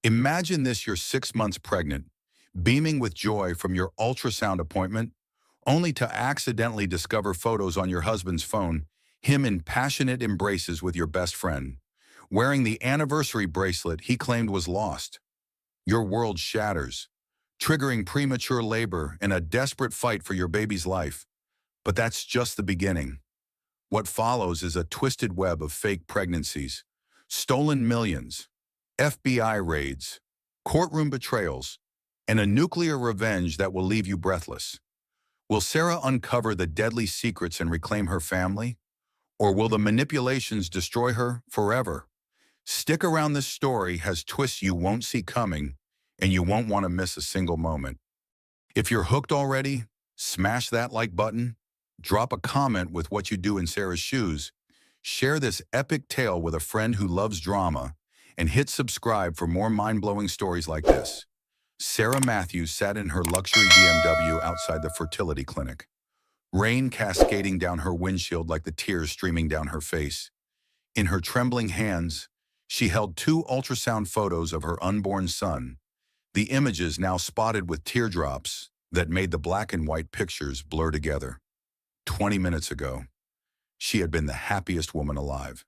Imagine this: you're 6 months pregnant, beaming with joy from your ultrasound appointment, only to accidentally discover photos on your husband's phone, him in passionate embraces with your best friend, wearing the anniversary bracelet he claimed was lost. Your world shatters, triggering premature labor and a desperate fight for your baby's life. But that's just the beginning. What follows is a twisted web of fake pregnancies, stolen millions, FBI raids, courtroom betrayals, and a nuclear revenge that will leave you breathless. Will Sarah uncover the deadly secrets and reclaim her family? Or will the manipulations destroy her forever? Stick around. This story has twists you won't see coming, and you won't want to miss a single moment. If you're hooked already, smash that like button, drop a comment with what you do in Sarah's shoes, share this epic tale with a friend who loves drama, and hit subscribe for more mind-blowing stories like this. Sarah Matthews sat in her luxury BMW outside the fertility clinic, rain cascading down her windshield like the tears streaming down her face. In her trembling hands, she held two ultrasound photos of her unborn son, the images now spotted with teardrops that made the black and white pictures blur together. 20 minutes ago, she had been the happiest woman alive.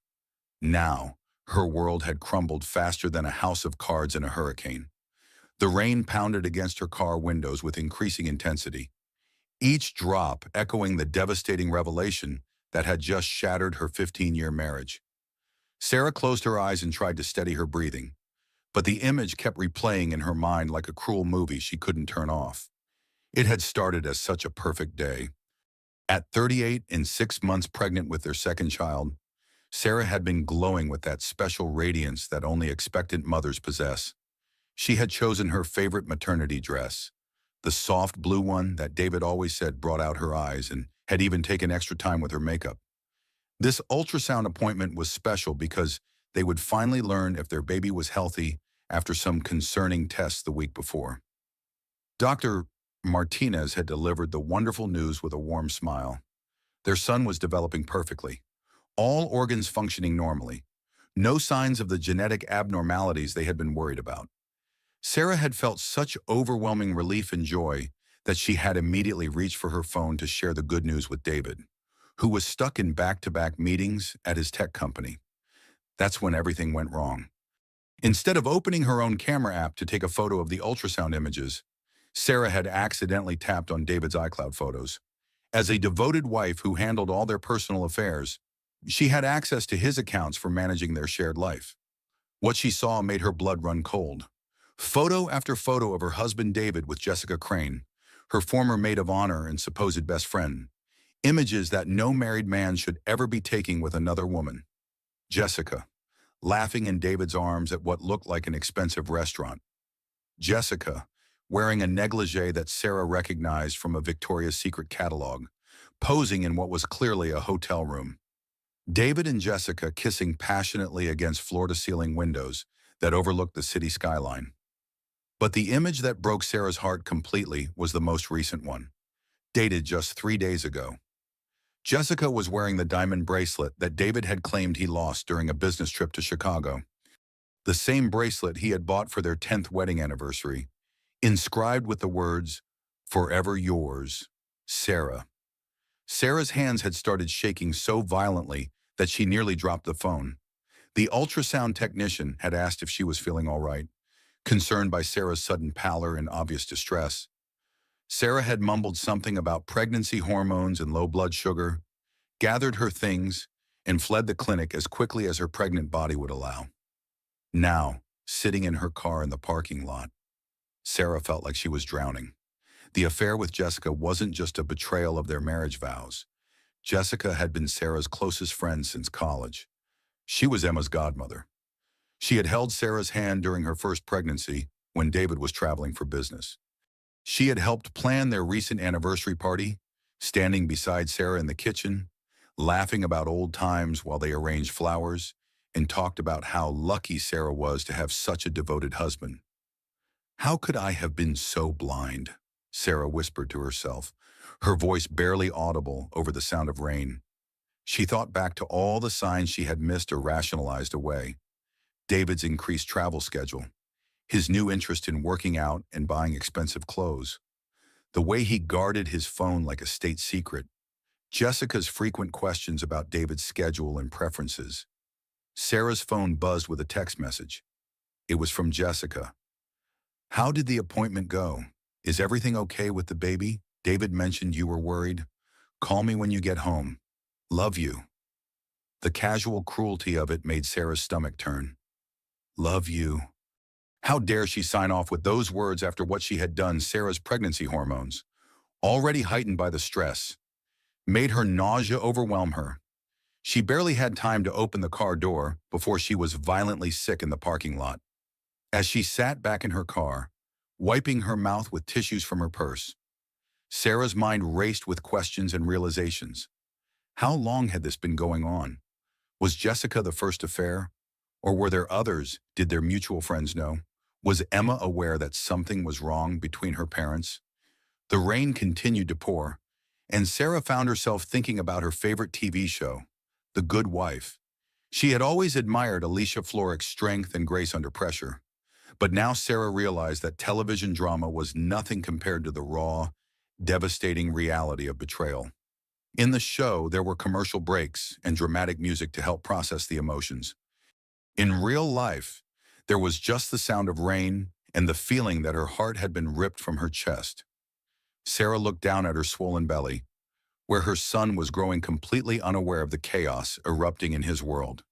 Now, her world had crumbled faster than a house of cards in a hurricane. The rain pounded against her car windows with increasing intensity, each drop echoing the devastating revelation that had just shattered her 15-year marriage. Sarah closed her eyes and tried to steady her breathing, but the image kept replaying in her mind like a cruel movie she couldn't turn off. It had started as such a perfect day. At 38 and 6 months pregnant with their second child, Sarah had been glowing with that special radiance that only expectant mothers possess. She had chosen her favorite maternity dress, the soft blue one that David always said brought out her eyes, and had even taken extra time with her makeup. This ultrasound appointment was special because they would finally learn if their baby was healthy after some concerning tests the week before. Dr. Martinez had delivered the wonderful news with a warm smile. Their son was developing perfectly, all organs functioning normally, no signs of the genetic abnormalities they had been worried about. Sarah had felt such overwhelming relief and joy that she had immediately reached for her phone to share the good news with David, who was stuck in back-to-back meetings at his tech company. That's when everything went wrong. Instead of opening her own camera app to take a photo of the ultrasound images, Sarah had accidentally tapped on David's iCloud photos. As a devoted wife who handled all their personal affairs, she had access to his accounts for managing their shared life. What she saw made her blood run cold. Photo after photo of her husband David with Jessica Crane, her former maid of honor and supposed best friend. Images that no married man should ever be taking with another woman. Jessica, laughing in David's arms at what looked like an expensive restaurant. Jessica, wearing a negligee that Sarah recognized from a Victoria's Secret catalog, posing in what was clearly a hotel room. David and Jessica kissing passionately against floor-to-ceiling windows that overlooked the city skyline. But the image that broke Sarah's heart completely was the most recent one, dated just 3 days ago. Jessica was wearing the diamond bracelet that David had claimed he lost during a business trip to Chicago. The same bracelet he had bought for their 10th wedding anniversary, inscribed with the words, "Forever yours, Sarah." Sarah's hands had started shaking so violently that she nearly dropped the phone. The ultrasound technician had asked if she was feeling all right, concerned by Sarah's sudden pallor and obvious distress. Sarah had mumbled something about pregnancy hormones and low blood sugar, gathered her things, and fled the clinic as quickly as her pregnant body would allow. Now, sitting in her car in the parking lot, Sarah felt like she was drowning. The affair with Jessica wasn't just a betrayal of their marriage vows. Jessica had been Sarah's closest friend since college. She was Emma's godmother. She had held Sarah's hand during her first pregnancy when David was traveling for business. She had helped plan their recent anniversary party, standing beside Sarah in the kitchen, laughing about old times while they arranged flowers, and talked about how lucky Sarah was to have such a devoted husband. "How could I have been so blind?" Sarah whispered to herself, her voice barely audible over the sound of rain. She thought back to all the signs she had missed or rationalized away. David's increased travel schedule, his new interest in working out and buying expensive clothes, the way he guarded his phone like a state secret, Jessica's frequent questions about David's schedule and preferences. Sarah's phone buzzed with a text message. It was from Jessica. "How did the appointment go? Is everything okay with the baby? David mentioned you were worried. Call me when you get home. Love you." The casual cruelty of it made Sarah's stomach turn. Love you. How dare she sign off with those words after what she had done? Sarah's pregnancy hormones, already heightened by the stress, made her nausea overwhelm her. She barely had time to open the car door before she was violently sick in the parking lot. As she sat back in her car, wiping her mouth with tissues from her purse, Sarah's mind raced with questions and realizations. How long had this been going on? Was Jessica the first affair? Or were there others? Did their mutual friends know? Was Emma aware that something was wrong between her parents? The rain continued to pour, and Sarah found herself thinking about her favorite TV show, The Good Wife. She had always admired Alicia Florrick's strength and grace under pressure, but now Sarah realized that television drama was nothing compared to the raw, devastating reality of betrayal. In the show, there were commercial breaks and dramatic music to help process the emotions. In real life, there was just the sound of rain and the feeling that her heart had been ripped from her chest. Sarah looked down at her swollen belly, where her son was growing completely unaware of the chaos erupting in his world.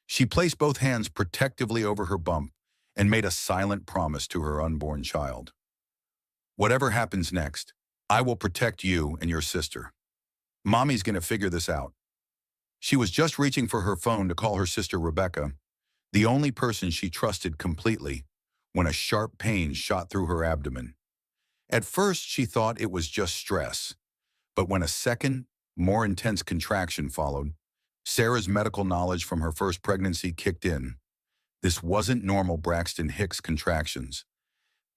She placed both hands protectively over her bump and made a silent promise to her unborn child. "Whatever happens next, I will protect you and your sister. Mommy's gonna figure this out." She was just reaching for her phone to call her sister Rebecca, the only person she trusted completely, when a sharp pain shot through her abdomen. At first, she thought it was just stress, but when a second, more intense contraction followed, Sarah's medical knowledge from her first pregnancy kicked in. This wasn't normal Braxton Hicks contractions.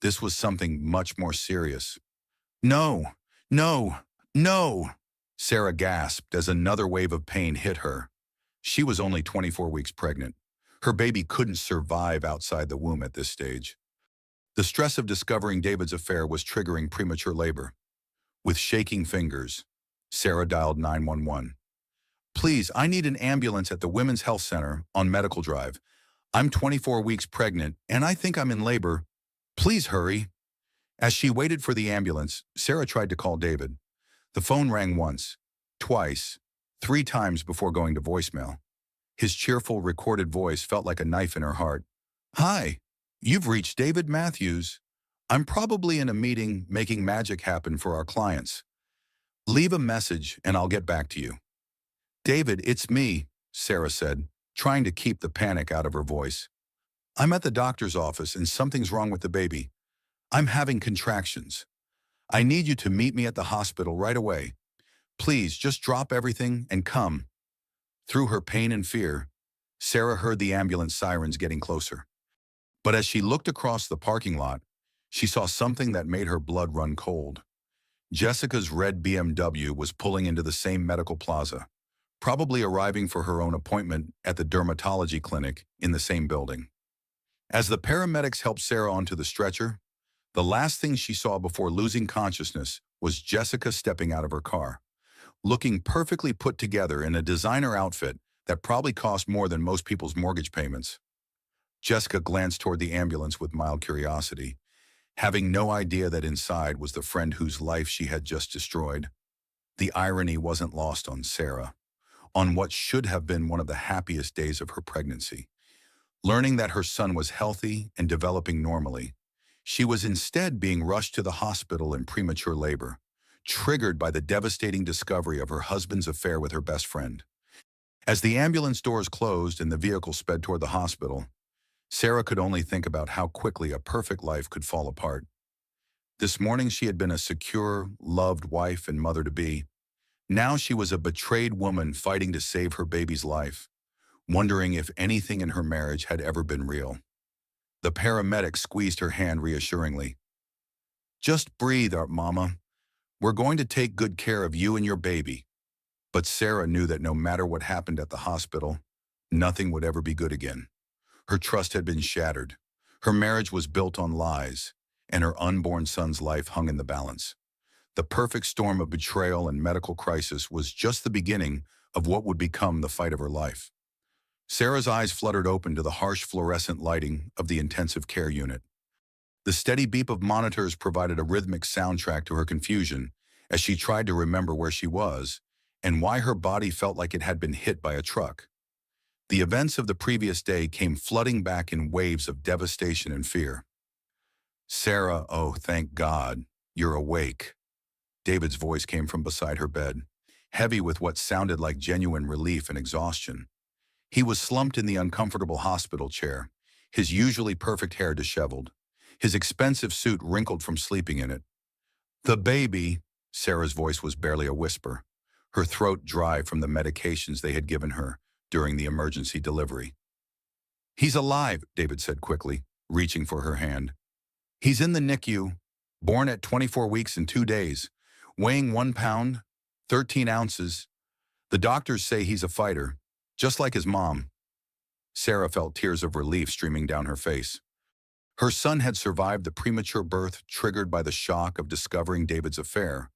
This was something much more serious. "No, no, no!" Sarah gasped as another wave of pain hit her. She was only 24 weeks pregnant. Her baby couldn't survive outside the womb at this stage. The stress of discovering David's affair was triggering premature labor. With shaking fingers, Sarah dialed 911. "Please, I need an ambulance at the Women's Health Center on Medical Drive. I'm 24 weeks pregnant, and I think I'm in labor. Please hurry." As she waited for the ambulance, Sarah tried to call David. The phone rang once, twice, 3 times before going to voicemail. His cheerful, recorded voice felt like a knife in her heart. "Hi, you've reached David Matthews. I'm probably in a meeting making magic happen for our clients. Leave a message and I'll get back to you." "David, it's me," Sarah said, trying to keep the panic out of her voice. "I'm at the doctor's office and something's wrong with the baby. I'm having contractions. I need you to meet me at the hospital right away. Please, just drop everything and come." Through her pain and fear, Sarah heard the ambulance sirens getting closer. But as she looked across the parking lot, she saw something that made her blood run cold. Jessica's red BMW was pulling into the same medical plaza, probably arriving for her own appointment at the dermatology clinic in the same building. As the paramedics helped Sarah onto the stretcher, the last thing she saw before losing consciousness was Jessica stepping out of her car, looking perfectly put together in a designer outfit that probably cost more than most people's mortgage payments. Jessica glanced toward the ambulance with mild curiosity, having no idea that inside was the friend whose life she had just destroyed. The irony wasn't lost on Sarah, on what should have been one of the happiest days of her pregnancy. Learning that her son was healthy and developing normally, she was instead being rushed to the hospital in premature labor, triggered by the devastating discovery of her husband's affair with her best friend. As the ambulance doors closed and the vehicle sped toward the hospital, Sarah could only think about how quickly a perfect life could fall apart. This morning she had been a secure, loved wife and mother-to-be. Now she was a betrayed woman fighting to save her baby's life, wondering if anything in her marriage had ever been real. The paramedic squeezed her hand reassuringly. "Just breathe, Mama. We're going to take good care of you and your baby." But Sarah knew that no matter what happened at the hospital, nothing would ever be good again. Her trust had been shattered. Her marriage was built on lies, and her unborn son's life hung in the balance. The perfect storm of betrayal and medical crisis was just the beginning of what would become the fight of her life. Sarah's eyes fluttered open to the harsh fluorescent lighting of the intensive care unit. The steady beep of monitors provided a rhythmic soundtrack to her confusion as she tried to remember where she was and why her body felt like it had been hit by a truck. The events of the previous day came flooding back in waves of devastation and fear. "Sarah, oh, thank God, you're awake." David's voice came from beside her bed, heavy with what sounded like genuine relief and exhaustion. He was slumped in the uncomfortable hospital chair, his usually perfect hair disheveled, his expensive suit wrinkled from sleeping in it. "The baby," Sarah's voice was barely a whisper, her throat dry from the medications they had given her during the emergency delivery. "He's alive," David said quickly, reaching for her hand. "He's in the NICU, born at 24 weeks and 2 days, weighing 1 pound, 13 ounces. The doctors say he's a fighter, just like his mom." Sarah felt tears of relief streaming down her face. Her son had survived the premature birth triggered by the shock of discovering David's affair,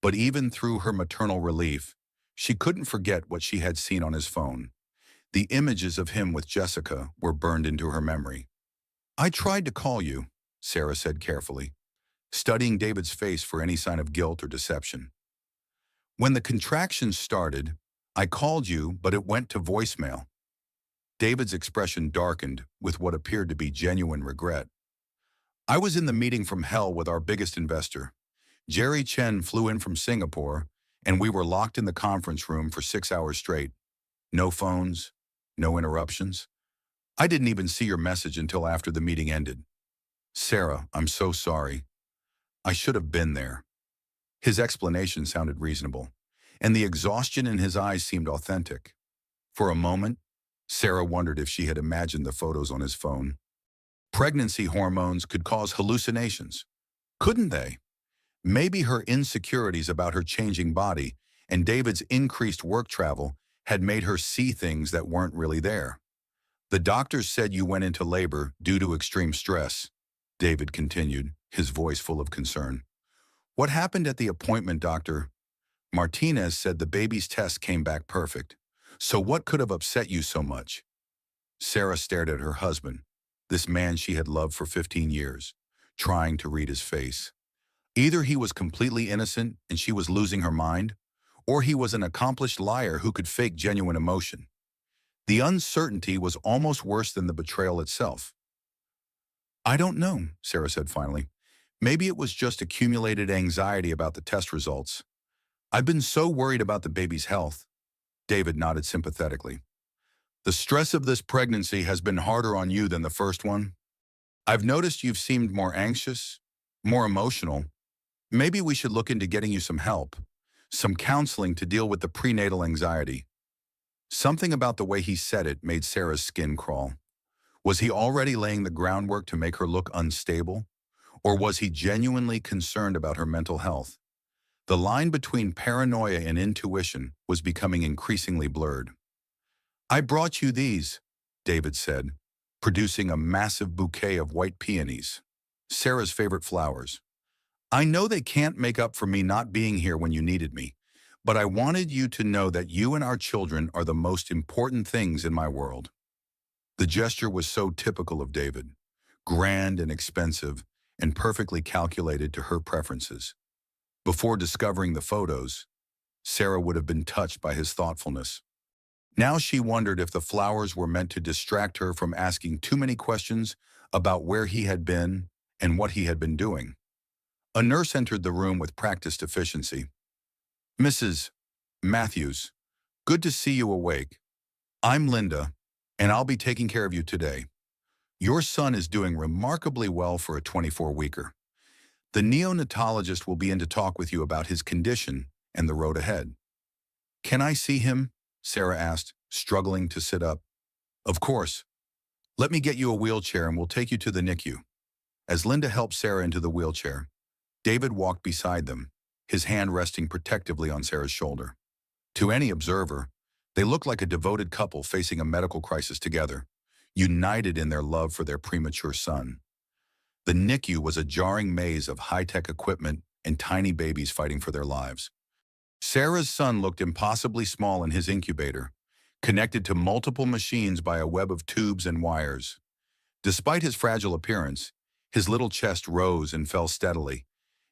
but even through her maternal relief, she couldn't forget what she had seen on his phone. The images of him with Jessica were burned into her memory. "I tried to call you," Sarah said carefully, studying David's face for any sign of guilt or deception. "When the contractions started, I called you, but it went to voicemail." David's expression darkened with what appeared to be genuine regret. "I was in the meeting from hell with our biggest investor. Jerry Chen flew in from Singapore, and we were locked in the conference room for 6 hours straight. No phones, no interruptions. I didn't even see your message until after the meeting ended. Sarah, I'm so sorry. I should have been there." His explanation sounded reasonable, and the exhaustion in his eyes seemed authentic. For a moment, Sarah wondered if she had imagined the photos on his phone. Pregnancy hormones could cause hallucinations, couldn't they? Maybe her insecurities about her changing body and David's increased work travel had made her see things that weren't really there. "The doctors said you went into labor due to extreme stress," David continued, his voice full of concern. "What happened at the appointment, doctor?" "Martinez said the baby's test came back perfect. So what could have upset you so much?" Sarah stared at her husband, this man she had loved for 15 years, trying to read his face. Either he was completely innocent and she was losing her mind, or he was an accomplished liar who could fake genuine emotion. The uncertainty was almost worse than the betrayal itself. "I don't know," Sarah said finally. "Maybe it was just accumulated anxiety about the test results. I've been so worried about the baby's health." David nodded sympathetically. "The stress of this pregnancy has been harder on you than the first one. I've noticed you've seemed more anxious, more emotional. Maybe we should look into getting you some help, some counseling to deal with the prenatal anxiety." Something about the way he said it made Sarah's skin crawl. Was he already laying the groundwork to make her look unstable? Or was he genuinely concerned about her mental health? The line between paranoia and intuition was becoming increasingly blurred. "I brought you these," David said, producing a massive bouquet of white peonies, Sarah's favorite flowers. "I know they can't make up for me not being here when you needed me, but I wanted you to know that you and our children are the most important things in my world." The gesture was so typical of David, grand and expensive, and perfectly calculated to her preferences. Before discovering the photos, Sarah would have been touched by his thoughtfulness. Now she wondered if the flowers were meant to distract her from asking too many questions about where he had been and what he had been doing. A nurse entered the room with practiced efficiency. "Mrs. Matthews, good to see you awake. I'm Linda, and I'll be taking care of you today. Your son is doing remarkably well for a 24-weeker. The neonatologist will be in to talk with you about his condition and the road ahead." "Can I see him?" Sarah asked, struggling to sit up. "Of course. Let me get you a wheelchair and we'll take you to the NICU." As Linda helped Sarah into the wheelchair, David walked beside them, his hand resting protectively on Sarah's shoulder. To any observer, they looked like a devoted couple facing a medical crisis together, united in their love for their premature son. The NICU was a jarring maze of high-tech equipment and tiny babies fighting for their lives. Sarah's son looked impossibly small in his incubator, connected to multiple machines by a web of tubes and wires. Despite his fragile appearance, his little chest rose and fell steadily,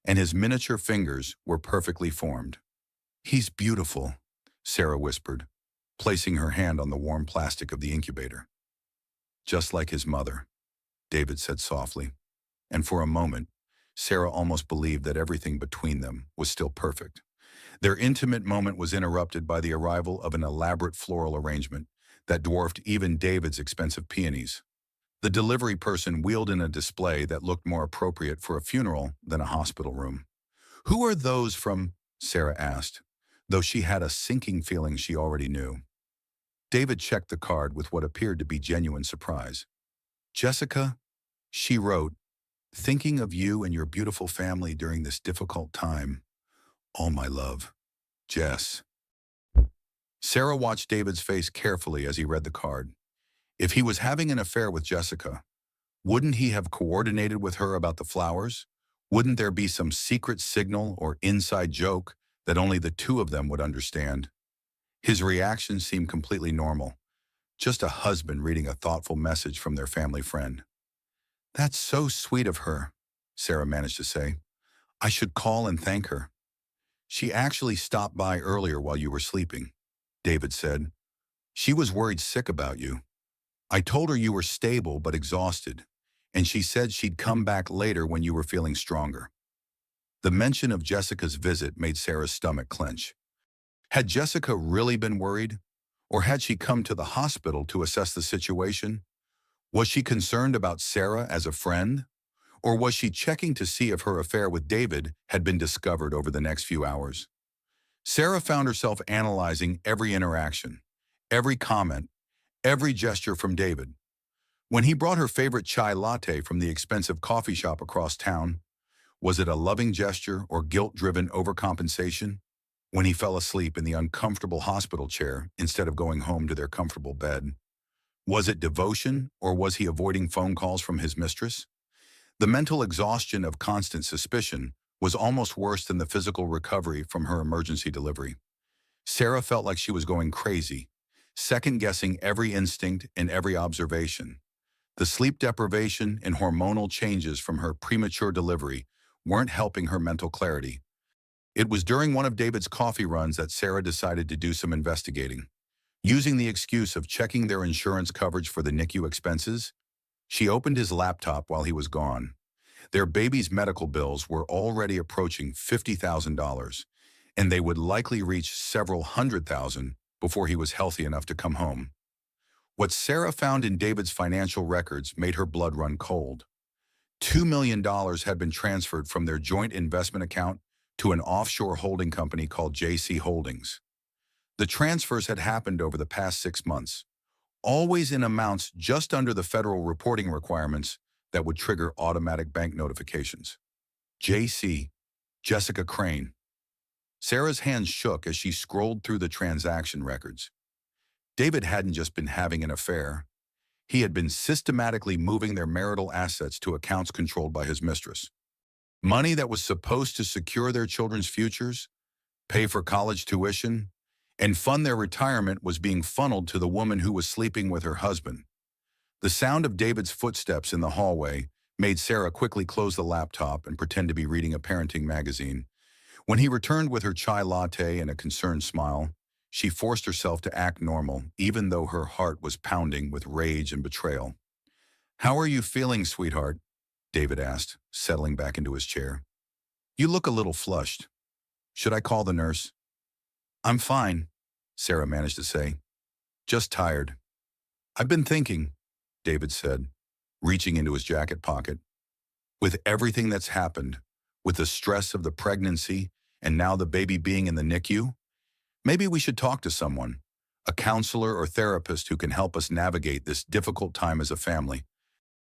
and his miniature fingers were perfectly formed. "He's beautiful," Sarah whispered, placing her hand on the warm plastic of the incubator. "Just like his mother," David said softly, and for a moment, Sarah almost believed that everything between them was still perfect. Their intimate moment was interrupted by the arrival of an elaborate floral arrangement that dwarfed even David's expensive peonies. The delivery person wheeled in a display that looked more appropriate for a funeral than a hospital room. "Who are those from?" Sarah asked, though she had a sinking feeling she already knew. David checked the card with what appeared to be genuine surprise. "Jessica," she wrote, "thinking of you and your beautiful family during this difficult time. All my love. Jess." Sarah watched David's face carefully as he read the card. If he was having an affair with Jessica, wouldn't he have coordinated with her about the flowers? Wouldn't there be some secret signal or inside joke that only the two of them would understand? His reaction seemed completely normal, just a husband reading a thoughtful message from their family friend. "That's so sweet of her," Sarah managed to say. "I should call and thank her." "She actually stopped by earlier while you were sleeping," David said. "She was worried sick about you. I told her you were stable but exhausted, and she said she'd come back later when you were feeling stronger." The mention of Jessica's visit made Sarah's stomach clench. Had Jessica really been worried? Or had she come to the hospital to assess the situation? Was she concerned about Sarah as a friend? Or was she checking to see if her affair with David had been discovered over the next few hours? Sarah found herself analyzing every interaction, every comment, every gesture from David. When he brought her favorite chai latte from the expensive coffee shop across town, was it a loving gesture or guilt-driven overcompensation? When he fell asleep in the uncomfortable hospital chair instead of going home to their comfortable bed, was it devotion or was he avoiding phone calls from his mistress? The mental exhaustion of constant suspicion was almost worse than the physical recovery from her emergency delivery. Sarah felt like she was going crazy, second-guessing every instinct and every observation. The sleep deprivation and hormonal changes from her premature delivery weren't helping her mental clarity. It was during one of David's coffee runs that Sarah decided to do some investigating. Using the excuse of checking their insurance coverage for the NICU expenses, she opened his laptop while he was gone. Their baby's medical bills were already approaching $50,000, and they would likely reach several $100,000 before he was healthy enough to come home. What Sarah found in David's financial records made her blood run cold. $2 million had been transferred from their joint investment account to an offshore holding company called JC Holdings. The transfers had happened over the past 6 months, always in amounts just under the federal reporting requirements that would trigger automatic bank notifications. JC, Jessica Crane. Sarah's hands shook as she scrolled through the transaction records. David hadn't just been having an affair. He had been systematically moving their marital assets to accounts controlled by his mistress. Money that was supposed to secure their children's futures, pay for college tuition, and fund their retirement was being funneled to the woman who was sleeping with her husband. The sound of David's footsteps in the hallway made Sarah quickly close the laptop and pretend to be reading a parenting magazine. When he returned with her chai latte and a concerned smile, she forced herself to act normal, even though her heart was pounding with rage and betrayal. "How are you feeling, sweetheart?" David asked, settling back into his chair. "You look a little flushed. Should I call the nurse?" "I'm fine," Sarah managed to say. "Just tired." "I've been thinking," David said, reaching into his jacket pocket. "With everything that's happened, with the stress of the pregnancy and now the baby being in the NICU, maybe we should talk to someone, a counselor or therapist who can help us navigate this difficult time as a family."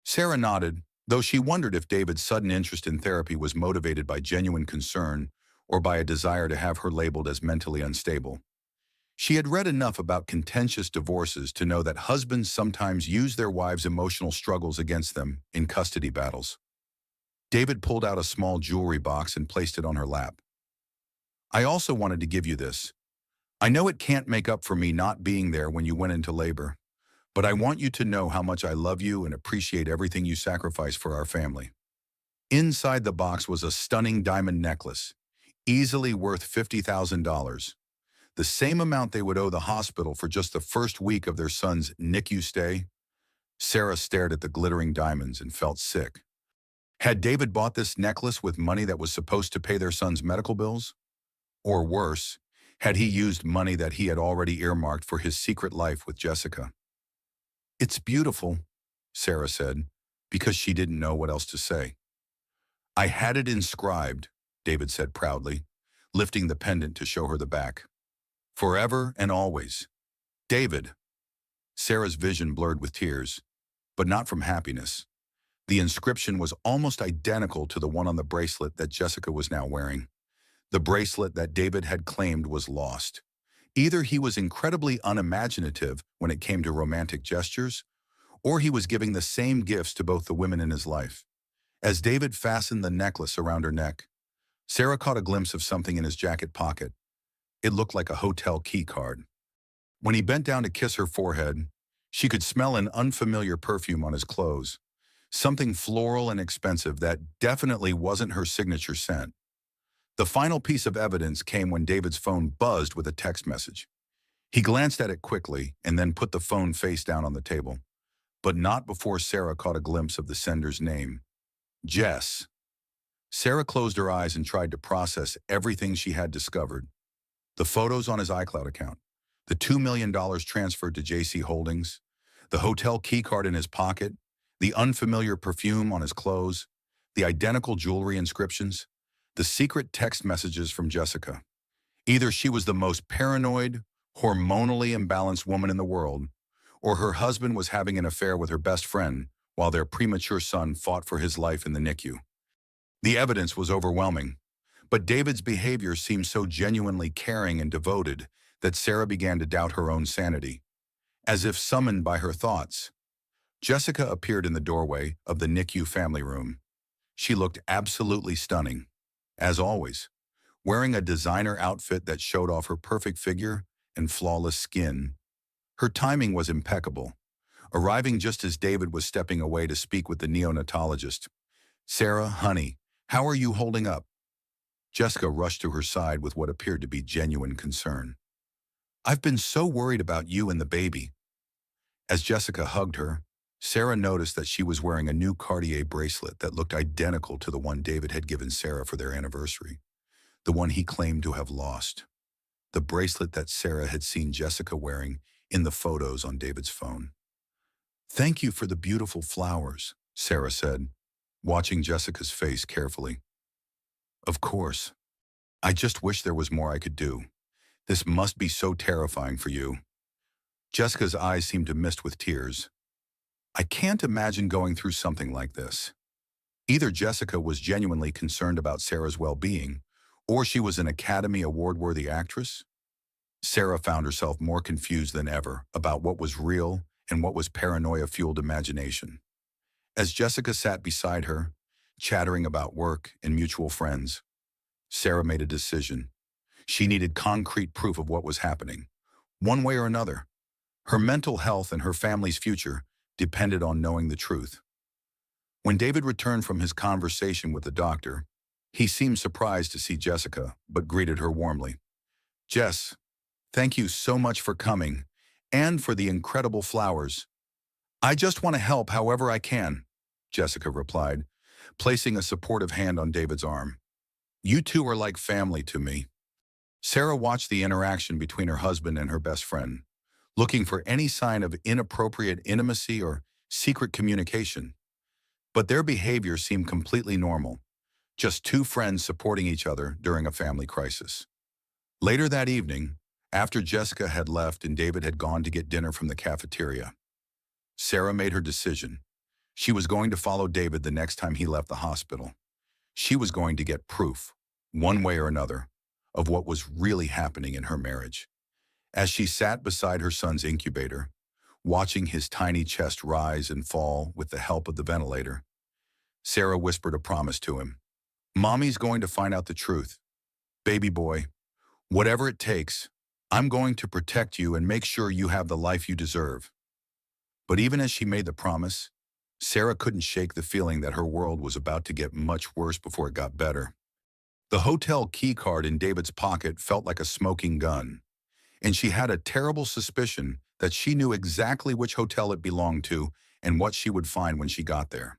Sarah nodded, though she wondered if David's sudden interest in therapy was motivated by genuine concern or by a desire to have her labeled as mentally unstable. She had read enough about contentious divorces to know that husbands sometimes use their wives' emotional struggles against them in custody battles. David pulled out a small jewelry box and placed it on her lap. I also wanted to give you this. I know it can't make up for me not being there when you went into labor, but I want you to know how much I love you and appreciate everything you sacrificed for our family. Inside the box was a stunning diamond necklace, easily worth $50,000, the same amount they would owe the hospital for just the first week of their son's NICU stay. Sarah stared at the glittering diamonds and felt sick. Had David bought this necklace with money that was supposed to pay their son's medical bills? Or worse, had he used money that he had already earmarked for his secret life with Jessica? It's beautiful, Sarah said, because she didn't know what else to say. I had it inscribed, David said proudly, lifting the pendant to show her the back. Forever and always. David. Sarah's vision blurred with tears, but not from happiness. The inscription was almost identical to the one on the bracelet that Jessica was now wearing. The bracelet that David had claimed was lost. Either he was incredibly unimaginative when it came to romantic gestures, or he was giving the same gifts to both the women in his life. As David fastened the necklace around her neck, Sarah caught a glimpse of something in his jacket pocket. It looked like a hotel key card. When he bent down to kiss her forehead, she could smell an unfamiliar perfume on his clothes, something floral and expensive that definitely wasn't her signature scent. The final piece of evidence came when David's phone buzzed with a text message. He glanced at it quickly and then put the phone face down on the table, but not before Sarah caught a glimpse of the sender's name. Jess. Sarah closed her eyes and tried to process everything she had discovered. The photos on his iCloud account, the $2 million transferred to JC Holdings, the hotel keycard in his pocket, the unfamiliar perfume on his clothes, the identical jewelry inscriptions, the secret text messages from Jessica. Either she was the most paranoid, hormonally imbalanced woman in the world, or her husband was having an affair with her best friend while their premature son fought for his life in the NICU. The evidence was overwhelming, but David's behavior seemed so genuinely caring and devoted that Sarah began to doubt her own sanity. As if summoned by her thoughts, Jessica appeared in the doorway of the NICU family room. She looked absolutely stunning, as always, wearing a designer outfit that showed off her perfect figure and flawless skin. Her timing was impeccable, arriving just as David was stepping away to speak with the neonatologist. Sarah, honey, how are you holding up? Jessica rushed to her side with what appeared to be genuine concern. I've been so worried about you and the baby. As Jessica hugged her, Sarah noticed that she was wearing a new Cartier bracelet that looked identical to the one David had given Sarah for their anniversary, the one he claimed to have lost, the bracelet that Sarah had seen Jessica wearing in the photos on David's phone. Thank you for the beautiful flowers, Sarah said, watching Jessica's face carefully. Of course. I just wish there was more I could do. This must be so terrifying for you. Jessica's eyes seemed to mist with tears. I can't imagine going through something like this. Either Jessica was genuinely concerned about Sarah's well-being, or she was an Academy Award-worthy actress. Sarah found herself more confused than ever about what was real and what was paranoia-fueled imagination. As Jessica sat beside her, chattering about work and mutual friends, Sarah made a decision. She needed concrete proof of what was happening, one way or another. Her mental health and her family's future depended on knowing the truth. When David returned from his conversation with the doctor, he seemed surprised to see Jessica, but greeted her warmly. Jess, thank you so much for coming, and for the incredible flowers. I just want to help however I can, Jessica replied, placing a supportive hand on David's arm. You two are like family to me. Sarah watched the interaction between her husband and her best friend, looking for any sign of inappropriate intimacy or secret communication. But their behavior seemed completely normal, just two friends supporting each other during a family crisis. Later that evening, after Jessica had left and David had gone to get dinner from the cafeteria, Sarah made her decision. She was going to follow David the next time he left the hospital. She was going to get proof, one way or another, of what was really happening in her marriage. As she sat beside her son's incubator, watching his tiny chest rise and fall with the help of the ventilator, Sarah whispered a promise to him. "Mommy's going to find out the truth. Baby boy, whatever it takes, I'm going to protect you and make sure you have the life you deserve." But even as she made the promise, Sarah couldn't shake the feeling that her world was about to get much worse before it got better. The hotel key card in David's pocket felt like a smoking gun, and she had a terrible suspicion that she knew exactly which hotel it belonged to and what she would find when she got there.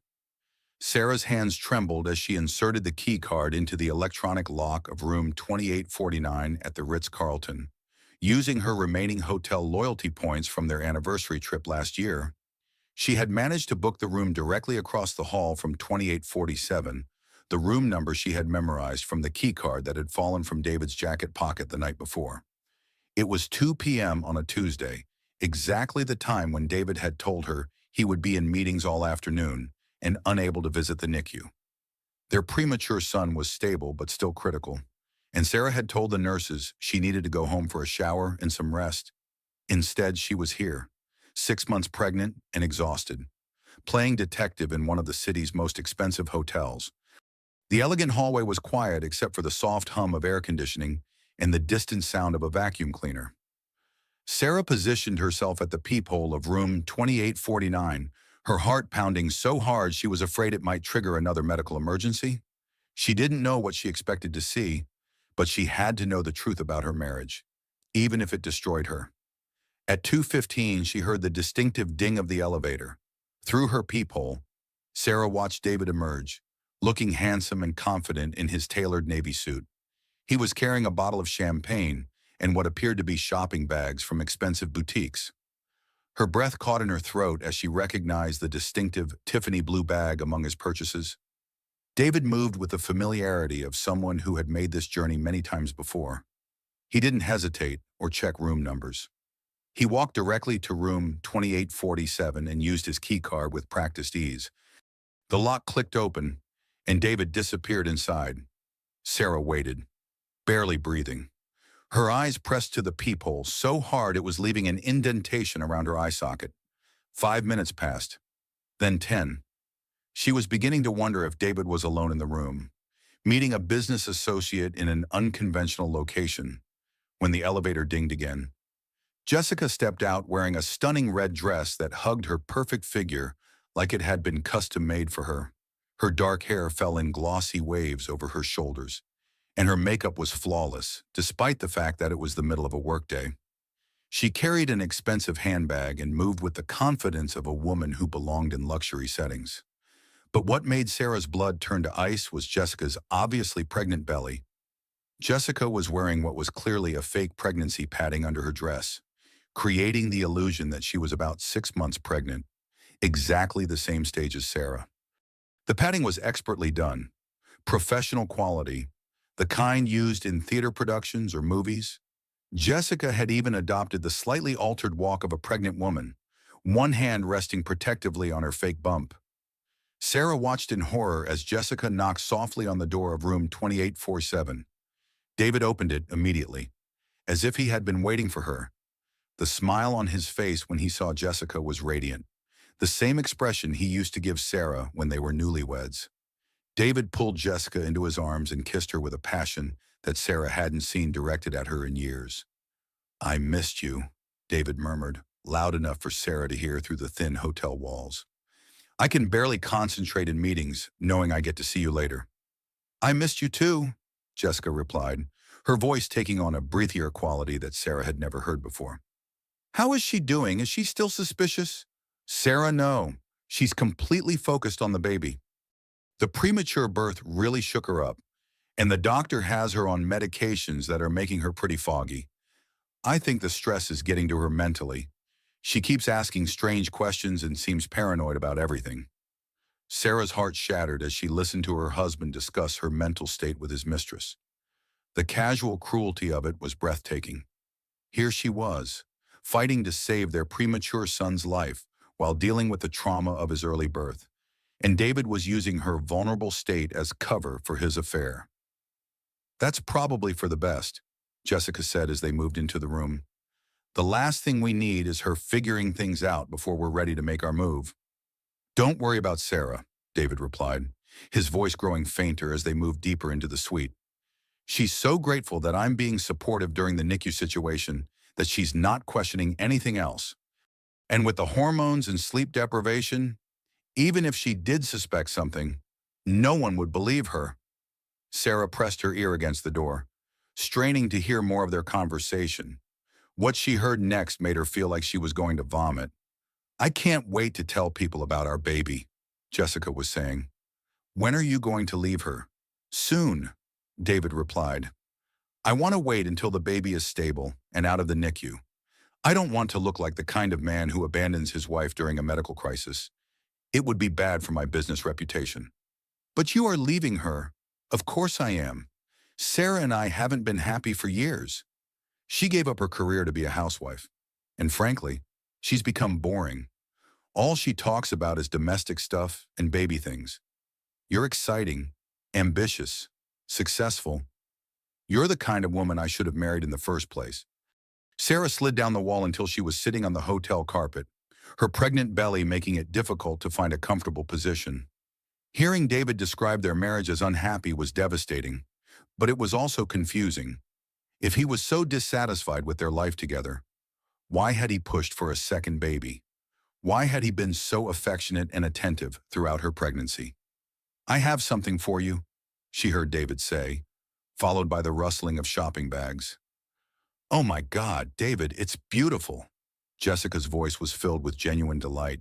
Sarah's hands trembled as she inserted the key card into the electronic lock of room 2849 at the Ritz-Carlton. Using her remaining hotel loyalty points from their anniversary trip last year, she had managed to book the room directly across the hall from 2847, the room number she had memorized from the key card that had fallen from David's jacket pocket the night before. It was 2 p.m. on a Tuesday, exactly the time when David had told her he would be in meetings all afternoon and unable to visit the NICU. Their premature son was stable but still critical, and Sarah had told the nurses she needed to go home for a shower and some rest. Instead, she was here, 6 months pregnant and exhausted, playing detective in one of the city's most expensive hotels. The elegant hallway was quiet except for the soft hum of air conditioning and the distant sound of a vacuum cleaner. Sarah positioned herself at the peephole of room 2849, her heart pounding so hard she was afraid it might trigger another medical emergency. She didn't know what she expected to see, but she had to know the truth about her marriage, even if it destroyed her. At 2:15, she heard the distinctive ding of the elevator. Through her peephole, Sarah watched David emerge, looking handsome and confident in his tailored navy suit. He was carrying a bottle of champagne and what appeared to be shopping bags from expensive boutiques. Her breath caught in her throat as she recognized the distinctive Tiffany blue bag among his purchases. David moved with the familiarity of someone who had made this journey many times before. He didn't hesitate or check room numbers. He walked directly to room 2847 and used his key card with practiced ease. The lock clicked open, and David disappeared inside. Sarah waited, barely breathing. Her eyes pressed to the peephole so hard it was leaving an indentation around her eye socket. 5 minutes passed, then 10. She was beginning to wonder if David was alone in the room, meeting a business associate in an unconventional location, when the elevator dinged again. Jessica stepped out wearing a stunning red dress that hugged her perfect figure like it had been custom-made for her. Her dark hair fell in glossy waves over her shoulders, and her makeup was flawless, despite the fact that it was the middle of a workday. She carried an expensive handbag and moved with the confidence of a woman who belonged in luxury settings. But what made Sarah's blood turn to ice was Jessica's obviously pregnant belly. Jessica was wearing what was clearly a fake pregnancy padding under her dress, creating the illusion that she was about 6 months pregnant, exactly the same stage as Sarah. The padding was expertly done, professional quality, the kind used in theater productions or movies. Jessica had even adopted the slightly altered walk of a pregnant woman, one hand resting protectively on her fake bump. Sarah watched in horror as Jessica knocked softly on the door of room 2847. David opened it immediately, as if he had been waiting for her. The smile on his face when he saw Jessica was radiant, the same expression he used to give Sarah when they were newlyweds. David pulled Jessica into his arms and kissed her with a passion that Sarah hadn't seen directed at her in years. "I missed you," David murmured, loud enough for Sarah to hear through the thin hotel walls. "I can barely concentrate in meetings, knowing I get to see you later." "I missed you too," Jessica replied, her voice taking on a breathier quality that Sarah had never heard before. "How is she doing? Is she still suspicious?" "Sarah, no. She's completely focused on the baby. The premature birth really shook her up, and the doctor has her on medications that are making her pretty foggy. I think the stress is getting to her mentally. She keeps asking strange questions and seems paranoid about everything." Sarah's heart shattered as she listened to her husband discuss her mental state with his mistress. The casual cruelty of it was breathtaking. Here she was, fighting to save their premature son's life while dealing with the trauma of his early birth, and David was using her vulnerable state as cover for his affair. "That's probably for the best," Jessica said as they moved into the room. The last thing we need is her figuring things out before we're ready to make our move. Don't worry about Sarah, David replied, his voice growing fainter as they moved deeper into the suite. She's so grateful that I'm being supportive during the NICU situation that she's not questioning anything else. And with the hormones and sleep deprivation, even if she did suspect something, no one would believe her. Sarah pressed her ear against the door, straining to hear more of their conversation. What she heard next made her feel like she was going to vomit. I can't wait to tell people about our baby, Jessica was saying. When are you going to leave her? Soon, David replied. I want to wait until the baby is stable and out of the NICU. I don't want to look like the kind of man who abandons his wife during a medical crisis. It would be bad for my business reputation. But you are leaving her. Of course I am. Sarah and I haven't been happy for years. She gave up her career to be a housewife. And frankly, she's become boring. All she talks about is domestic stuff and baby things. You're exciting, ambitious, successful. You're the kind of woman I should have married in the first place. Sarah slid down the wall until she was sitting on the hotel carpet, her pregnant belly making it difficult to find a comfortable position. Hearing David describe their marriage as unhappy was devastating, but it was also confusing. If he was so dissatisfied with their life together, why had he pushed for a second baby? Why had he been so affectionate and attentive throughout her pregnancy? I have something for you, she heard David say, followed by the rustling of shopping bags. Oh my God, David, it's beautiful. Jessica's voice was filled with genuine delight.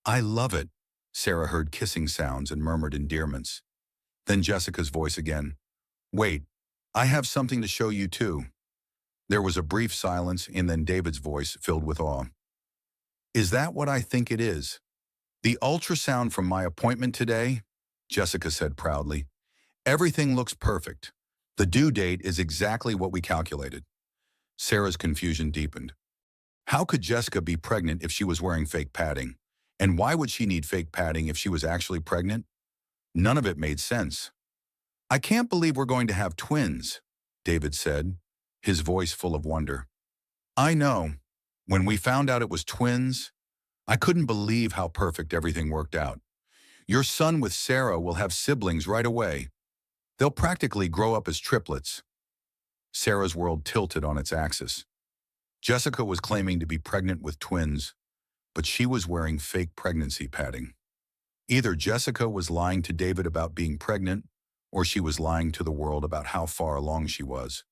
I love it. Sarah heard kissing sounds and murmured endearments. Then Jessica's voice again. Wait, I have something to show you too. There was a brief silence and then David's voice filled with awe. Is that what I think it is? The ultrasound from my appointment today? Jessica said proudly. Everything looks perfect. The due date is exactly what we calculated. Sarah's confusion deepened. How could Jessica be pregnant if she was wearing fake padding? And why would she need fake padding if she was actually pregnant? None of it made sense. I can't believe we're going to have twins, David said, his voice full of wonder. I know. When we found out it was twins, I couldn't believe how perfect everything worked out. Your son with Sarah will have siblings right away. They'll practically grow up as triplets. Sarah's world tilted on its axis. Jessica was claiming to be pregnant with twins, but she was wearing fake pregnancy padding. Either Jessica was lying to David about being pregnant, or she was lying to the world about how far along she was.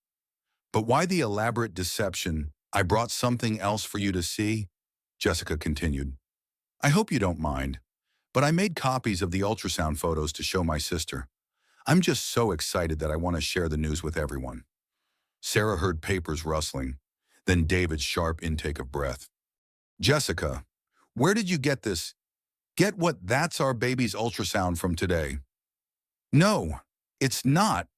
But why the elaborate deception? I brought something else for you to see, Jessica continued. I hope you don't mind, but I made copies of the ultrasound photos to show my sister. I'm just so excited that I want to share the news with everyone. Sarah heard papers rustling, then David's sharp intake of breath. Jessica, where did you get this? Get what? That's our baby's ultrasound from today. No, it's not.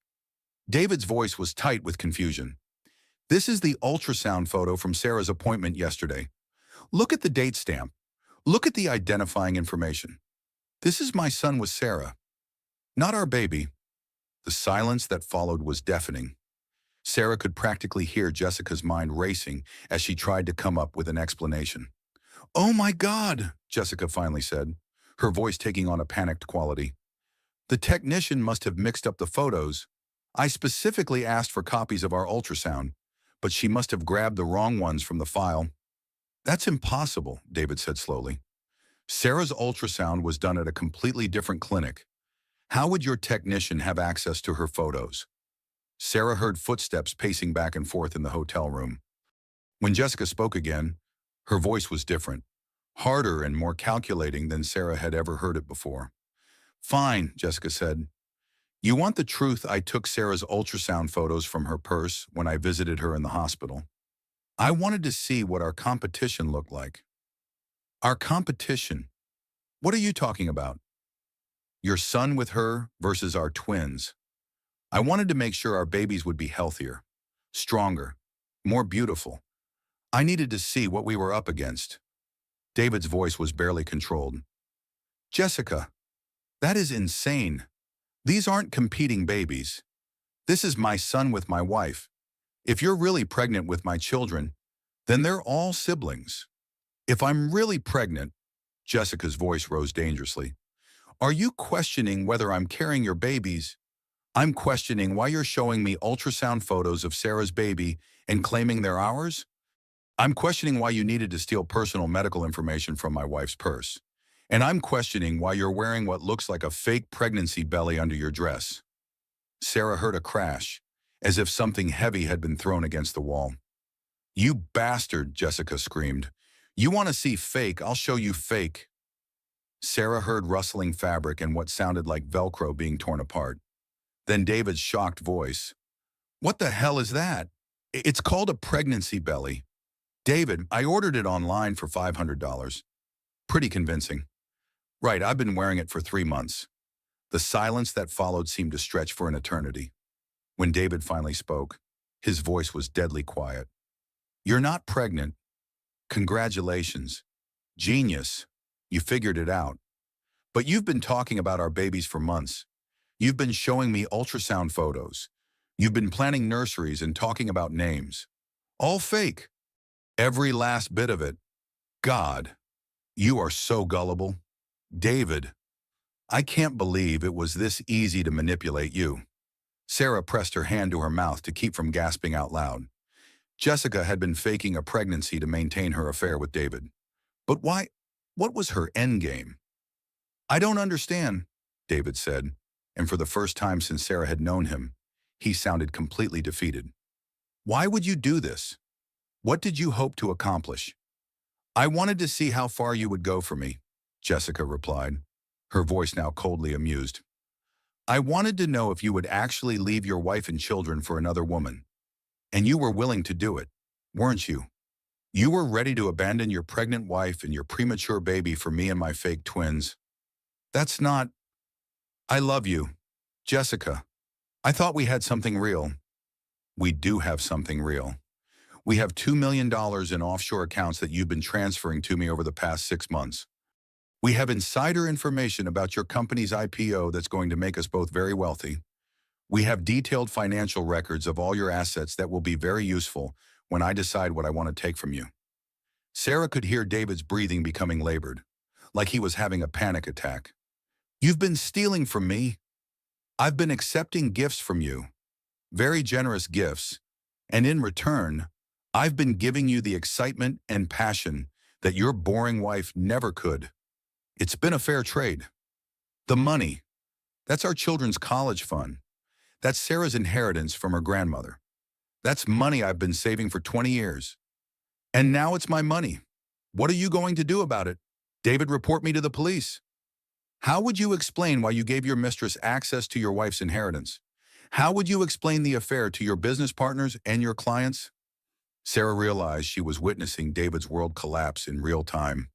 David's voice was tight with confusion. This is the ultrasound photo from Sarah's appointment yesterday. Look at the date stamp. Look at the identifying information. This is my son with Sarah, not our baby. The silence that followed was deafening. Sarah could practically hear Jessica's mind racing as she tried to come up with an explanation. Oh my God, Jessica finally said, her voice taking on a panicked quality. The technician must have mixed up the photos. I specifically asked for copies of our ultrasound, but she must have grabbed the wrong ones from the file. That's impossible, David said slowly. Sarah's ultrasound was done at a completely different clinic. How would your technician have access to her photos? Sarah heard footsteps pacing back and forth in the hotel room. When Jessica spoke again, her voice was different, harder and more calculating than Sarah had ever heard it before. Fine, Jessica said. You want the truth? I took Sarah's ultrasound photos from her purse when I visited her in the hospital. I wanted to see what our competition looked like. Our competition? What are you talking about? Your son with her versus our twins. I wanted to make sure our babies would be healthier, stronger, more beautiful. I needed to see what we were up against. David's voice was barely controlled. Jessica, that is insane. These aren't competing babies. This is my son with my wife. If you're really pregnant with my children, Then they're all siblings. If I'm really pregnant, Jessica's voice rose dangerously. Are you questioning whether I'm carrying your babies? I'm questioning why you're showing me ultrasound photos of Sarah's baby and claiming they're ours? I'm questioning why you needed to steal personal medical information from my wife's purse. And I'm questioning why you're wearing what looks like a fake pregnancy belly under your dress. Sarah heard a crash, as if something heavy had been thrown against the wall. You bastard, Jessica screamed. You want to see fake, I'll show you fake. Sarah heard rustling fabric and what sounded like Velcro being torn apart. Then David's shocked voice. What the hell is that? It's called a pregnancy belly. David, I ordered it online for $500. Pretty convincing. Right, I've been wearing it for 3 months. The silence that followed seemed to stretch for an eternity. When David finally spoke, his voice was deadly quiet. You're not pregnant. Congratulations. Genius. You figured it out. But you've been talking about our babies for months. You've been showing me ultrasound photos. You've been planning nurseries and talking about names. All fake. Every last bit of it. God, you are so gullible. David, I can't believe it was this easy to manipulate you. Sarah pressed her hand to her mouth to keep from gasping out loud. Jessica had been faking a pregnancy to maintain her affair with David. But why? What was her endgame? I don't understand, David said, and for the first time since Sarah had known him, he sounded completely defeated. Why would you do this? What did you hope to accomplish? I wanted to see how far you would go for me, Jessica replied, her voice now coldly amused. I wanted to know if you would actually leave your wife and children for another woman. And you were willing to do it, weren't you? You were ready to abandon your pregnant wife and your premature baby for me and my fake twins. That's not... I love you, Jessica. I thought we had something real. We do have something real. We have $2 million in offshore accounts that you've been transferring to me over the past 6 months. We have insider information about your company's IPO that's going to make us both very wealthy. We have detailed financial records of all your assets that will be very useful when I decide what I want to take from you. Sarah could hear David's breathing becoming labored, like he was having a panic attack. You've been stealing from me. I've been accepting gifts from you, very generous gifts, and in return, I've been giving you the excitement and passion that your boring wife never could. It's been a fair trade. The money, that's our children's college fund. That's Sarah's inheritance from her grandmother. That's money I've been saving for 20 years. And now it's my money. What are you going to do about it? David, report me to the police. How would you explain why you gave your mistress access to your wife's inheritance? How would you explain the affair to your business partners and your clients? Sarah realized she was witnessing David's world collapse in real time.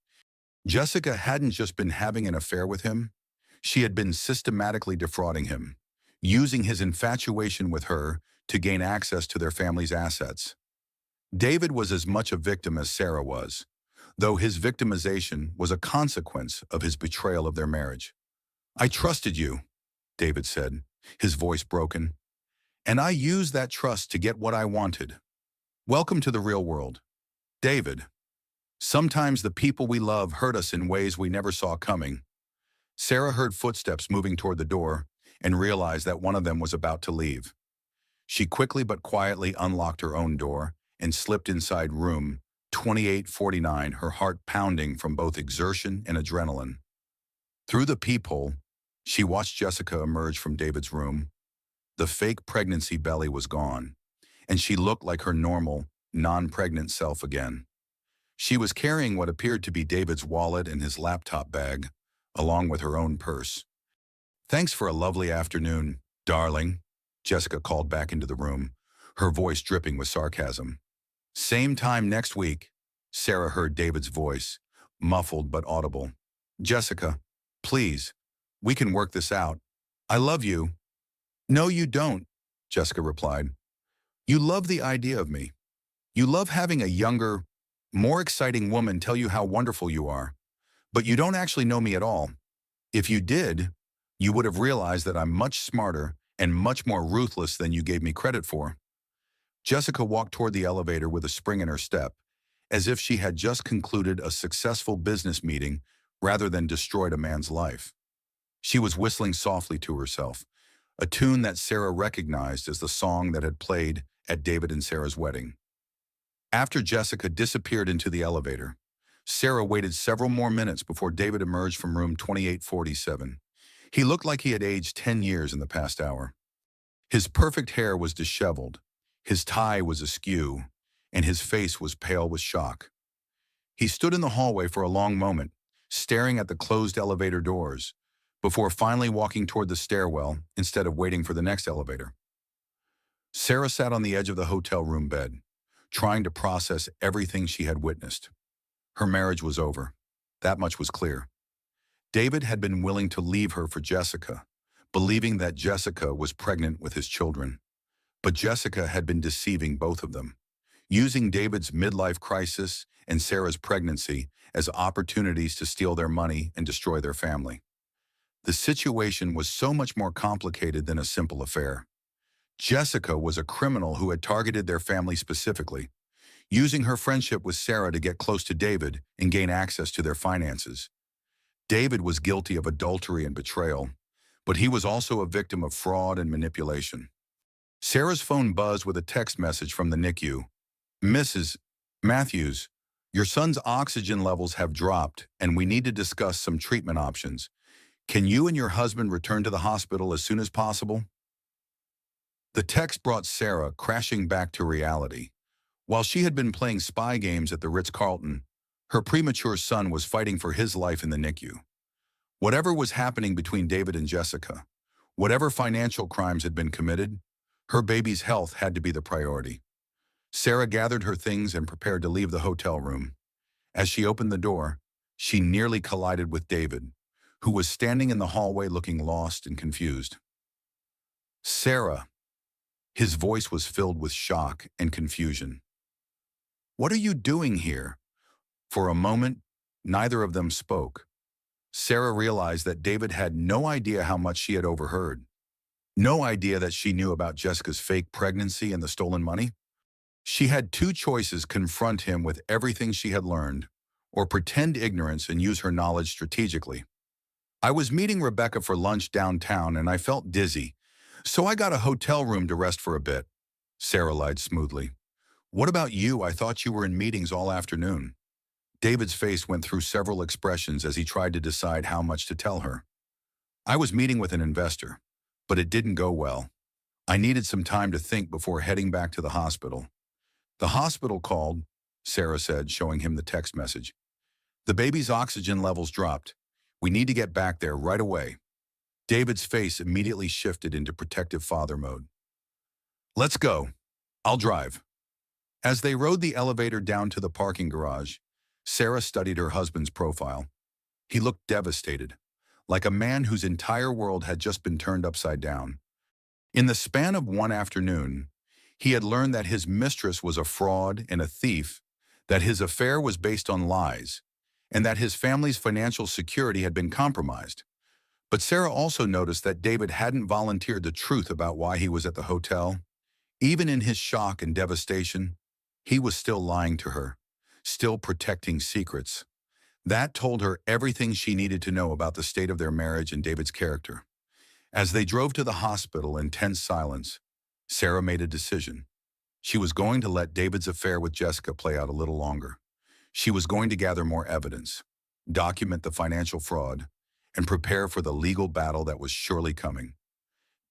Jessica hadn't just been having an affair with him. She had been systematically defrauding him, using his infatuation with her to gain access to their family's assets. David was as much a victim as Sarah was, though his victimization was a consequence of his betrayal of their marriage. I trusted you, David said, his voice broken, and I used that trust to get what I wanted. Welcome to the real world. David, sometimes the people we love hurt us in ways we never saw coming. Sarah heard footsteps moving toward the door and realized that one of them was about to leave. She quickly but quietly unlocked her own door and slipped inside room 2849, her heart pounding from both exertion and adrenaline. Through the peephole, she watched Jessica emerge from David's room. The fake pregnancy belly was gone, and she looked like her normal, non-pregnant self again. She was carrying what appeared to be David's wallet and his laptop bag, along with her own purse. Thanks for a lovely afternoon, darling, Jessica called back into the room, her voice dripping with sarcasm. Same time next week, Sarah heard David's voice, muffled but audible. Jessica, please, we can work this out. I love you. No, you don't, Jessica replied. You love the idea of me. You love having a younger, more exciting woman tell you how wonderful you are. But you don't actually know me at all. If you did, you would have realized that I'm much smarter and much more ruthless than you gave me credit for. Jessica walked toward the elevator with a spring in her step, as if she had just concluded a successful business meeting rather than destroyed a man's life. She was whistling softly to herself, a tune that Sarah recognized as the song that had played at David and Sarah's wedding. After Jessica disappeared into the elevator, Sarah waited several more minutes before David emerged from room 2847. He looked like he had aged 10 years in the past hour. His perfect hair was disheveled, his tie was askew, and his face was pale with shock. He stood in the hallway for a long moment, staring at the closed elevator doors, before finally walking toward the stairwell instead of waiting for the next elevator. Sarah sat on the edge of the hotel room bed, trying to process everything she had witnessed. Her marriage was over. That much was clear. David had been willing to leave her for Jessica, believing that Jessica was pregnant with his children. But Jessica had been deceiving both of them, using David's midlife crisis and Sarah's pregnancy as opportunities to steal their money and destroy their family. The situation was so much more complicated than a simple affair. Jessica was a criminal who had targeted their family specifically, using her friendship with Sarah to get close to David and gain access to their finances. David was guilty of adultery and betrayal, but he was also a victim of fraud and manipulation. Sarah's phone buzzed with a text message from the NICU. "Mrs. Matthews, your son's oxygen levels have dropped and we need to discuss some treatment options. Can you and your husband return to the hospital as soon as possible?" The text brought Sarah crashing back to reality. While she had been playing spy games at the Ritz-Carlton, her premature son was fighting for his life in the NICU. Whatever was happening between David and Jessica, whatever financial crimes had been committed, her baby's health had to be the priority. Sarah gathered her things and prepared to leave the hotel room. As she opened the door, she nearly collided with David, who was standing in the hallway looking lost and confused. "Sarah." His voice was filled with shock and confusion. "What are you doing here?" For a moment, neither of them spoke. Sarah realized that David had no idea how much she had overheard. No idea that she knew about Jessica's fake pregnancy and the stolen money. She had two choices: confront him with everything she had learned, or pretend ignorance and use her knowledge strategically. "I was meeting Rebecca for lunch downtown and I felt dizzy, so I got a hotel room to rest for a bit," Sarah lied smoothly. "What about you? I thought you were in meetings all afternoon." David's face went through several expressions as he tried to decide how much to tell her. "I was meeting with an investor, but it didn't go well. I needed some time to think before heading back to the hospital." "The hospital called," Sarah said, showing him the text message. "The baby's oxygen levels dropped. We need to get back there right away." David's face immediately shifted into protective father mode. "Let's go. I'll drive." As they rode the elevator down to the parking garage, Sarah studied her husband's profile. He looked devastated, like a man whose entire world had just been turned upside down. In the span of one afternoon, he had learned that his mistress was a fraud and a thief, that his affair was based on lies, and that his family's financial security had been compromised. But Sarah also noticed that David hadn't volunteered the truth about why he was at the hotel. Even in his shock and devastation, he was still lying to her, still protecting secrets. That told her everything she needed to know about the state of their marriage and David's character. As they drove to the hospital in tense silence, Sarah made a decision. She was going to let David's affair with Jessica play out a little longer. She was going to gather more evidence, document the financial fraud, and prepare for the legal battle that was surely coming.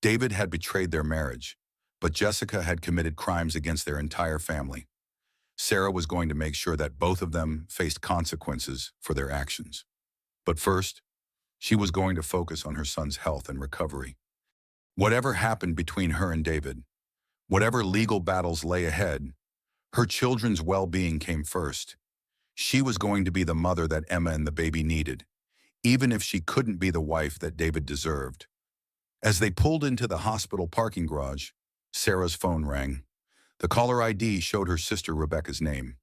David had betrayed their marriage, but Jessica had committed crimes against their entire family. Sarah was going to make sure that both of them faced consequences for their actions. But first, she was going to focus on her son's health and recovery. Whatever happened between her and David, whatever legal battles lay ahead, her children's well-being came first. She was going to be the mother that Emma and the baby needed, even if she couldn't be the wife that David deserved. As they pulled into the hospital parking garage, Sarah's phone rang. The caller ID showed her sister Rebecca's name.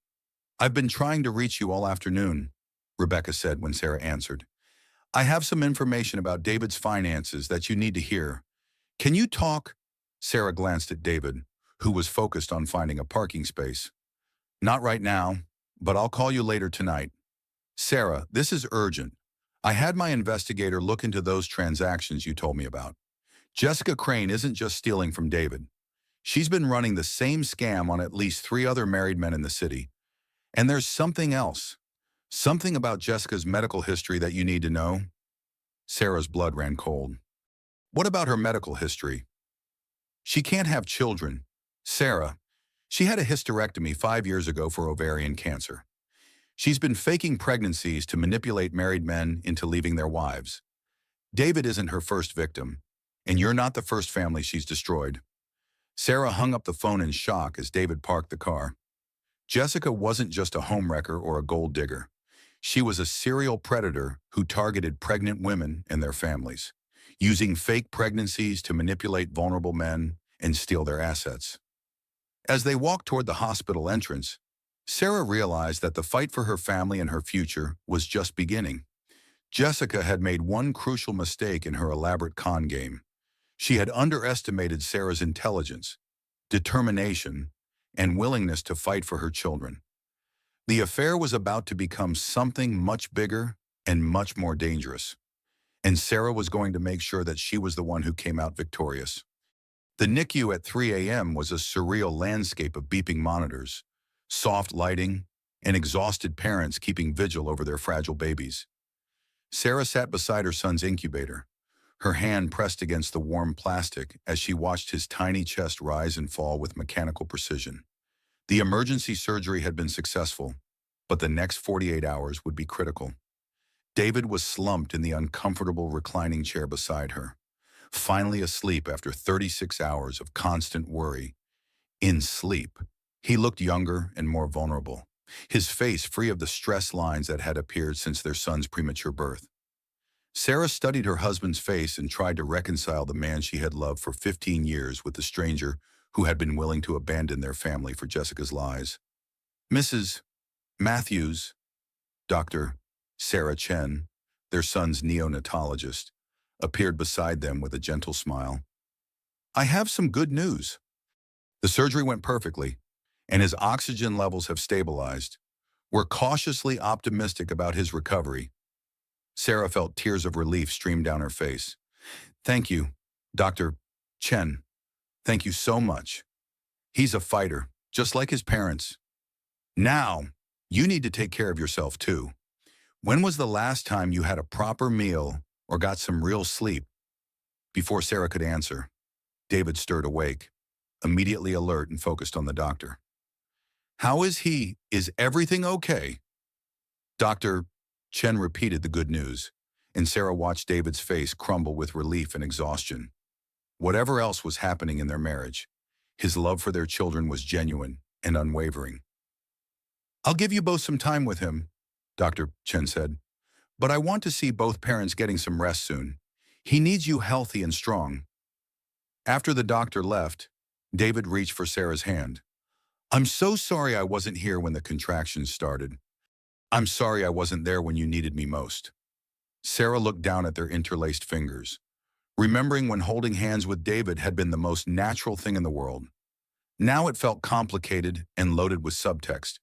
"I've been trying to reach you all afternoon," Rebecca said when Sarah answered. "I have some information about David's finances that you need to hear. Can you talk?" Sarah glanced at David, who was focused on finding a parking space. "Not right now," but I'll call you later tonight. Sarah, this is urgent. I had my investigator look into those transactions you told me about. Jessica Crane isn't just stealing from David. She's been running the same scam on at least 3 other married men in the city. And there's something else. Something about Jessica's medical history that you need to know. Sarah's blood ran cold. What about her medical history? She can't have children. Sarah, she had a hysterectomy 5 years ago for ovarian cancer. She's been faking pregnancies to manipulate married men into leaving their wives. David isn't her first victim, and you're not the first family she's destroyed. Sarah hung up the phone in shock as David parked the car. Jessica wasn't just a homewrecker or a gold digger. She was a serial predator who targeted pregnant women and their families, using fake pregnancies to manipulate vulnerable men and steal their assets. As they walked toward the hospital entrance, Sarah realized that the fight for her family and her future was just beginning. Jessica had made one crucial mistake in her elaborate con game. She had underestimated Sarah's intelligence, determination, and willingness to fight for her children. The affair was about to become something much bigger and much more dangerous, and Sarah was going to make sure that she was the one who came out victorious. The NICU at 3 a.m. was a surreal landscape of beeping monitors, soft lighting, and exhausted parents keeping vigil over their fragile babies. Sarah sat beside her son's incubator, her hand pressed against the warm plastic as she watched his tiny chest rise and fall with mechanical precision. The emergency surgery had been successful, but the next 48 hours would be critical. David was slumped in the uncomfortable reclining chair beside her, finally asleep after 36 hours of constant worry. In sleep, he looked younger and more vulnerable, his face free of the stress lines that had appeared since their son's premature birth. Sarah studied her husband's face and tried to reconcile the man she had loved for 15 years with the stranger who had been willing to abandon their family for Jessica's lies. Mrs. Matthews, Dr. Sarah Chen, their son's neonatologist, appeared beside them with a gentle smile. I have some good news. The surgery went perfectly, and his oxygen levels have stabilized. We're cautiously optimistic about his recovery. Sarah felt tears of relief stream down her face. Thank you, Dr. Chen. Thank you so much. He's a fighter, just like his parents. Now, you need to take care of yourself too. When was the last time you had a proper meal or got some real sleep? Before Sarah could answer, David stirred awake, immediately alert and focused on the doctor. How is he? Is everything okay? Dr. Chen repeated the good news, and Sarah watched David's face crumble with relief and exhaustion. Whatever else was happening in their marriage, his love for their children was genuine and unwavering. I'll give you both some time with him, Dr. Chen said, but I want to see both parents getting some rest soon. He needs you healthy and strong. After the doctor left, David reached for Sarah's hand. I'm so sorry I wasn't here when the contractions started. I'm sorry I wasn't there when you needed me most. Sarah looked down at their interlaced fingers, remembering when holding hands with David had been the most natural thing in the world. Now it felt complicated and loaded with subtext.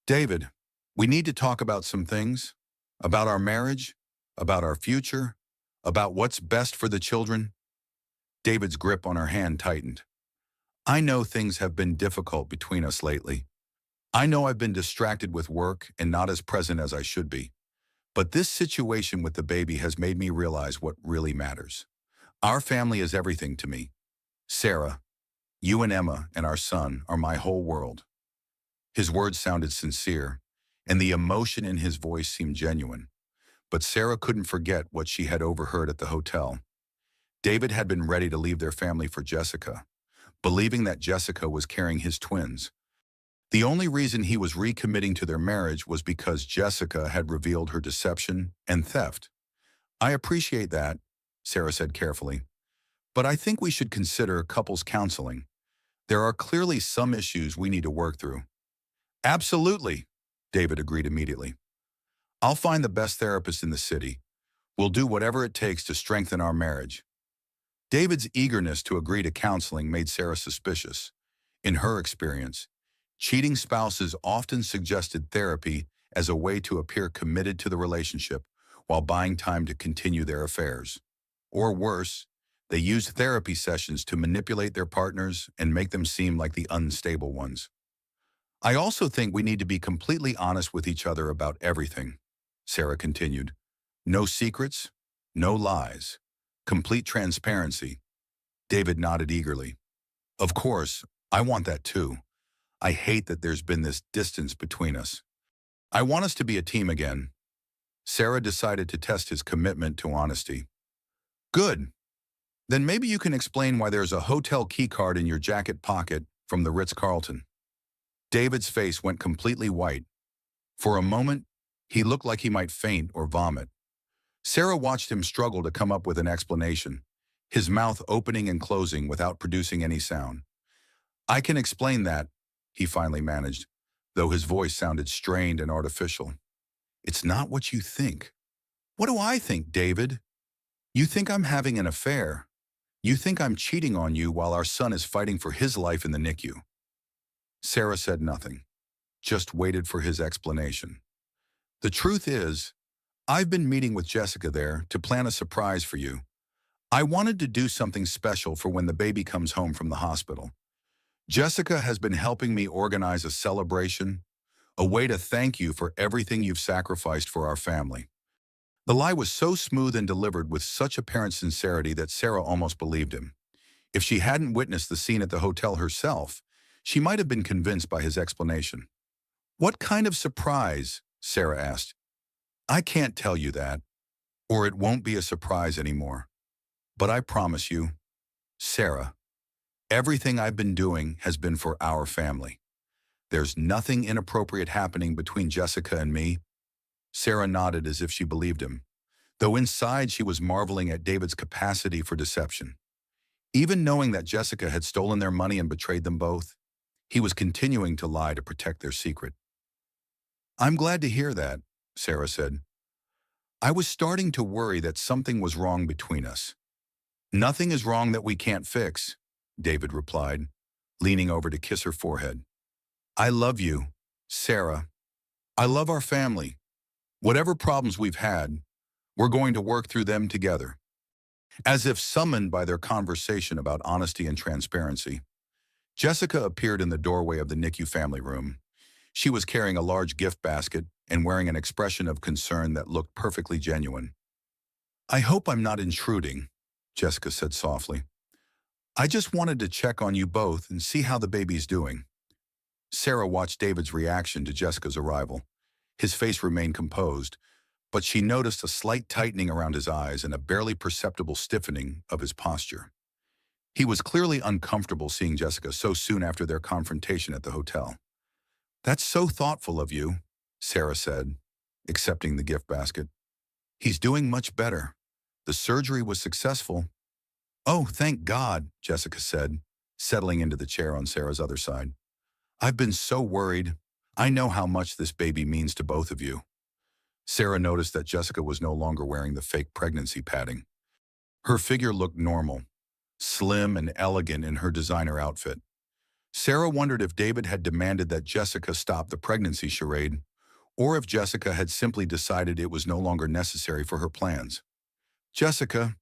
David, we need to talk about some things. About our marriage, about our future, about what's best for the children. David's grip on her hand tightened. I know things have been difficult between us lately. I know I've been distracted with work and not as present as I should be. But this situation with the baby has made me realize what really matters. Our family is everything to me. Sarah, you and Emma and our son are my whole world. His words sounded sincere, and the emotion in his voice seemed genuine. But Sarah couldn't forget what she had overheard at the hotel. David had been ready to leave their family for Jessica, believing that Jessica was carrying his twins. The only reason he was recommitting to their marriage was because Jessica had revealed her deception and theft. I appreciate that, Sarah said carefully, but I think we should consider couples counseling. There are clearly some issues we need to work through. Absolutely, David agreed immediately. I'll find the best therapist in the city. We'll do whatever it takes to strengthen our marriage. David's eagerness to agree to counseling made Sarah suspicious. In her experience, Cheating spouses often suggested therapy as a way to appear committed to the relationship while buying time to continue their affairs. Or worse, they used therapy sessions to manipulate their partners and make them seem like the unstable ones. I also think we need to be completely honest with each other about everything, Sarah continued. No secrets, no lies, complete transparency. David nodded eagerly. Of course, I want that too. I hate that there's been this distance between us. I want us to be a team again. Sarah decided to test his commitment to honesty. Good. Then maybe you can explain why there's a hotel key card in your jacket pocket from the Ritz-Carlton. David's face went completely white. For a moment, he looked like he might faint or vomit. Sarah watched him struggle to come up with an explanation, his mouth opening and closing without producing any sound. I can explain that, he finally managed, though his voice sounded strained and artificial. It's not what you think. What do I think, David? You think I'm having an affair. You think I'm cheating on you while our son is fighting for his life in the NICU. Sarah said nothing, just waited for his explanation. The truth is, I've been meeting with Jessica there to plan a surprise for you. I wanted to do something special for when the baby comes home from the hospital. Jessica has been helping me organize a celebration, a way to thank you for everything you've sacrificed for our family. The lie was so smooth and delivered with such apparent sincerity that Sarah almost believed him. If she hadn't witnessed the scene at the hotel herself, she might have been convinced by his explanation. What kind of surprise? Sarah asked. I can't tell you that, or it won't be a surprise anymore. But I promise you, Sarah, everything I've been doing has been for our family. There's nothing inappropriate happening between Jessica and me. Sarah nodded as if she believed him, though inside she was marveling at David's capacity for deception. Even knowing that Jessica had stolen their money and betrayed them both, he was continuing to lie to protect their secret. I'm glad to hear that, Sarah said. I was starting to worry that something was wrong between us. Nothing is wrong that we can't fix, David replied, leaning over to kiss her forehead. I love you, Sarah. I love our family. Whatever problems we've had, we're going to work through them together. As if summoned by their conversation about honesty and transparency, Jessica appeared in the doorway of the NICU family room. She was carrying a large gift basket and wearing an expression of concern that looked perfectly genuine. I hope I'm not intruding, Jessica said softly. I just wanted to check on you both and see how the baby's doing. Sarah watched David's reaction to Jessica's arrival. His face remained composed, but she noticed a slight tightening around his eyes and a barely perceptible stiffening of his posture. He was clearly uncomfortable seeing Jessica so soon after their confrontation at the hotel. That's so thoughtful of you, Sarah said, accepting the gift basket. He's doing much better. The surgery was successful. Oh, thank God, Jessica said, settling into the chair on Sarah's other side. I've been so worried. I know how much this baby means to both of you. Sarah noticed that Jessica was no longer wearing the fake pregnancy padding. Her figure looked normal, slim and elegant in her designer outfit. Sarah wondered if David had demanded that Jessica stop the pregnancy charade, or if Jessica had simply decided it was no longer necessary for her plans. Jessica,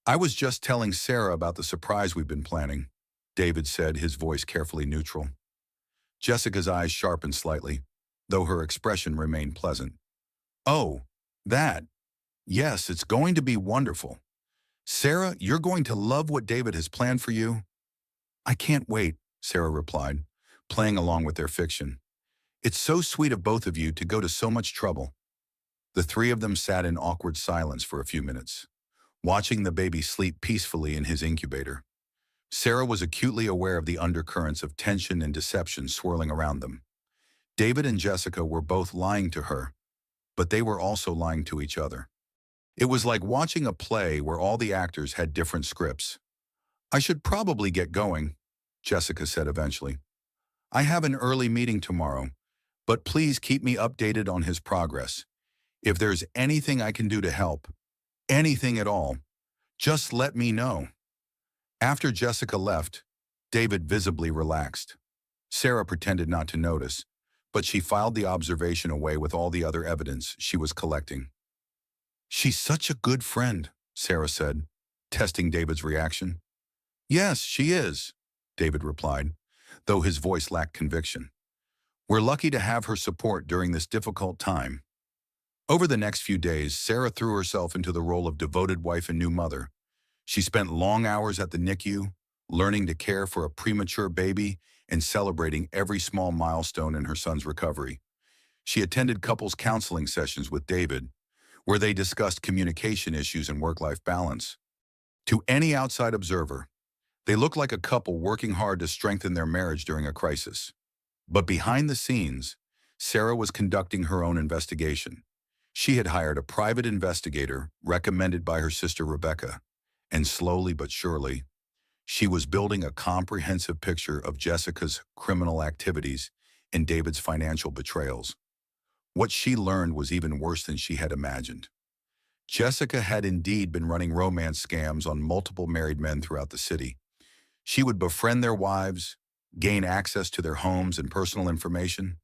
I was just telling Sarah about the surprise we've been planning, David said, his voice carefully neutral. Jessica's eyes sharpened slightly, though her expression remained pleasant. Oh, that. Yes, it's going to be wonderful. Sarah, you're going to love what David has planned for you. I can't wait, Sarah replied, playing along with their fiction. It's so sweet of both of you to go to so much trouble. The three of them sat in awkward silence for a few minutes, watching the baby sleep peacefully in his incubator. Sarah was acutely aware of the undercurrents of tension and deception swirling around them. David and Jessica were both lying to her, but they were also lying to each other. It was like watching a play where all the actors had different scripts. I should probably get going, Jessica said eventually. I have an early meeting tomorrow, but please keep me updated on his progress. If there's anything I can do to help, anything at all, just let me know. After Jessica left, David visibly relaxed. Sarah pretended not to notice, but she filed the observation away with all the other evidence she was collecting. "She's such a good friend," Sarah said, testing David's reaction. "Yes, she is," David replied, though his voice lacked conviction. "We're lucky to have her support during this difficult time." Over the next few days, Sarah threw herself into the role of devoted wife and new mother. She spent long hours at the NICU, learning to care for a premature baby and celebrating every small milestone in her son's recovery. She attended couples counseling sessions with David, where they discussed communication issues and work-life balance. To any outside observer, they looked like a couple working hard to strengthen their marriage during a crisis. But behind the scenes, Sarah was conducting her own investigation. She had hired a private investigator recommended by her sister Rebecca, and slowly but surely, she was building a comprehensive picture of Jessica's criminal activities and David's financial betrayals. What she learned was even worse than she had imagined. Jessica had indeed been running romance scams on multiple married men throughout the city. She would befriend their wives, gain access to their homes and personal information,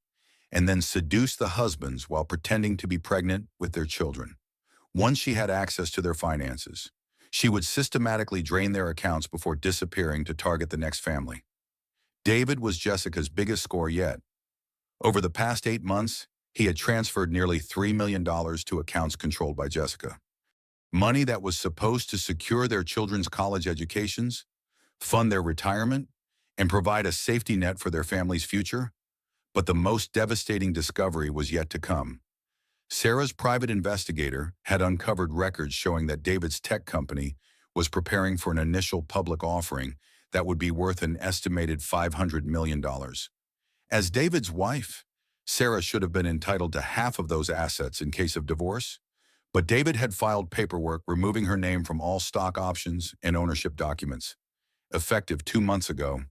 and then seduce the husbands while pretending to be pregnant with their children. Once she had access to their finances, she would systematically drain their accounts before disappearing to target the next family. David was Jessica's biggest score yet. Over the past 8 months, he had transferred nearly $3 million to accounts controlled by Jessica. Money that was supposed to secure their children's college educations, fund their retirement, and provide a safety net for their family's future. But the most devastating discovery was yet to come. Sarah's private investigator had uncovered records showing that David's tech company was preparing for an initial public offering that would be worth an estimated $500 million. As David's wife, Sarah should have been entitled to half of those assets in case of divorce, but David had filed paperwork removing her name from all stock options and ownership documents, effective 2 months ago,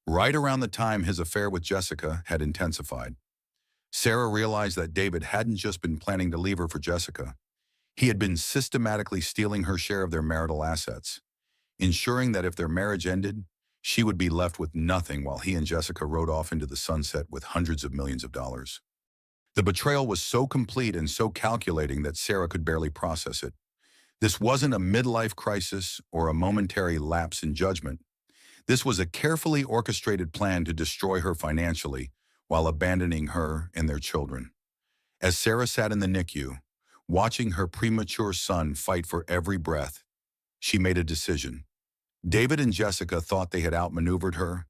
right around the time his affair with Jessica had intensified. Sarah realized that David hadn't just been planning to leave her for Jessica. He had been systematically stealing her share of their marital assets, ensuring that if their marriage ended, she would be left with nothing while he and Jessica rode off into the sunset with hundreds of millions of dollars. The betrayal was so complete and so calculating that Sarah could barely process it. This wasn't a midlife crisis or a momentary lapse in judgment. This was a carefully orchestrated plan to destroy her financially while abandoning her and their children. As Sarah sat in the NICU, watching her premature son fight for every breath, she made a decision. David and Jessica thought they had outmaneuvered her,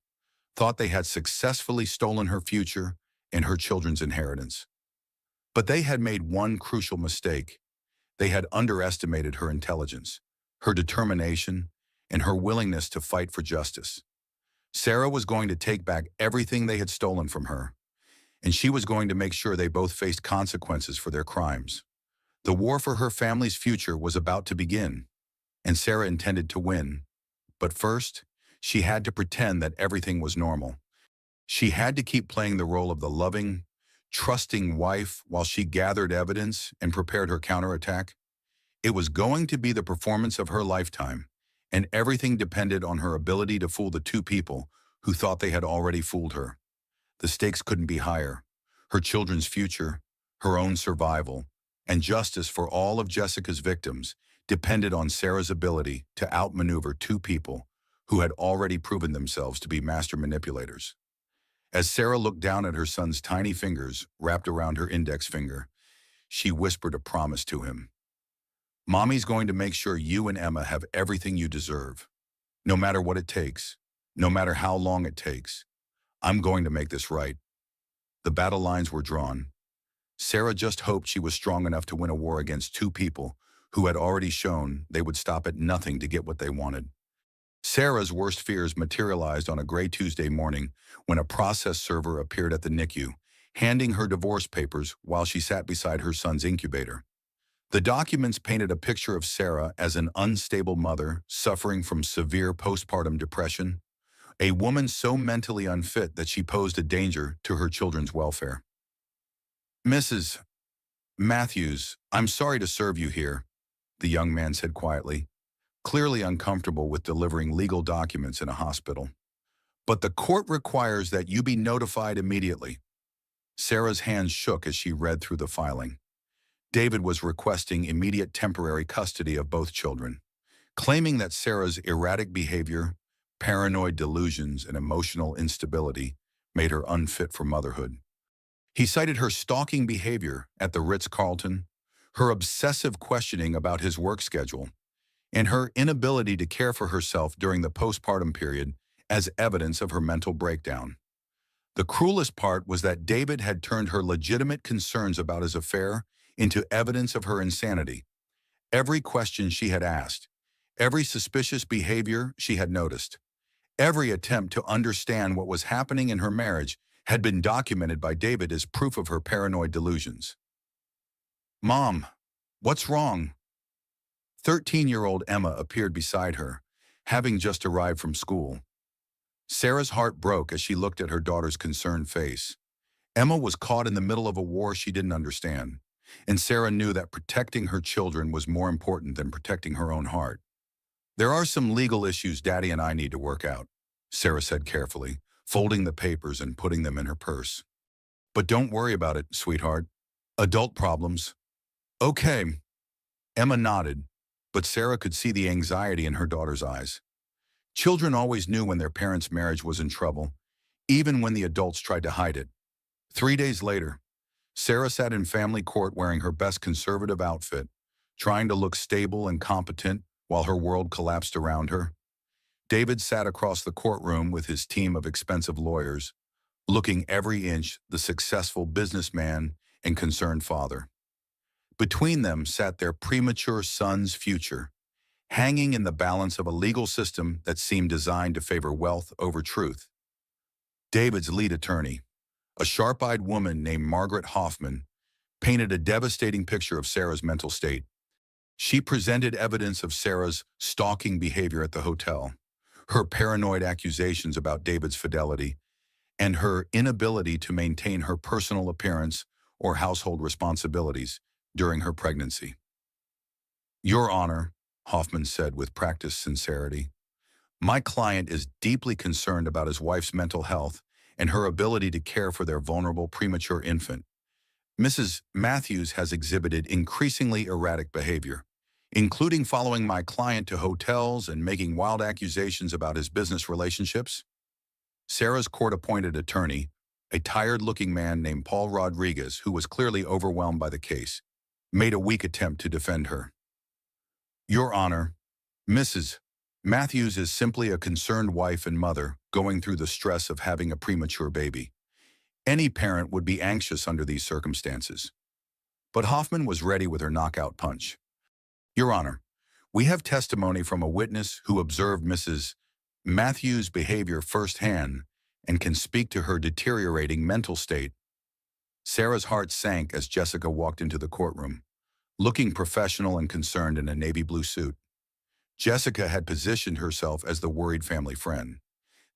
thought they had successfully stolen her future and her children's inheritance. But they had made one crucial mistake. They had underestimated her intelligence, her determination, and her willingness to fight for justice. Sarah was going to take back everything they had stolen from her, and she was going to make sure they both faced consequences for their crimes. The war for her family's future was about to begin, and Sarah intended to win. But first, she had to pretend that everything was normal. She had to keep playing the role of the loving, trusting wife while she gathered evidence and prepared her counterattack. It was going to be the performance of her lifetime, and everything depended on her ability to fool the two people who thought they had already fooled her. The stakes couldn't be higher. Her children's future, her own survival, and justice for all of Jessica's victims depended on Sarah's ability to outmaneuver two people who had already proven themselves to be master manipulators. As Sarah looked down at her son's tiny fingers wrapped around her index finger, she whispered a promise to him. "Mommy's going to make sure you and Emma have everything you deserve. No matter what it takes, no matter how long it takes, I'm going to make this right." The battle lines were drawn. Sarah just hoped she was strong enough to win a war against two people who had already shown they would stop at nothing to get what they wanted. Sarah's worst fears materialized on a gray Tuesday morning when a process server appeared at the NICU, handing her divorce papers while she sat beside her son's incubator. The documents painted a picture of Sarah as an unstable mother suffering from severe postpartum depression, a woman so mentally unfit that she posed a danger to her children's welfare. "Mrs. Matthews, I'm sorry to serve you here," the young man said quietly, clearly uncomfortable with delivering legal documents in a hospital. but the court requires that you be notified immediately. Sarah's hands shook as she read through the filing. David was requesting immediate temporary custody of both children, claiming that Sarah's erratic behavior, paranoid delusions, and emotional instability made her unfit for motherhood. He cited her stalking behavior at the Ritz-Carlton, her obsessive questioning about his work schedule, and her inability to care for herself during the postpartum period as evidence of her mental breakdown. The cruelest part was that David had turned her legitimate concerns about his affair into evidence of her insanity. Every question she had asked, every suspicious behavior she had noticed, every attempt to understand what was happening in her marriage had been documented by David as proof of her paranoid delusions. "Mom, what's wrong?" 13-year-old Emma appeared beside her, having just arrived from school. Sarah's heart broke as she looked at her daughter's concerned face. Emma was caught in the middle of a war she didn't understand, and Sarah knew that protecting her children was more important than protecting her own heart. "There are some legal issues Daddy and I need to work out," Sarah said carefully, folding the papers and putting them in her purse. "But don't worry about it, sweetheart. Adult problems." "Okay." Emma nodded, but Sarah could see the anxiety in her daughter's eyes. Children always knew when their parents' marriage was in trouble, even when the adults tried to hide it. 3 days later, Sarah sat in family court wearing her best conservative outfit, trying to look stable and competent while her world collapsed around her. David sat across the courtroom with his team of expensive lawyers, looking every inch the successful businessman and concerned father. Between them sat their premature son's future, hanging in the balance of a legal system that seemed designed to favor wealth over truth. David's lead attorney, a sharp-eyed woman named Margaret Hoffman, painted a devastating picture of Sarah's mental state. She presented evidence of Sarah's stalking behavior at the hotel, her paranoid accusations about David's fidelity, and her inability to maintain her personal appearance or household responsibilities during her pregnancy. "Your Honor," Hoffman said with practiced sincerity, "my client is deeply concerned about his wife's mental health and her ability to care for their vulnerable premature infant. Mrs. Matthews has exhibited increasingly erratic behavior, including following my client to hotels and making wild accusations about his business relationships." Sarah's court-appointed attorney, a tired-looking man named Paul Rodriguez, who was clearly overwhelmed by the case, made a weak attempt to defend her. "Your Honor, Mrs. Matthews is simply a concerned wife and mother going through the stress of having a premature baby. Any parent would be anxious under these circumstances." But Hoffman was ready with her knockout punch. "Your Honor, we have testimony from a witness who observed Mrs. Matthews' behavior firsthand and can speak to her deteriorating mental state." Sarah's heart sank as Jessica walked into the courtroom, looking professional and concerned in a navy blue suit. Jessica had positioned herself as the worried family friend,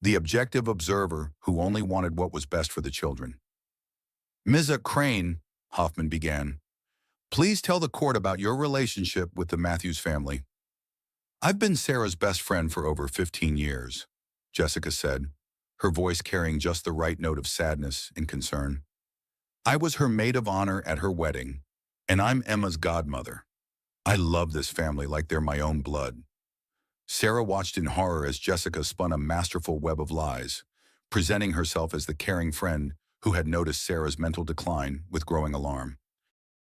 the objective observer who only wanted what was best for the children. "Ms. Crane," Hoffman began, "please tell the court about your relationship with the Matthews family." "I've been Sarah's best friend for over 15 years, Jessica said, her voice carrying just the right note of sadness and concern. "I was her maid of honor at her wedding, and I'm Emma's godmother. I love this family like they're my own blood." Sarah watched in horror as Jessica spun a masterful web of lies, presenting herself as the caring friend who had noticed Sarah's mental decline with growing alarm.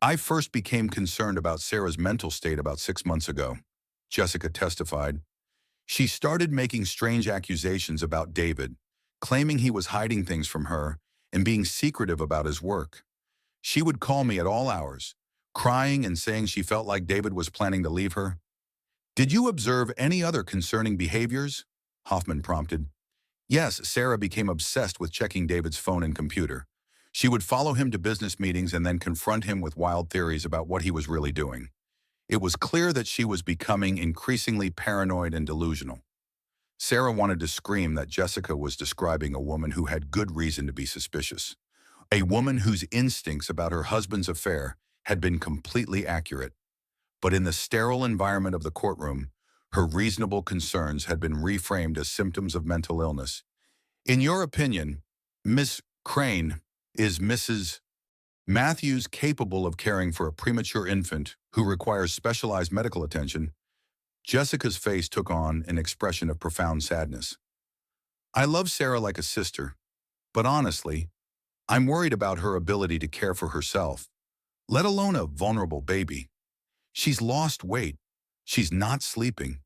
"I first became concerned about Sarah's mental state about 6 months ago," Jessica testified. "She started making strange accusations about David, claiming he was hiding things from her and being secretive about his work. She would call me at all hours, crying and saying she felt like David was planning to leave her." "Did you observe any other concerning behaviors?" Hoffman prompted. "Yes, Sarah became obsessed with checking David's phone and computer. She would follow him to business meetings and then confront him with wild theories about what he was really doing. It was clear that she was becoming increasingly paranoid and delusional." Sarah wanted to scream that Jessica was describing a woman who had good reason to be suspicious, a woman whose instincts about her husband's affair had been completely accurate. But in the sterile environment of the courtroom, her reasonable concerns had been reframed as symptoms of mental illness, In your opinion, Miss Crane, is Mrs. Matthews capable of caring for a premature infant who requires specialized medical attention? Jessica's face took on an expression of profound sadness. I love Sarah like a sister, but honestly, I'm worried about her ability to care for herself, let alone a vulnerable baby. She's lost weight. She's not sleeping.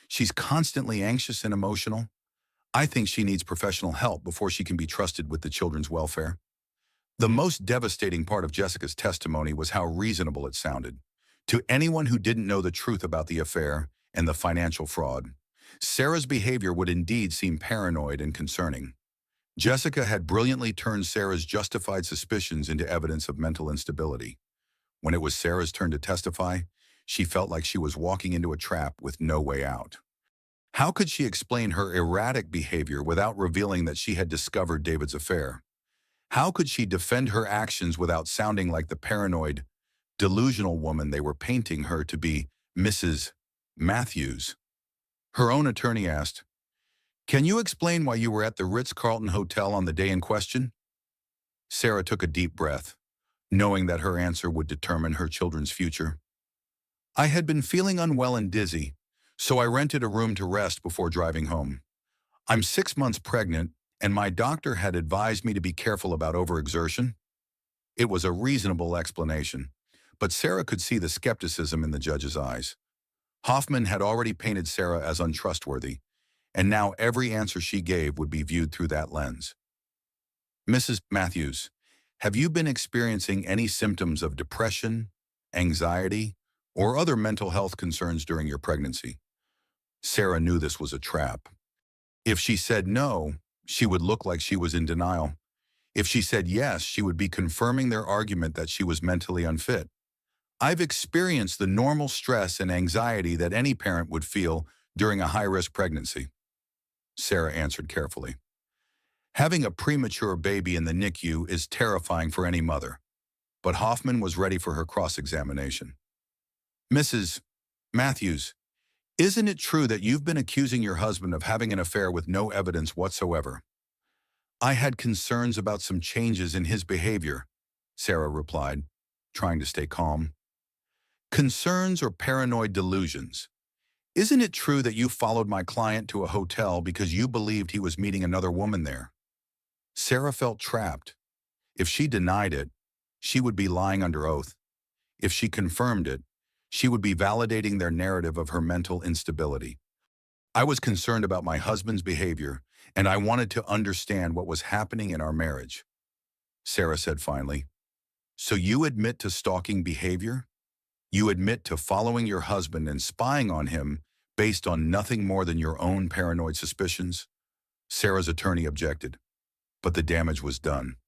She's constantly anxious and emotional. I think she needs professional help before she can be trusted with the children's welfare. The most devastating part of Jessica's testimony was how reasonable it sounded. To anyone who didn't know the truth about the affair and the financial fraud, Sarah's behavior would indeed seem paranoid and concerning. Jessica had brilliantly turned Sarah's justified suspicions into evidence of mental instability. When it was Sarah's turn to testify, she felt like she was walking into a trap with no way out. How could she explain her erratic behavior without revealing that she had discovered David's affair? How could she defend her actions without sounding like the paranoid, delusional woman they were painting her to be, Mrs. Matthews? Her own attorney asked, "Can you explain why you were at the Ritz-Carlton Hotel on the day in question?" Sarah took a deep breath, knowing that her answer would determine her children's future. I had been feeling unwell and dizzy, so I rented a room to rest before driving home. I'm 6 months pregnant, and my doctor had advised me to be careful about overexertion. It was a reasonable explanation, but Sarah could see the skepticism in the judge's eyes. Hoffman had already painted Sarah as untrustworthy, and now every answer she gave would be viewed through that lens. Mrs. Matthews, have you been experiencing any symptoms of depression, anxiety, or other mental health concerns during your pregnancy? Sarah knew this was a trap. If she said no, she would look like she was in denial. If she said yes, she would be confirming their argument that she was mentally unfit. I've experienced the normal stress and anxiety that any parent would feel during a high-risk pregnancy, Sarah answered carefully. Having a premature baby in the NICU is terrifying for any mother, but Hoffman was ready for her cross-examination. Mrs. Matthews, isn't it true that you've been accusing your husband of having an affair with no evidence whatsoever? I had concerns about some changes in his behavior, Sarah replied, trying to stay calm. Concerns or paranoid delusions? Isn't it true that you followed my client to a hotel because you believed he was meeting another woman there? Sarah felt trapped. If she denied it, she would be lying under oath. If she confirmed it, she would be validating their narrative of her mental instability. I was concerned about my husband's behavior, and I wanted to understand what was happening in our marriage. Sarah said finally, "So you admit to stalking behavior? You admit to following your husband and spying on him based on nothing more than your own paranoid suspicions?" Sarah's attorney objected, but the damage was done.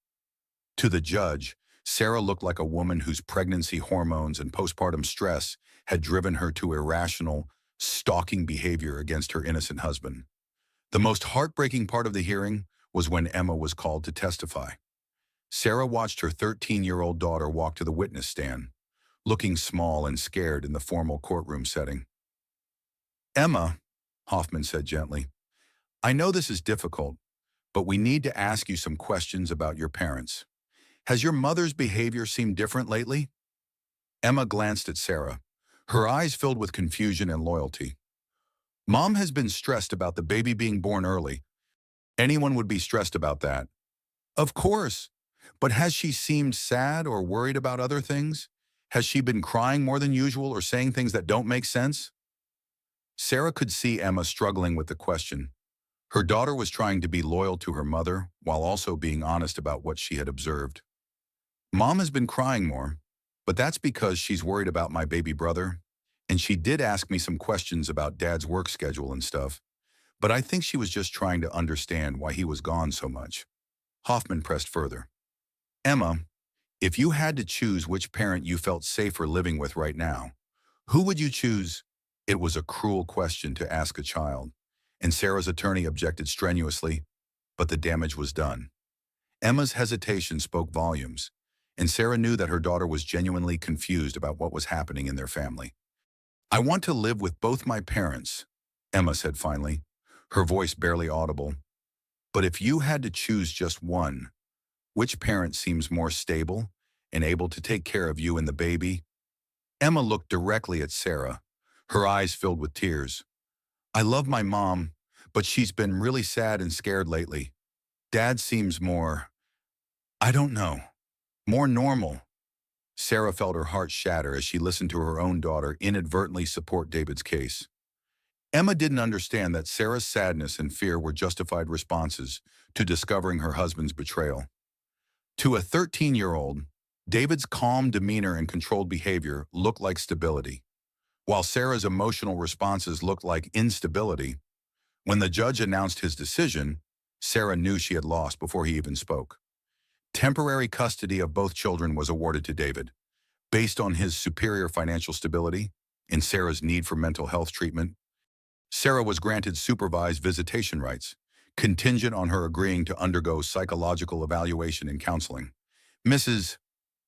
To the judge, Sarah looked like a woman whose pregnancy hormones and postpartum stress had driven her to irrational, stalking behavior against her innocent husband. The most heartbreaking part of the hearing was when Emma was called to testify. Sarah watched her 13-year-old daughter walk to the witness stand, looking small and scared in the formal courtroom setting. "Emma," Hoffman said gently, "I know this is difficult, but we need to ask you some questions about your parents. Has your mother's behavior seemed different lately?" Emma glanced at Sarah, her eyes filled with confusion and loyalty. "Mom has been stressed about the baby being born early. Anyone would be stressed about that." "Of course. But has she seemed sad or worried about other things? Has she been crying more than usual or saying things that don't make sense?" Sarah could see Emma struggling with the question. Her daughter was trying to be loyal to her mother while also being honest about what she had observed. "Mom has been crying more, but that's because she's worried about my baby brother, and she did ask me some questions about Dad's work schedule and stuff, but I think she was just trying to understand why he was gone so much." Hoffman pressed further. "Emma, if you had to choose which parent you felt safer living with right now, who would you choose?" It was a cruel question to ask a child, and Sarah's attorney objected strenuously, but the damage was done. Emma's hesitation spoke volumes, and Sarah knew that her daughter was genuinely confused about what was happening in their family. "I want to live with both my parents," Emma said finally, her voice barely audible. But if you had to choose just one, which parent seems more stable and able to take care of you and the baby? Emma looked directly at Sarah, her eyes filled with tears. I love my mom, but she's been really sad and scared lately. Dad seems more, I don't know, more normal. Sarah felt her heart shatter as she listened to her own daughter inadvertently support David's case. Emma didn't understand that Sarah's sadness and fear were justified responses to discovering her husband's betrayal. To a 13-year-old, David's calm demeanor and controlled behavior looked like stability, while Sarah's emotional responses looked like instability. When the judge announced his decision, Sarah knew she had lost before he even spoke. Temporary custody of both children was awarded to David, based on his superior financial stability and Sarah's need for mental health treatment. Sarah was granted supervised visitation rights, contingent on her agreeing to undergo psychological evaluation and counseling. Mrs.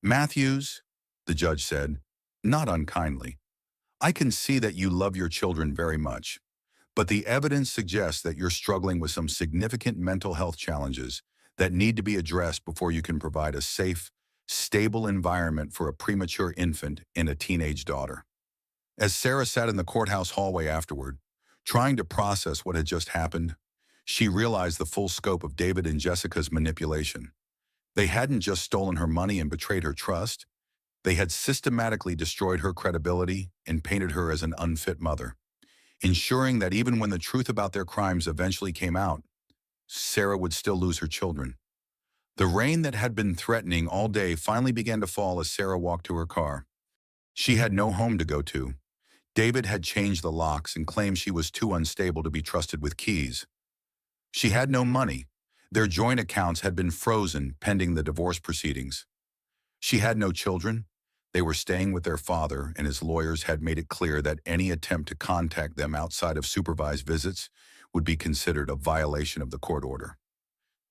Matthews, the judge said, not unkindly, I can see that you love your children very much, but the evidence suggests that you're struggling with some significant mental health challenges that need to be addressed before you can provide a safe, stable environment for a premature infant and a teenage daughter. As Sarah sat in the courthouse hallway afterward, trying to process what had just happened, she realized the full scope of David and Jessica's manipulation. They hadn't just stolen her money and betrayed her trust. They had systematically destroyed her credibility and painted her as an unfit mother, ensuring that even when the truth about their crimes eventually came out, Sarah would still lose her children. The rain that had been threatening all day finally began to fall as Sarah walked to her car. She had no home to go to. David had changed the locks and claimed she was too unstable to be trusted with keys. She had no money. Their joint accounts had been frozen pending the divorce proceedings. She had no children. They were staying with their father, and his lawyers had made it clear that any attempt to contact them outside of supervised visits would be considered a violation of the court order.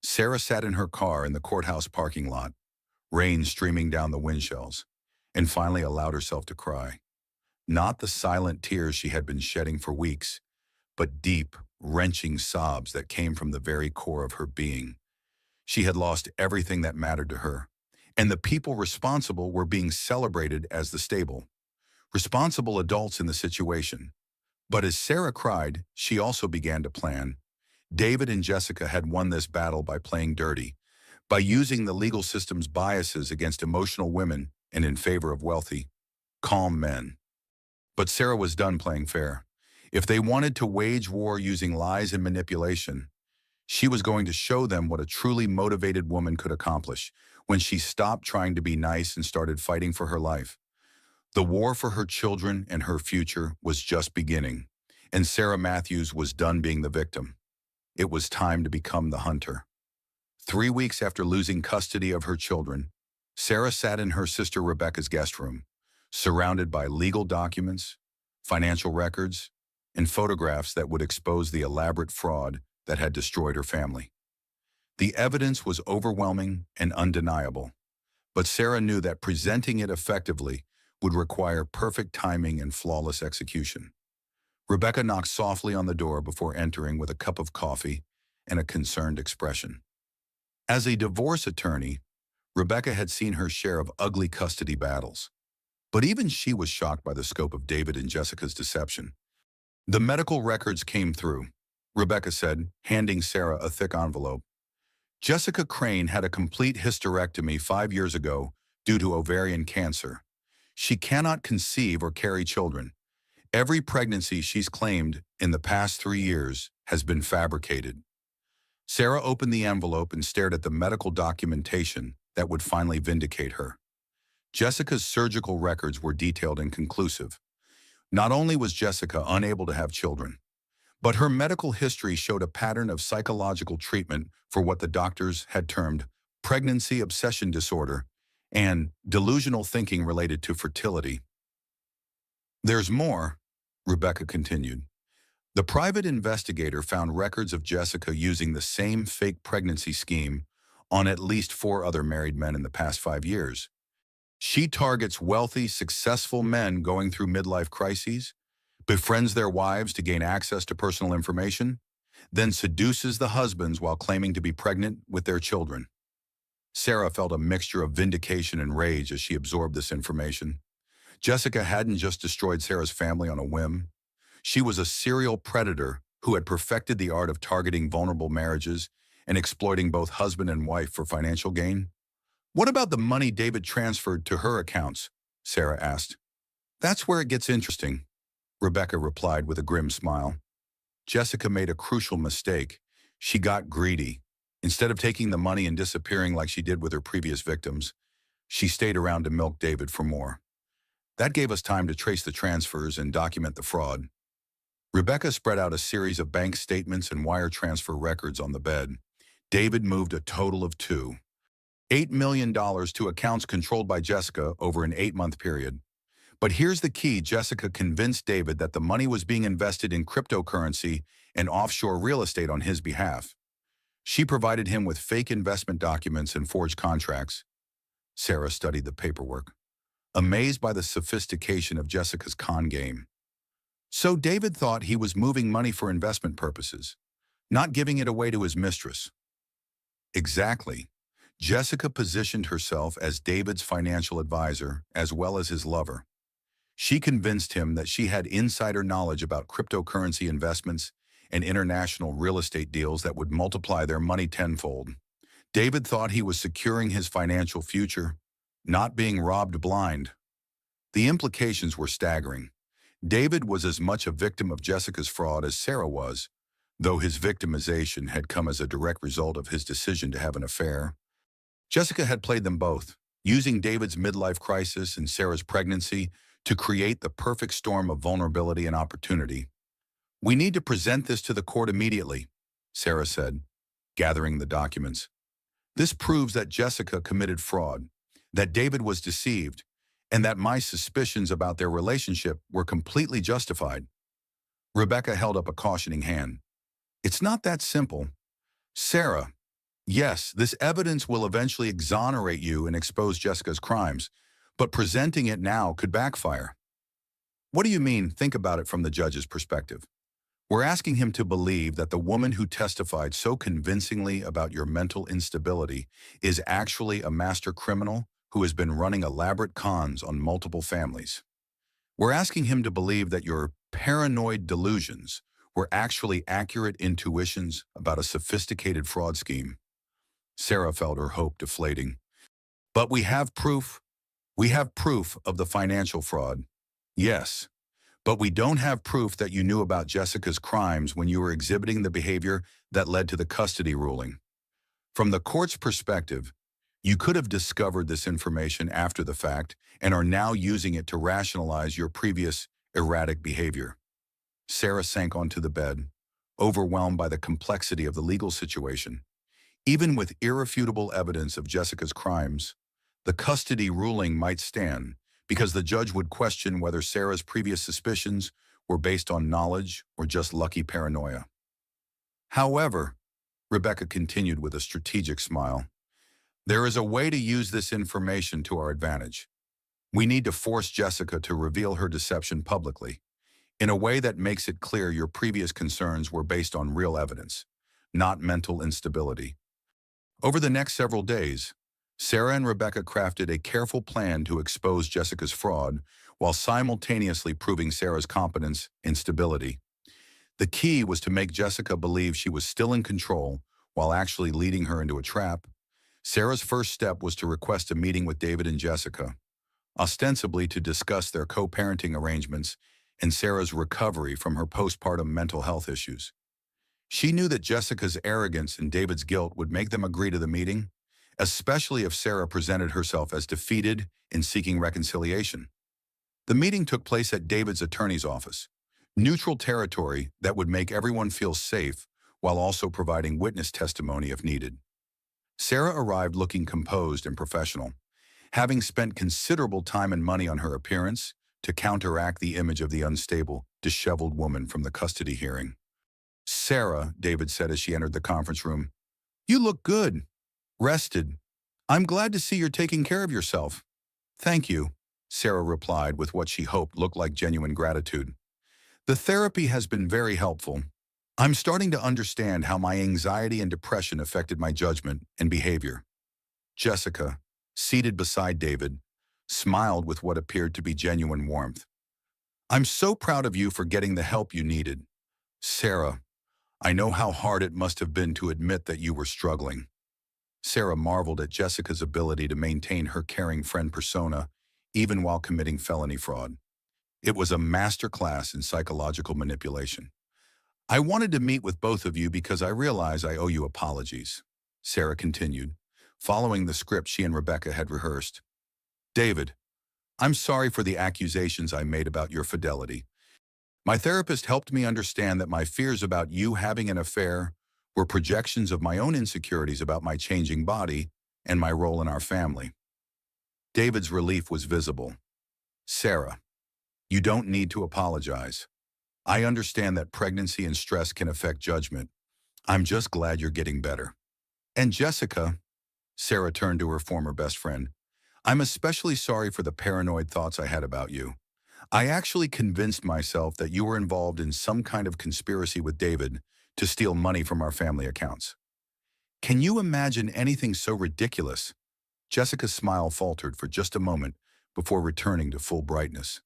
Sarah sat in her car in the courthouse parking lot, rain streaming down the windshells, and finally allowed herself to cry. Not the silent tears she had been shedding for weeks, but deep, wrenching sobs that came from the very core of her being. She had lost everything that mattered to her, and the people responsible were being celebrated as the stable, responsible adults in the situation. But as Sarah cried, she also began to plan. David and Jessica had won this battle by playing dirty, by using the legal system's biases against emotional women and in favor of wealthy, calm men. But Sarah was done playing fair. If they wanted to wage war using lies and manipulation, she was going to show them what a truly motivated woman could accomplish when she stopped trying to be nice and started fighting for her life. The war for her children and her future was just beginning, and Sarah Matthews was done being the victim. It was time to become the hunter. 3 weeks after losing custody of her children, Sarah sat in her sister Rebecca's guest room, surrounded by legal documents, financial records, and photographs that would expose the elaborate fraud that had destroyed her family. The evidence was overwhelming and undeniable, but Sarah knew that presenting it effectively would require perfect timing and flawless execution. Rebecca knocked softly on the door before entering with a cup of coffee and a concerned expression. As a divorce attorney, Rebecca had seen her share of ugly custody battles, but even she was shocked by the scope of David and Jessica's deception. The medical records came through, Rebecca said, handing Sarah a thick envelope. Jessica Crane had a complete hysterectomy 5 years ago due to ovarian cancer. She cannot conceive or carry children. Every pregnancy she's claimed in the past 3 years has been fabricated. Sarah opened the envelope and stared at the medical documentation that would finally vindicate her. Jessica's surgical records were detailed and conclusive. Not only was Jessica unable to have children, but her medical history showed a pattern of psychological treatment for what the doctors had termed pregnancy obsession disorder and delusional thinking related to fertility. There's more, Rebecca continued. The private investigator found records of Jessica using the same fake pregnancy scheme on at least 4 other married men in the past 5 years. She targets wealthy, successful men going through midlife crises, befriends their wives to gain access to personal information, then seduces the husbands while claiming to be pregnant with their children. Sarah felt a mixture of vindication and rage as she absorbed this information. Jessica hadn't just destroyed Sarah's family on a whim. She was a serial predator who had perfected the art of targeting vulnerable marriages and exploiting both husband and wife for financial gain. "What about the money David transferred to her accounts?" Sarah asked. "That's where it gets interesting," Rebecca replied with a grim smile. Jessica made a crucial mistake. She got greedy. Instead of taking the money and disappearing like she did with her previous victims, she stayed around to milk David for more. That gave us time to trace the transfers and document the fraud. Rebecca spread out a series of bank statements and wire transfer records on the bed. David moved a total of $8 million to accounts controlled by Jessica over an 8-month period. But here's the key: Jessica convinced David that the money was being invested in cryptocurrency and offshore real estate on his behalf. She provided him with fake investment documents and forged contracts. Sarah studied the paperwork, amazed by the sophistication of Jessica's con game. So David thought he was moving money for investment purposes, not giving it away to his mistress. Exactly. Jessica positioned herself as David's financial advisor as well as his lover. She convinced him that she had insider knowledge about cryptocurrency investments and international real estate deals that would multiply their money tenfold. David thought he was securing his financial future, not being robbed blind. The implications were staggering. David was as much a victim of Jessica's fraud as Sarah was, though his victimization had come as a direct result of his decision to have an affair. Jessica had played them both, using David's midlife crisis and Sarah's pregnancy to create the perfect storm of vulnerability and opportunity. "We need to present this to the court immediately," Sarah said, gathering the documents. "This proves that Jessica committed fraud, that David was deceived, and that my suspicions about their relationship were completely justified." Rebecca held up a cautioning hand. "It's not that simple. Sarah, yes, this evidence will eventually exonerate you and expose Jessica's crimes, but presenting it now could backfire." "What do you mean? Think about it from the judge's perspective. We're asking him to believe that the woman who testified so convincingly about your mental instability is actually a master criminal who has been running elaborate cons on multiple families. We're asking him to believe that your paranoid delusions were actually accurate intuitions about a sophisticated fraud scheme." Sarah felt her hope deflating. "But we have proof. We have proof of the financial fraud. Yes, but we don't have proof that you knew about Jessica's crimes when you were exhibiting the behavior that led to the custody ruling. From the court's perspective, you could have discovered this information after the fact and are now using it to rationalize your previous erratic behavior." Sarah sank onto the bed, overwhelmed by the complexity of the legal situation. Even with irrefutable evidence of Jessica's crimes, the custody ruling might stand because the judge would question whether Sarah's previous suspicions were based on knowledge or just lucky paranoia. "However," Rebecca continued with a strategic smile, "there is a way to use this information to our advantage. We need to force Jessica to reveal her deception publicly, in a way that makes it clear your previous concerns were based on real evidence, not mental instability." Over the next several days, Sarah and Rebecca crafted a careful plan to expose Jessica's fraud while simultaneously proving Sarah's competence and stability. The key was to make Jessica believe she was still in control while actually leading her into a trap. Sarah's first step was to request a meeting with David and Jessica, ostensibly to discuss their co-parenting arrangements and Sarah's recovery from her postpartum mental health issues. She knew that Jessica's arrogance and David's guilt would make them agree to the meeting, especially if Sarah presented herself as defeated in seeking reconciliation. The meeting took place at David's attorney's office, neutral territory that would make everyone feel safe while also providing witness testimony if needed. Sarah arrived looking composed and professional, having spent considerable time and money on her appearance to counteract the image of the unstable, disheveled woman from the custody hearing. "Sarah," David said as she entered the conference room, "you look good. Rested. I'm glad to see you're taking care of yourself." "Thank you," Sarah replied with what she hoped looked like genuine gratitude. "The therapy has been very helpful." I'm starting to understand how my anxiety and depression affected my judgment and behavior. Jessica, seated beside David, smiled with what appeared to be genuine warmth. I'm so proud of you for getting the help you needed. Sarah, I know how hard it must have been to admit that you were struggling. Sarah marveled at Jessica's ability to maintain her caring friend persona, even while committing felony fraud. It was a master class in psychological manipulation. I wanted to meet with both of you because I realize I owe you apologies, Sarah continued, following the script she and Rebecca had rehearsed. David, I'm sorry for the accusations I made about your fidelity. My therapist helped me understand that my fears about you having an affair were projections of my own insecurities about my changing body and my role in our family. David's relief was visible. Sarah, you don't need to apologize. I understand that pregnancy and stress can affect judgment. I'm just glad you're getting better. And Jessica, Sarah turned to her former best friend, I'm especially sorry for the paranoid thoughts I had about you. I actually convinced myself that you were involved in some kind of conspiracy with David to steal money from our family accounts. Can you imagine anything so ridiculous? Jessica's smile faltered for just a moment before returning to full brightness.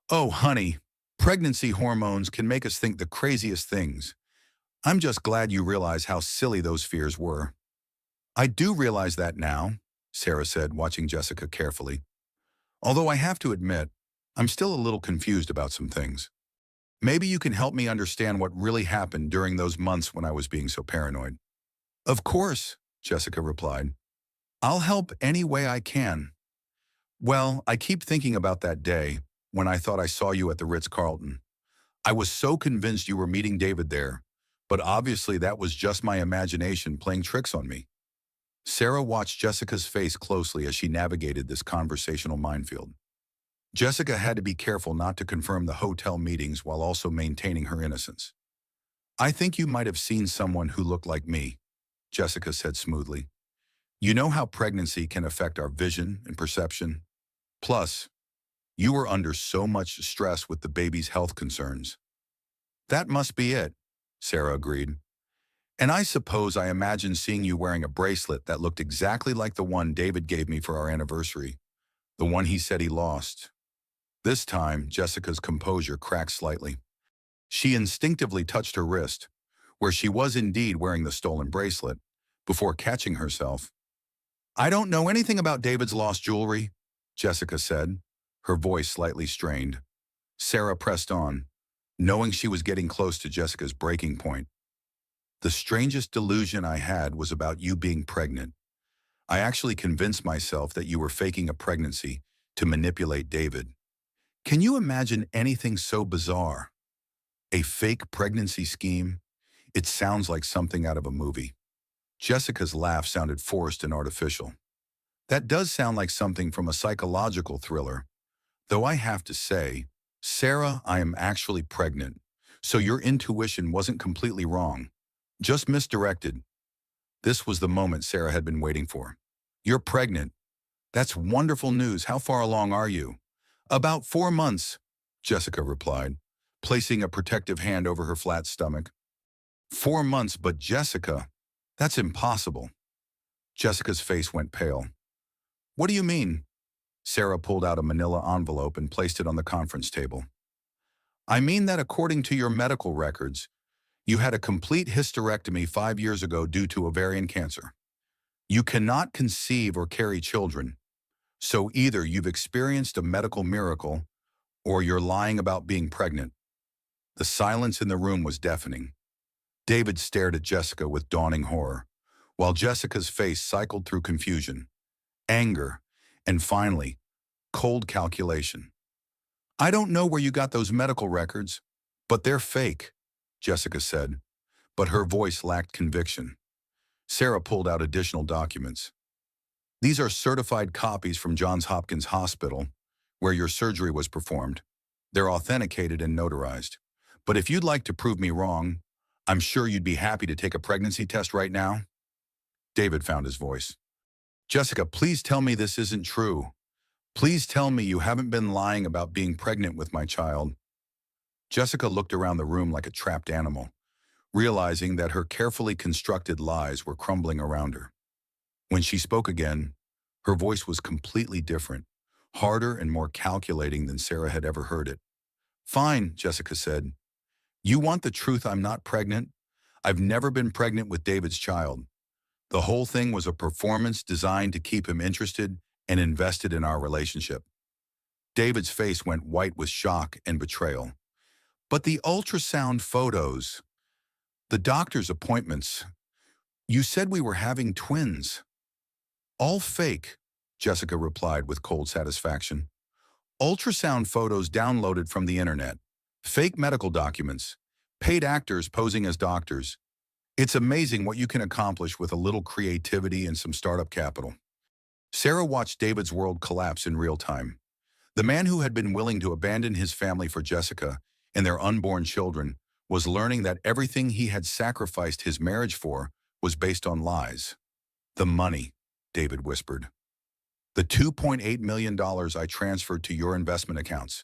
Oh, honey, pregnancy hormones can make us think the craziest things. I'm just glad you realize how silly those fears were. I do realize that now, Sarah said, watching Jessica carefully. Although I have to admit, I'm still a little confused about some things. Maybe you can help me understand what really happened during those months when I was being so paranoid. Of course, Jessica replied. I'll help any way I can. Well, I keep thinking about that day when I thought I saw you at the Ritz-Carlton. I was so convinced you were meeting David there, but obviously that was just my imagination playing tricks on me. Sarah watched Jessica's face closely as she navigated this conversational minefield. Jessica had to be careful not to confirm the hotel meetings while also maintaining her innocence. I think you might have seen someone who looked like me, Jessica said smoothly. You know how pregnancy can affect our vision and perception? Plus, you were under so much stress with the baby's health concerns. That must be it, Sarah agreed. And I suppose I imagine seeing you wearing a bracelet that looked exactly like the one David gave me for our anniversary, the one he said he lost. This time, Jessica's composure cracked slightly. She instinctively touched her wrist, where she was indeed wearing the stolen bracelet, before catching herself. I don't know anything about David's lost jewelry, Jessica said, her voice slightly strained. Sarah pressed on, knowing she was getting close to Jessica's breaking point. The strangest delusion I had was about you being pregnant. I actually convinced myself that you were faking a pregnancy to manipulate David. Can you imagine anything so bizarre? A fake pregnancy scheme? It sounds like something out of a movie. Jessica's laugh sounded forced and artificial. That does sound like something from a psychological thriller. Though I have to say, Sarah, I am actually pregnant, so your intuition wasn't completely wrong. Just misdirected. This was the moment Sarah had been waiting for. You're pregnant. That's wonderful news. How far along are you? About 4 months, Jessica replied, placing a protective hand over her flat stomach. 4 months, but Jessica, that's impossible. Jessica's face went pale. What do you mean? Sarah pulled out a manila envelope and placed it on the conference table. I mean that according to your medical records, you had a complete hysterectomy 5 years ago due to ovarian cancer. You cannot conceive or carry children, so either you've experienced a medical miracle or you're lying about being pregnant. The silence in the room was deafening. David stared at Jessica with dawning horror, while Jessica's face cycled through confusion, anger, and finally, cold calculation. I don't know where you got those medical records, but they're fake, Jessica said, but her voice lacked conviction. Sarah pulled out additional documents. These are certified copies from Johns Hopkins Hospital, where your surgery was performed. They're authenticated and notarized. But if you'd like to prove me wrong, I'm sure you'd be happy to take a pregnancy test right now. David found his voice. Jessica, please tell me this isn't true. Please tell me you haven't been lying about being pregnant with my child. Jessica looked around the room like a trapped animal, realizing that her carefully constructed lies were crumbling around her. When she spoke again, her voice was completely different, harder and more calculating than Sarah had ever heard it. "Fine," Jessica said. "You want the truth I'm not pregnant? I've never been pregnant with David's child. The whole thing was a performance designed to keep him interested and invested in our relationship." David's face went white with shock and betrayal. "But the ultrasound photos, the doctor's appointments, you said we were having twins." "All fake," Jessica replied with cold satisfaction. "Ultrasound photos downloaded from the internet, fake medical documents, paid actors posing as doctors. It's amazing what you can accomplish with a little creativity and some startup capital." Sarah watched David's world collapse in real time. The man who had been willing to abandon his family for Jessica and their unborn children was learning that everything he had sacrificed his marriage for was based on lies. "The money," David whispered. "The $2.8 million I transferred to your investment accounts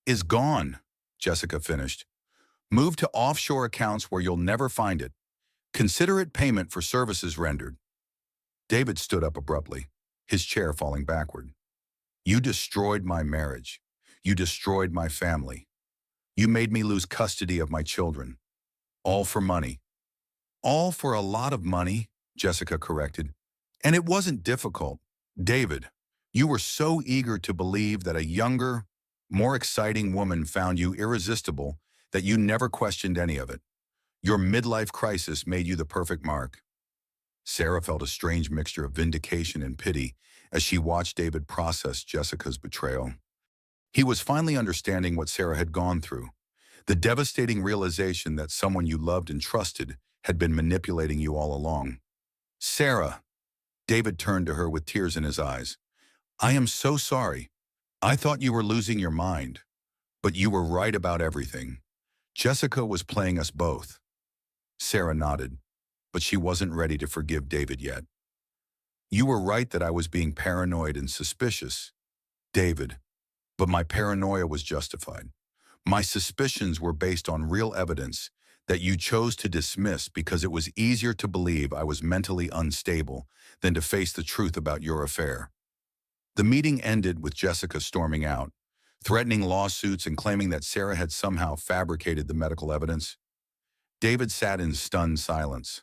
is gone," Jessica finished. "Moved to offshore accounts where you'll never find it. Consider it payment for services rendered." David stood up abruptly, his chair falling backward. "You destroyed my marriage. You destroyed my family. You made me lose custody of my children. All for money." "All for a lot of money," Jessica corrected. "And it wasn't difficult. David, you were so eager to believe that a younger, more exciting woman found you irresistible that you never questioned any of it. Your midlife crisis made you the perfect mark." Sarah felt a strange mixture of vindication and pity as she watched David process Jessica's betrayal. He was finally understanding what Sarah had gone through, the devastating realization that someone you loved and trusted had been manipulating you all along. "Sarah," David turned to her with tears in his eyes, "I am so sorry. I thought you were losing your mind, but you were right about everything. Jessica was playing us both." Sarah nodded, but she wasn't ready to forgive David yet. "You were right that I was being paranoid and suspicious, David, but my paranoia was justified. My suspicions were based on real evidence that you chose to dismiss because it was easier to believe I was mentally unstable than to face the truth about your affair." The meeting ended with Jessica storming out, threatening lawsuits and claiming that Sarah had somehow fabricated the medical evidence. David sat in stunned silence,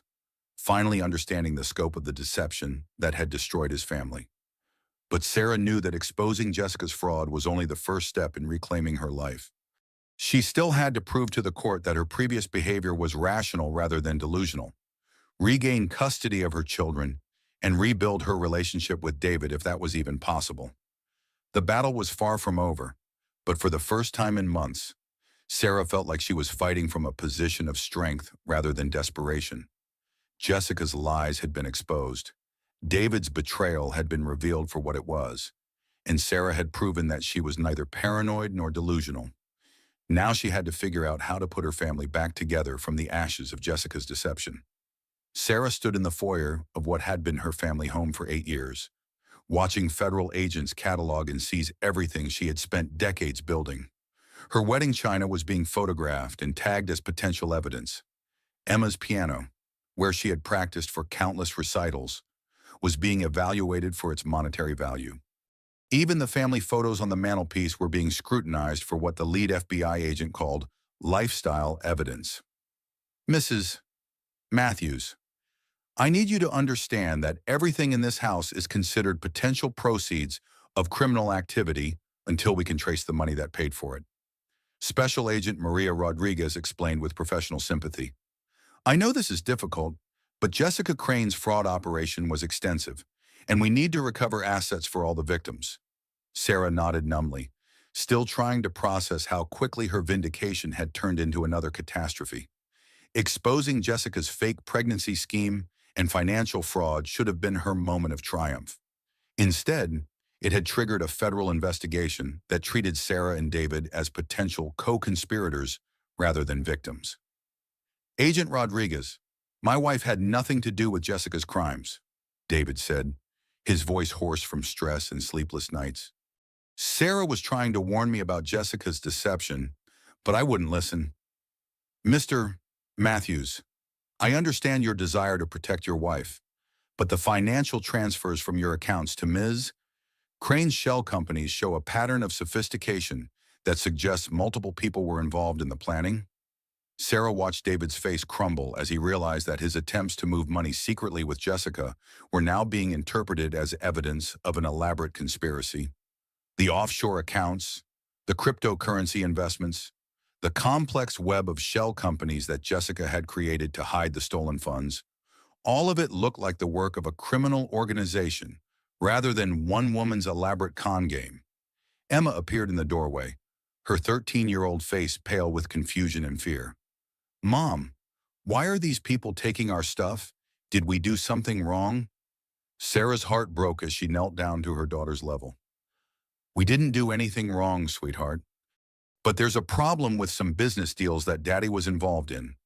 finally understanding the scope of the deception that had destroyed his family. But Sarah knew that exposing Jessica's fraud was only the first step in reclaiming her life. She still had to prove to the court that her previous behavior was rational rather than delusional, regain custody of her children, and rebuild her relationship with David if that was even possible. The battle was far from over, but for the first time in months, Sarah felt like she was fighting from a position of strength rather than desperation. Jessica's lies had been exposed. David's betrayal had been revealed for what it was, and Sarah had proven that she was neither paranoid nor delusional. Now she had to figure out how to put her family back together from the ashes of Jessica's deception. Sarah stood in the foyer of what had been her family home for 8 years, watching federal agents catalog and seize everything she had spent decades building. Her wedding china was being photographed and tagged as potential evidence. Emma's piano, where she had practiced for countless recitals, was being evaluated for its monetary value. Even the family photos on the mantelpiece were being scrutinized for what the lead FBI agent called lifestyle evidence. "Mrs. Matthews, I need you to understand that everything in this house is considered potential proceeds of criminal activity until we can trace the money that paid for it," Special Agent Maria Rodriguez explained with professional sympathy. "I know this is difficult, but Jessica Crane's fraud operation was extensive, and we need to recover assets for all the victims." Sarah nodded numbly, still trying to process how quickly her vindication had turned into another catastrophe. Exposing Jessica's fake pregnancy scheme and financial fraud should have been her moment of triumph. Instead, it had triggered a federal investigation that treated Sarah and David as potential co-conspirators rather than victims. "Agent Rodriguez, my wife had nothing to do with Jessica's crimes," David said, his voice hoarse from stress and sleepless nights. "Sarah was trying to warn me about Jessica's deception, but I wouldn't listen." "Mr. Matthews, I understand your desire to protect your wife, but the financial transfers from your accounts to Ms. Crane's shell companies show a pattern of sophistication that suggests multiple people were involved in the planning. Sarah watched David's face crumble as he realized that his attempts to move money secretly with Jessica were now being interpreted as evidence of an elaborate conspiracy. The offshore accounts, the cryptocurrency investments, the complex web of shell companies that Jessica had created to hide the stolen funds, all of it looked like the work of a criminal organization rather than one woman's elaborate con game. Emma appeared in the doorway, her 13-year-old face pale with confusion and fear. Mom, why are these people taking our stuff? Did we do something wrong? Sarah's heart broke as she knelt down to her daughter's level. We didn't do anything wrong, sweetheart. But there's a problem with some business deals that Daddy was involved in,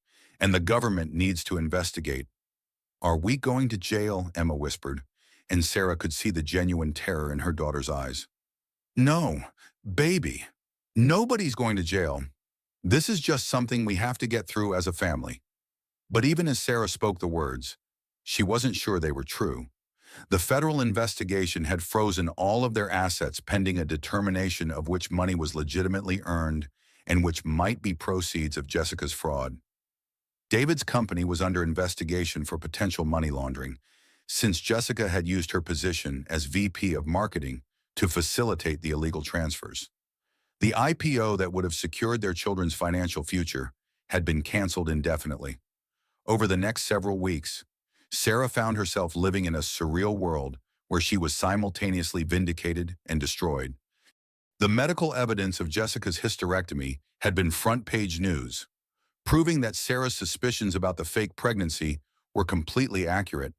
and the government needs to investigate. Are we going to jail? Emma whispered, and Sarah could see the genuine terror in her daughter's eyes. No, baby. Nobody's going to jail. This is just something we have to get through as a family. But even as Sarah spoke the words, she wasn't sure they were true. The federal investigation had frozen all of their assets pending a determination of which money was legitimately earned and which might be proceeds of Jessica's fraud. David's company was under investigation for potential money laundering, since Jessica had used her position as VP of Marketing to facilitate the illegal transfers. The IPO that would have secured their children's financial future had been canceled indefinitely. Over the next several weeks, Sarah found herself living in a surreal world where she was simultaneously vindicated and destroyed. The medical evidence of Jessica's hysterectomy had been front-page news, proving that Sarah's suspicions about the fake pregnancy were completely accurate.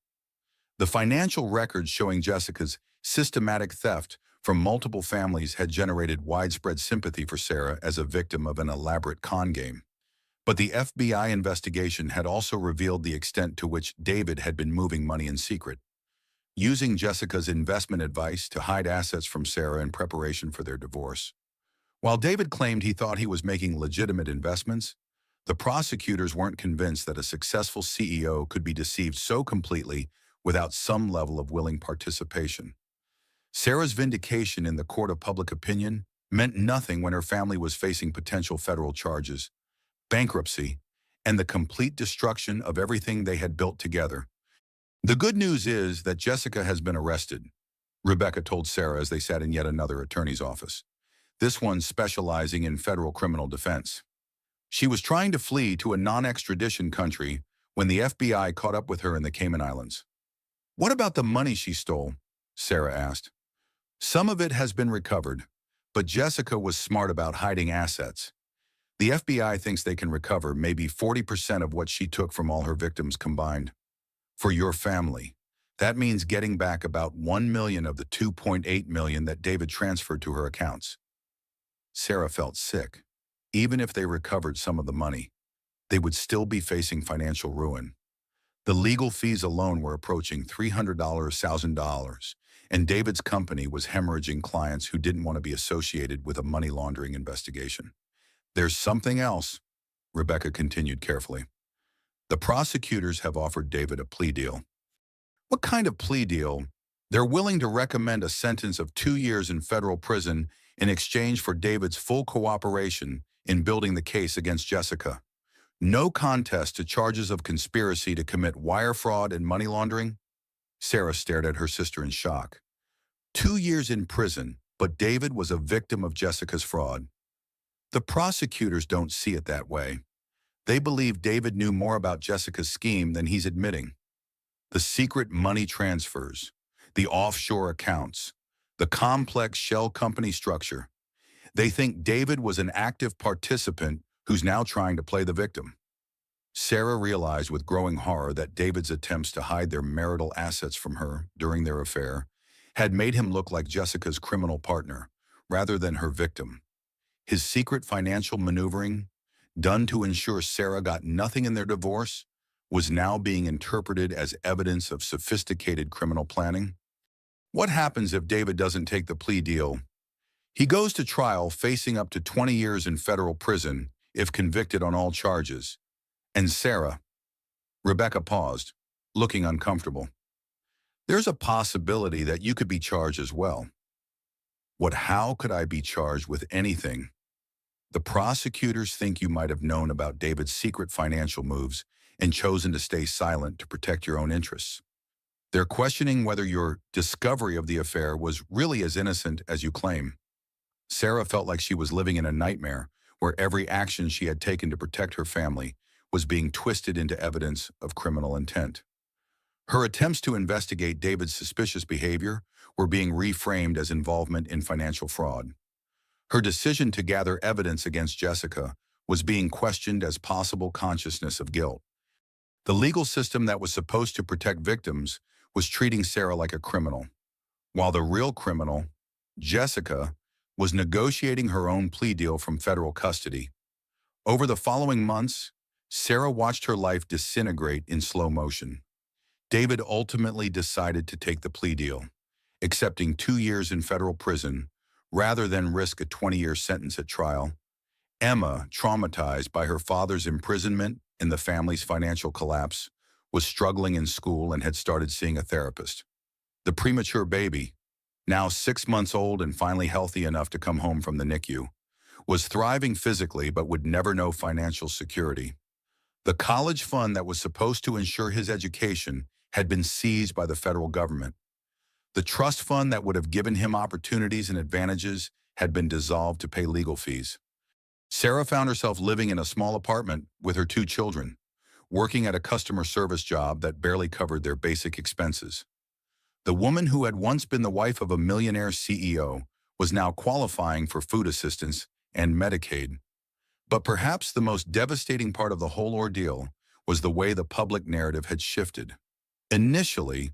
The financial records showing Jessica's systematic theft from multiple families had generated widespread sympathy for Sarah as a victim of an elaborate con game. But the FBI investigation had also revealed the extent to which David had been moving money in secret, using Jessica's investment advice to hide assets from Sarah in preparation for their divorce. While David claimed he thought he was making legitimate investments, the prosecutors weren't convinced that a successful CEO could be deceived so completely without some level of willing participation. Sarah's vindication in the court of public opinion meant nothing when her family was facing potential federal charges, bankruptcy, and the complete destruction of everything they had built together. The good news is that Jessica has been arrested, Rebecca told Sarah as they sat in yet another attorney's office, this one specializing in federal criminal defense. She was trying to flee to a non-extradition country when the FBI caught up with her in the Cayman Islands. What about the money she stole? Sarah asked. Some of it has been recovered, but Jessica was smart about hiding assets. The FBI thinks they can recover maybe 40% of what she took from all her victims combined. For your family, that means getting back about $1 million of the $2.8 million that David transferred to her accounts. Sarah felt sick. Even if they recovered some of the money, they would still be facing financial ruin. The legal fees alone were approaching $300,000, and David's company was hemorrhaging clients who didn't want to be associated with a money laundering investigation. There's something else, Rebecca continued carefully. The prosecutors have offered David a plea deal. What kind of plea deal? They're willing to recommend a sentence of 2 years in federal prison in exchange for David's full cooperation in building the case against Jessica. No contest to charges of conspiracy to commit wire fraud and money laundering? Sarah stared at her sister in shock. 2 years in prison, but David was a victim of Jessica's fraud. The prosecutors don't see it that way. They believe David knew more about Jessica's scheme than he's admitting. The secret money transfers, the offshore accounts, the complex shell company structure. They think David was an active participant who's now trying to play the victim. Sarah realized with growing horror that David's attempts to hide their marital assets from her during their affair had made him look like Jessica's criminal partner rather than her victim. His secret financial maneuvering, done to ensure Sarah got nothing in their divorce, was now being interpreted as evidence of sophisticated criminal planning. What happens if David doesn't take the plea deal? He goes to trial facing up to 20 years in federal prison if convicted on all charges, And Sarah, Rebecca paused, looking uncomfortable. There's a possibility that you could be charged as well. How could I be charged with anything? The prosecutors think you might have known about David's secret financial moves and chosen to stay silent to protect your own interests. They're questioning whether your discovery of the affair was really as innocent as you claim. Sarah felt like she was living in a nightmare where every action she had taken to protect her family was being twisted into evidence of criminal intent. Her attempts to investigate David's suspicious behavior were being reframed as involvement in financial fraud. Her decision to gather evidence against Jessica was being questioned as possible consciousness of guilt. The legal system that was supposed to protect victims was treating Sarah like a criminal, while the real criminal, Jessica, was negotiating her own plea deal from federal custody. Over the following months, Sarah watched her life disintegrate in slow motion. David ultimately decided to take the plea deal, accepting 2 years in federal prison rather than risk a 20-year sentence at trial. Emma, traumatized by her father's imprisonment and the family's financial collapse, was struggling in school and had started seeing a therapist. The premature baby, now 6 months old and finally healthy enough to come home from the NICU, was thriving physically but would never know financial security. The college fund that was supposed to ensure his education had been seized by the federal government. The trust fund that would have given him opportunities and advantages had been dissolved to pay legal fees. Sarah found herself living in a small apartment with her 2 children, working at a customer service job that barely covered their basic expenses. The woman who had once been the wife of a millionaire CEO was now qualifying for food assistance and Medicaid. But perhaps the most devastating part of the whole ordeal was the way the public narrative had shifted. Initially,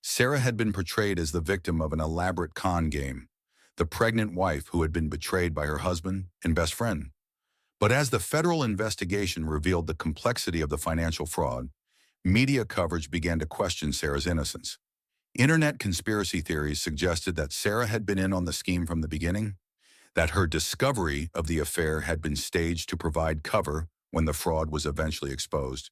Sarah had been portrayed as the victim of an elaborate con game, the pregnant wife who had been betrayed by her husband and best friend. But as the federal investigation revealed the complexity of the financial fraud, media coverage began to question Sarah's innocence. Internet conspiracy theories suggested that Sarah had been in on the scheme from the beginning, that her discovery of the affair had been staged to provide cover when the fraud was eventually exposed.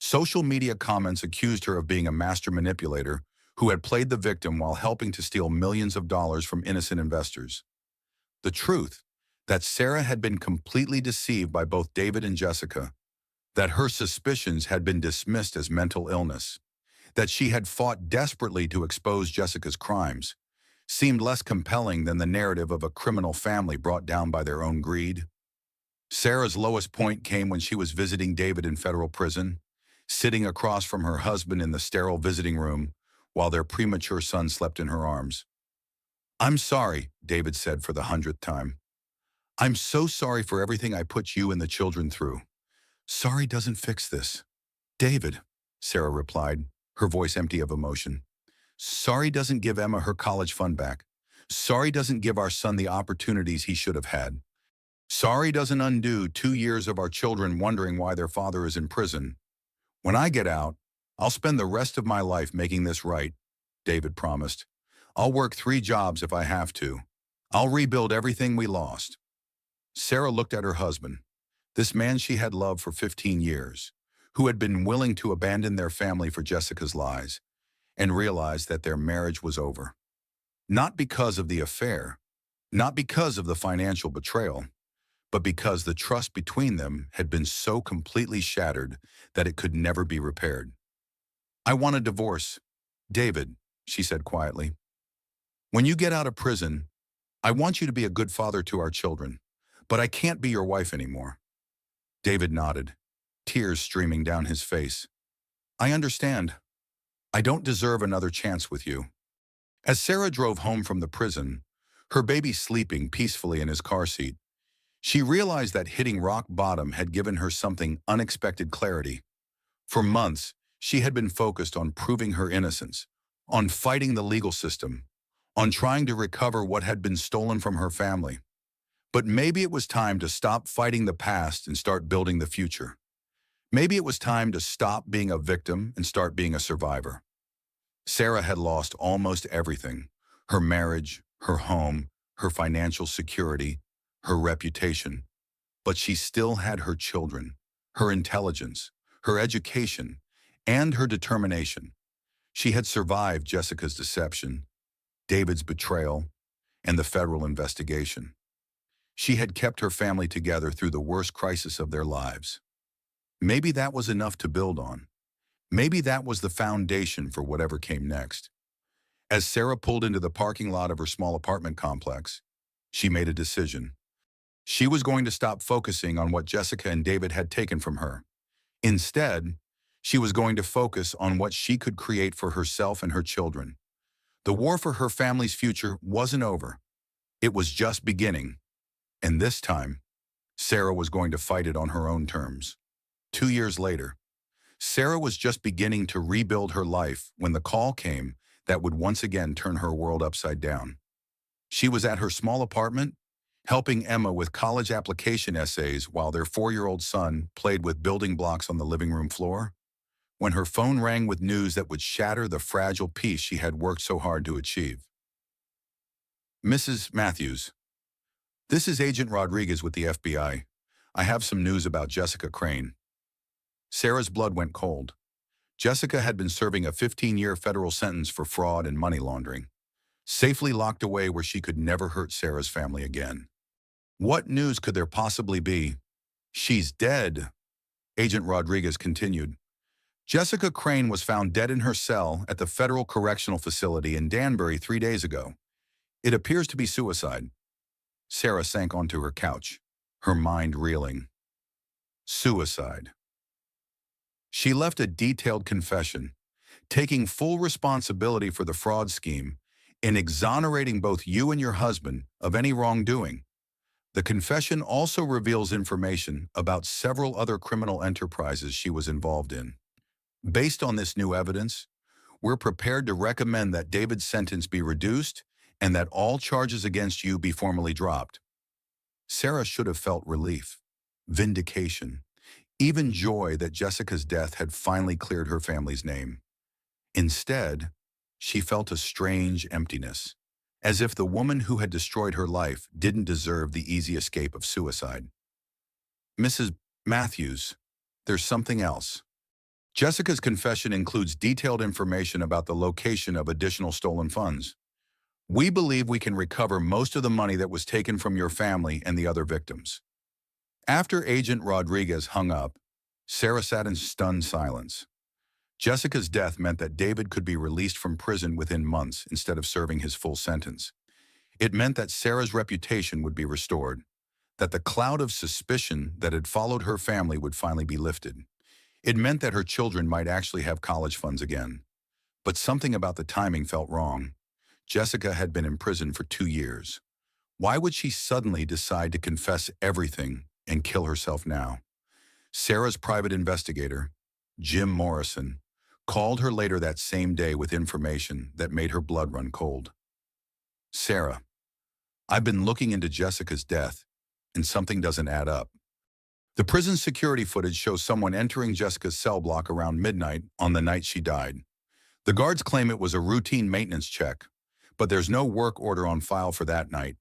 Social media comments accused her of being a master manipulator who had played the victim while helping to steal millions of dollars from innocent investors. The truth, that Sarah had been completely deceived by both David and Jessica, that her suspicions had been dismissed as mental illness, that she had fought desperately to expose Jessica's crimes, seemed less compelling than the narrative of a criminal family brought down by their own greed. Sarah's lowest point came when she was visiting David in federal prison, sitting across from her husband in the sterile visiting room while their premature son slept in her arms. "I'm sorry," David said for the 100th time. "I'm so sorry for everything I put you and the children through. Sorry doesn't fix this." "David," Sarah replied, her voice empty of emotion. "Sorry doesn't give Emma her college fund back. Sorry doesn't give our son the opportunities he should have had. Sorry doesn't undo 2 years of our children wondering why their father is in prison. When I get out, I'll spend the rest of my life making this right," David promised. "I'll work 3 jobs if I have to. I'll rebuild everything we lost." Sarah looked at her husband, this man she had loved for 15 years, who had been willing to abandon their family for Jessica's lies, and realized that their marriage was over. Not because of the affair, not because of the financial betrayal, but because the trust between them had been so completely shattered that it could never be repaired. "I want a divorce, David," she said quietly. "When you get out of prison, I want you to be a good father to our children, but I can't be your wife anymore." David nodded, tears streaming down his face. "I understand. I don't deserve another chance with you." As Sarah drove home from the prison, her baby sleeping peacefully in his car seat, she realized that hitting rock bottom had given her something unexpected clarity. For months, she had been focused on proving her innocence, on fighting the legal system, on trying to recover what had been stolen from her family. But maybe it was time to stop fighting the past and start building the future. Maybe it was time to stop being a victim and start being a survivor. Sarah had lost almost everything: her marriage, her home, her financial security, her reputation. But she still had her children, her intelligence, her education, and her determination. She had survived Jessica's deception, David's betrayal, and the federal investigation. She had kept her family together through the worst crisis of their lives. Maybe that was enough to build on. Maybe that was the foundation for whatever came next. As Sarah pulled into the parking lot of her small apartment complex, she made a decision. She was going to stop focusing on what Jessica and David had taken from her. Instead, she was going to focus on what she could create for herself and her children. The war for her family's future wasn't over. It was just beginning. And this time, Sarah was going to fight it on her own terms. 2 years later, Sarah was just beginning to rebuild her life when the call came that would once again turn her world upside down. She was at her small apartment, helping Emma with college application essays while their 4-year-old son played with building blocks on the living room floor, when her phone rang with news that would shatter the fragile peace she had worked so hard to achieve. "Mrs. Matthews, this is Agent Rodriguez with the FBI. I have some news about Jessica Crane." Sarah's blood went cold. Jessica had been serving a 15-year federal sentence for fraud and money laundering, safely locked away where she could never hurt Sarah's family again. "What news could there possibly be?" "She's dead," Agent Rodriguez continued. "Jessica Crane was found dead in her cell at the Federal Correctional Facility in Danbury 3 days ago. It appears to be suicide." Sarah sank onto her couch, her mind reeling. Suicide. She left a detailed confession, taking full responsibility for the fraud scheme and exonerating both you and your husband of any wrongdoing. The confession also reveals information about several other criminal enterprises she was involved in. Based on this new evidence, we're prepared to recommend that David's sentence be reduced and that all charges against you be formally dropped. Sarah should have felt relief, vindication, even joy that Jessica's death had finally cleared her family's name. Instead, she felt a strange emptiness, as if the woman who had destroyed her life didn't deserve the easy escape of suicide. "Mrs. Matthews, there's something else." Jessica's confession includes detailed information about the location of additional stolen funds. "We believe we can recover most of the money that was taken from your family and the other victims." After Agent Rodriguez hung up, Sarah sat in stunned silence. Jessica's death meant that David could be released from prison within months instead of serving his full sentence. It meant that Sarah's reputation would be restored, that the cloud of suspicion that had followed her family would finally be lifted. It meant that her children might actually have college funds again. But something about the timing felt wrong. Jessica had been in prison for 2 years. Why would she suddenly decide to confess everything and kill herself now? Sarah's private investigator, Jim Morrison, called her later that same day with information that made her blood run cold. "Sarah, I've been looking into Jessica's death, and something doesn't add up. The prison security footage shows someone entering Jessica's cell block around midnight on the night she died. The guards claim it was a routine maintenance check, but there's no work order on file for that night."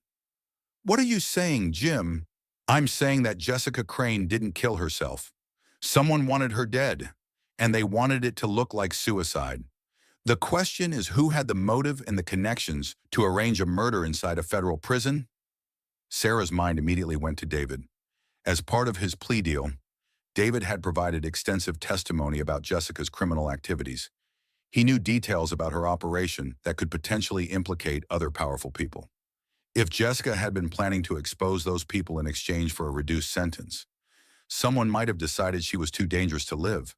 "What are you saying, Jim?" "I'm saying that Jessica Crane didn't kill herself. Someone wanted her dead, and they wanted it to look like suicide. The question is who had the motive and the connections to arrange a murder inside a federal prison?" Sarah's mind immediately went to David. As part of his plea deal, David had provided extensive testimony about Jessica's criminal activities. He knew details about her operation that could potentially implicate other powerful people. If Jessica had been planning to expose those people in exchange for a reduced sentence, someone might have decided she was too dangerous to live.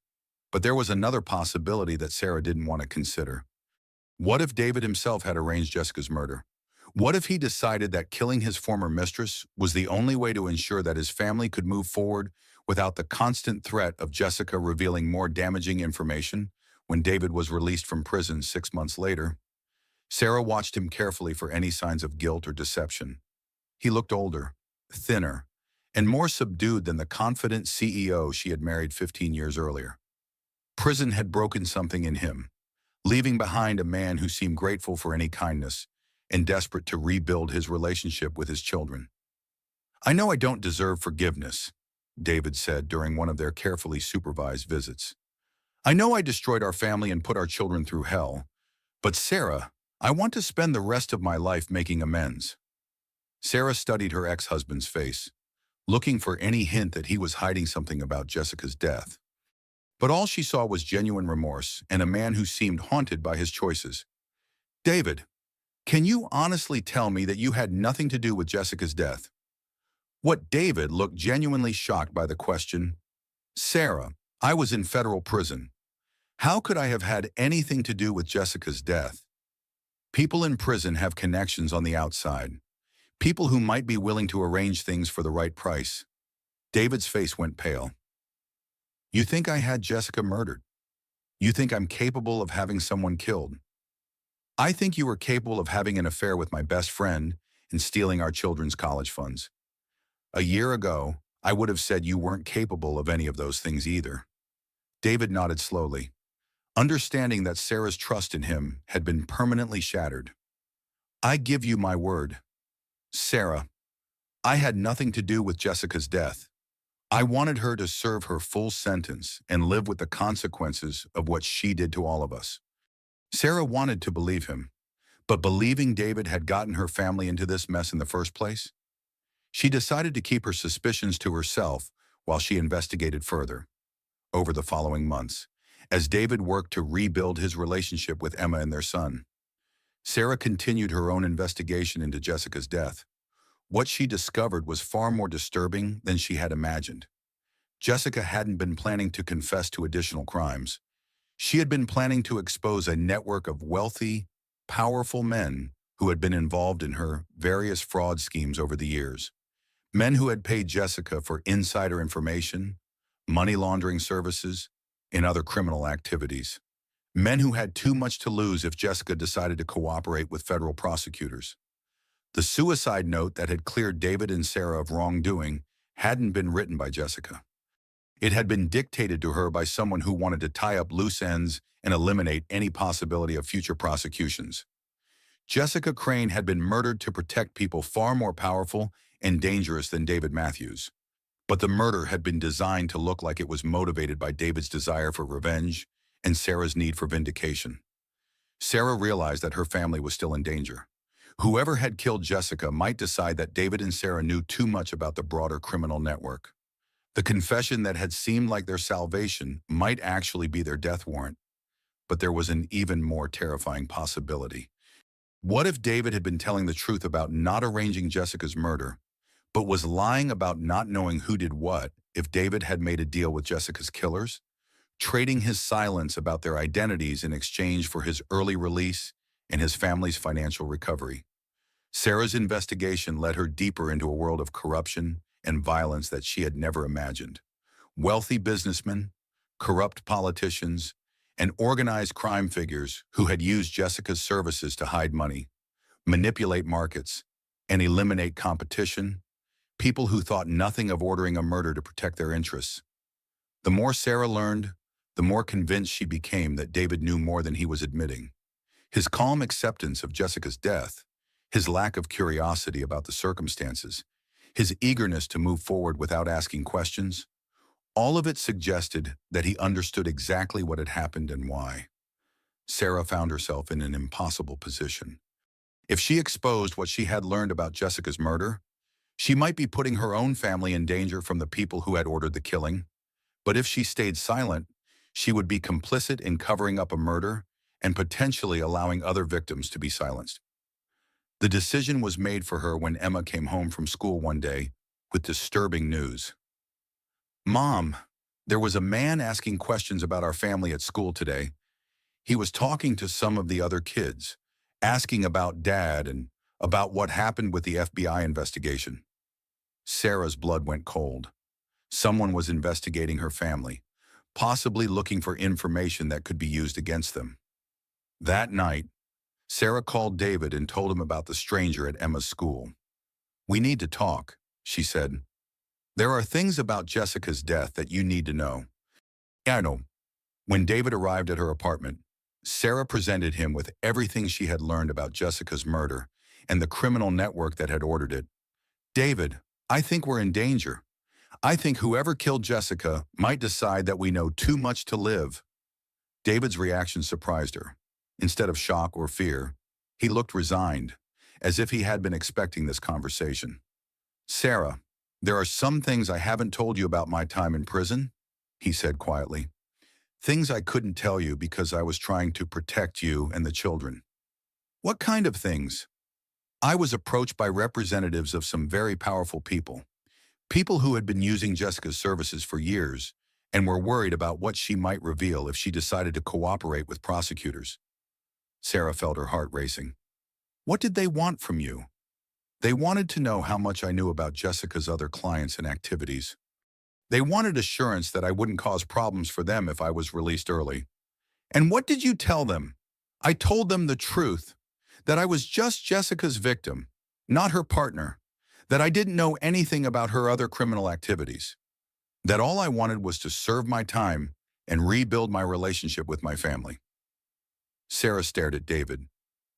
But there was another possibility that Sarah didn't want to consider. What if David himself had arranged Jessica's murder? What if he decided that killing his former mistress was the only way to ensure that his family could move forward without the constant threat of Jessica revealing more damaging information when David was released from prison 6 months later? Sarah watched him carefully for any signs of guilt or deception. He looked older, thinner, and more subdued than the confident CEO she had married 15 years earlier. Prison had broken something in him, leaving behind a man who seemed grateful for any kindness and desperate to rebuild his relationship with his children. "I know I don't deserve forgiveness," David said during one of their carefully supervised visits. I know I destroyed our family and put our children through hell, but Sarah, I want to spend the rest of my life making amends. Sarah studied her ex-husband's face, looking for any hint that he was hiding something about Jessica's death. But all she saw was genuine remorse and a man who seemed haunted by his choices. David, can you honestly tell me that you had nothing to do with Jessica's death? What David looked genuinely shocked by the question. Sarah, I was in federal prison. How could I have had anything to do with Jessica's death? People in prison have connections on the outside. People who might be willing to arrange things for the right price. David's face went pale. You think I had Jessica murdered? You think I'm capable of having someone killed? I think you were capable of having an affair with my best friend and stealing our children's college funds. A year ago, I would have said you weren't capable of any of those things either. David nodded slowly, understanding that Sarah's trust in him had been permanently shattered. I give you my word. Sarah, I had nothing to do with Jessica's death. I wanted her to serve her full sentence and live with the consequences of what she did to all of us. Sarah wanted to believe him, but believing David had gotten her family into this mess in the first place, she decided to keep her suspicions to herself while she investigated further. Over the following months, as David worked to rebuild his relationship with Emma and their son, Sarah continued her own investigation into Jessica's death. What she discovered was far more disturbing than she had imagined. Jessica hadn't been planning to confess to additional crimes. She had been planning to expose a network of wealthy, powerful men who had been involved in her various fraud schemes over the years. Men who had paid Jessica for insider information, money laundering services, and other criminal activities. Men who had too much to lose if Jessica decided to cooperate with federal prosecutors. The suicide note that had cleared David and Sarah of wrongdoing hadn't been written by Jessica. It had been dictated to her by someone who wanted to tie up loose ends and eliminate any possibility of future prosecutions. Jessica Crane had been murdered to protect people far more powerful and dangerous than David Matthews. But the murder had been designed to look like it was motivated by David's desire for revenge and Sarah's need for vindication. Sarah realized that her family was still in danger. Whoever had killed Jessica might decide that David and Sarah knew too much about the broader criminal network. The confession that had seemed like their salvation might actually be their death warrant. But there was an even more terrifying possibility. What if David had been telling the truth about not arranging Jessica's murder, but was lying about not knowing who did what if David had made a deal with Jessica's killers, trading his silence about their identities in exchange for his early release and his family's financial recovery? Sarah's investigation led her deeper into a world of corruption and violence that she had never imagined. Wealthy businessmen, corrupt politicians, and organized crime figures who had used Jessica's services to hide money, manipulate markets, and eliminate competition, people who thought nothing of ordering a murder to protect their interests. The more Sarah learned, the more convinced she became that David knew more than he was admitting. His calm acceptance of Jessica's death, his lack of curiosity about the circumstances, his eagerness to move forward without asking questions, all of it suggested that he understood exactly what had happened and why. Sarah found herself in an impossible position. If she exposed what she had learned about Jessica's murder, she might be putting her own family in danger from the people who had ordered the killing. But if she stayed silent, she would be complicit in covering up a murder and potentially allowing other victims to be silenced. The decision was made for her when Emma came home from school one day with disturbing news. Mom, there was a man asking questions about our family at school today. He was talking to some of the other kids, asking about Dad and about what happened with the FBI investigation. Sarah's blood went cold. Someone was investigating her family, possibly looking for information that could be used against them. That night, Sarah called David and told him about the stranger at Emma's school. We need to talk, she said. There are things about Jessica's death that you need to know. I know. When David arrived at her apartment, Sarah presented him with everything she had learned about Jessica's murder and the criminal network that had ordered it. David, I think we're in danger. I think whoever killed Jessica might decide that we know too much to live. David's reaction surprised her. Instead of shock or fear, he looked resigned, as if he had been expecting this conversation. Sarah, there are some things I haven't told you about my time in prison, he said quietly. Things I couldn't tell you because I was trying to protect you and the children. What kind of things? I was approached by representatives of some very powerful people. People who had been using Jessica's services for years and were worried about what she might reveal if she decided to cooperate with prosecutors. Sarah felt her heart racing. What did they want from you? They wanted to know how much I knew about Jessica's other clients and activities. They wanted assurance that I wouldn't cause problems for them if I was released early. And what did you tell them? I told them the truth, that I was just Jessica's victim, not her partner, that I didn't know anything about her other criminal activities, that all I wanted was to serve my time and rebuild my relationship with my family. Sarah stared at David,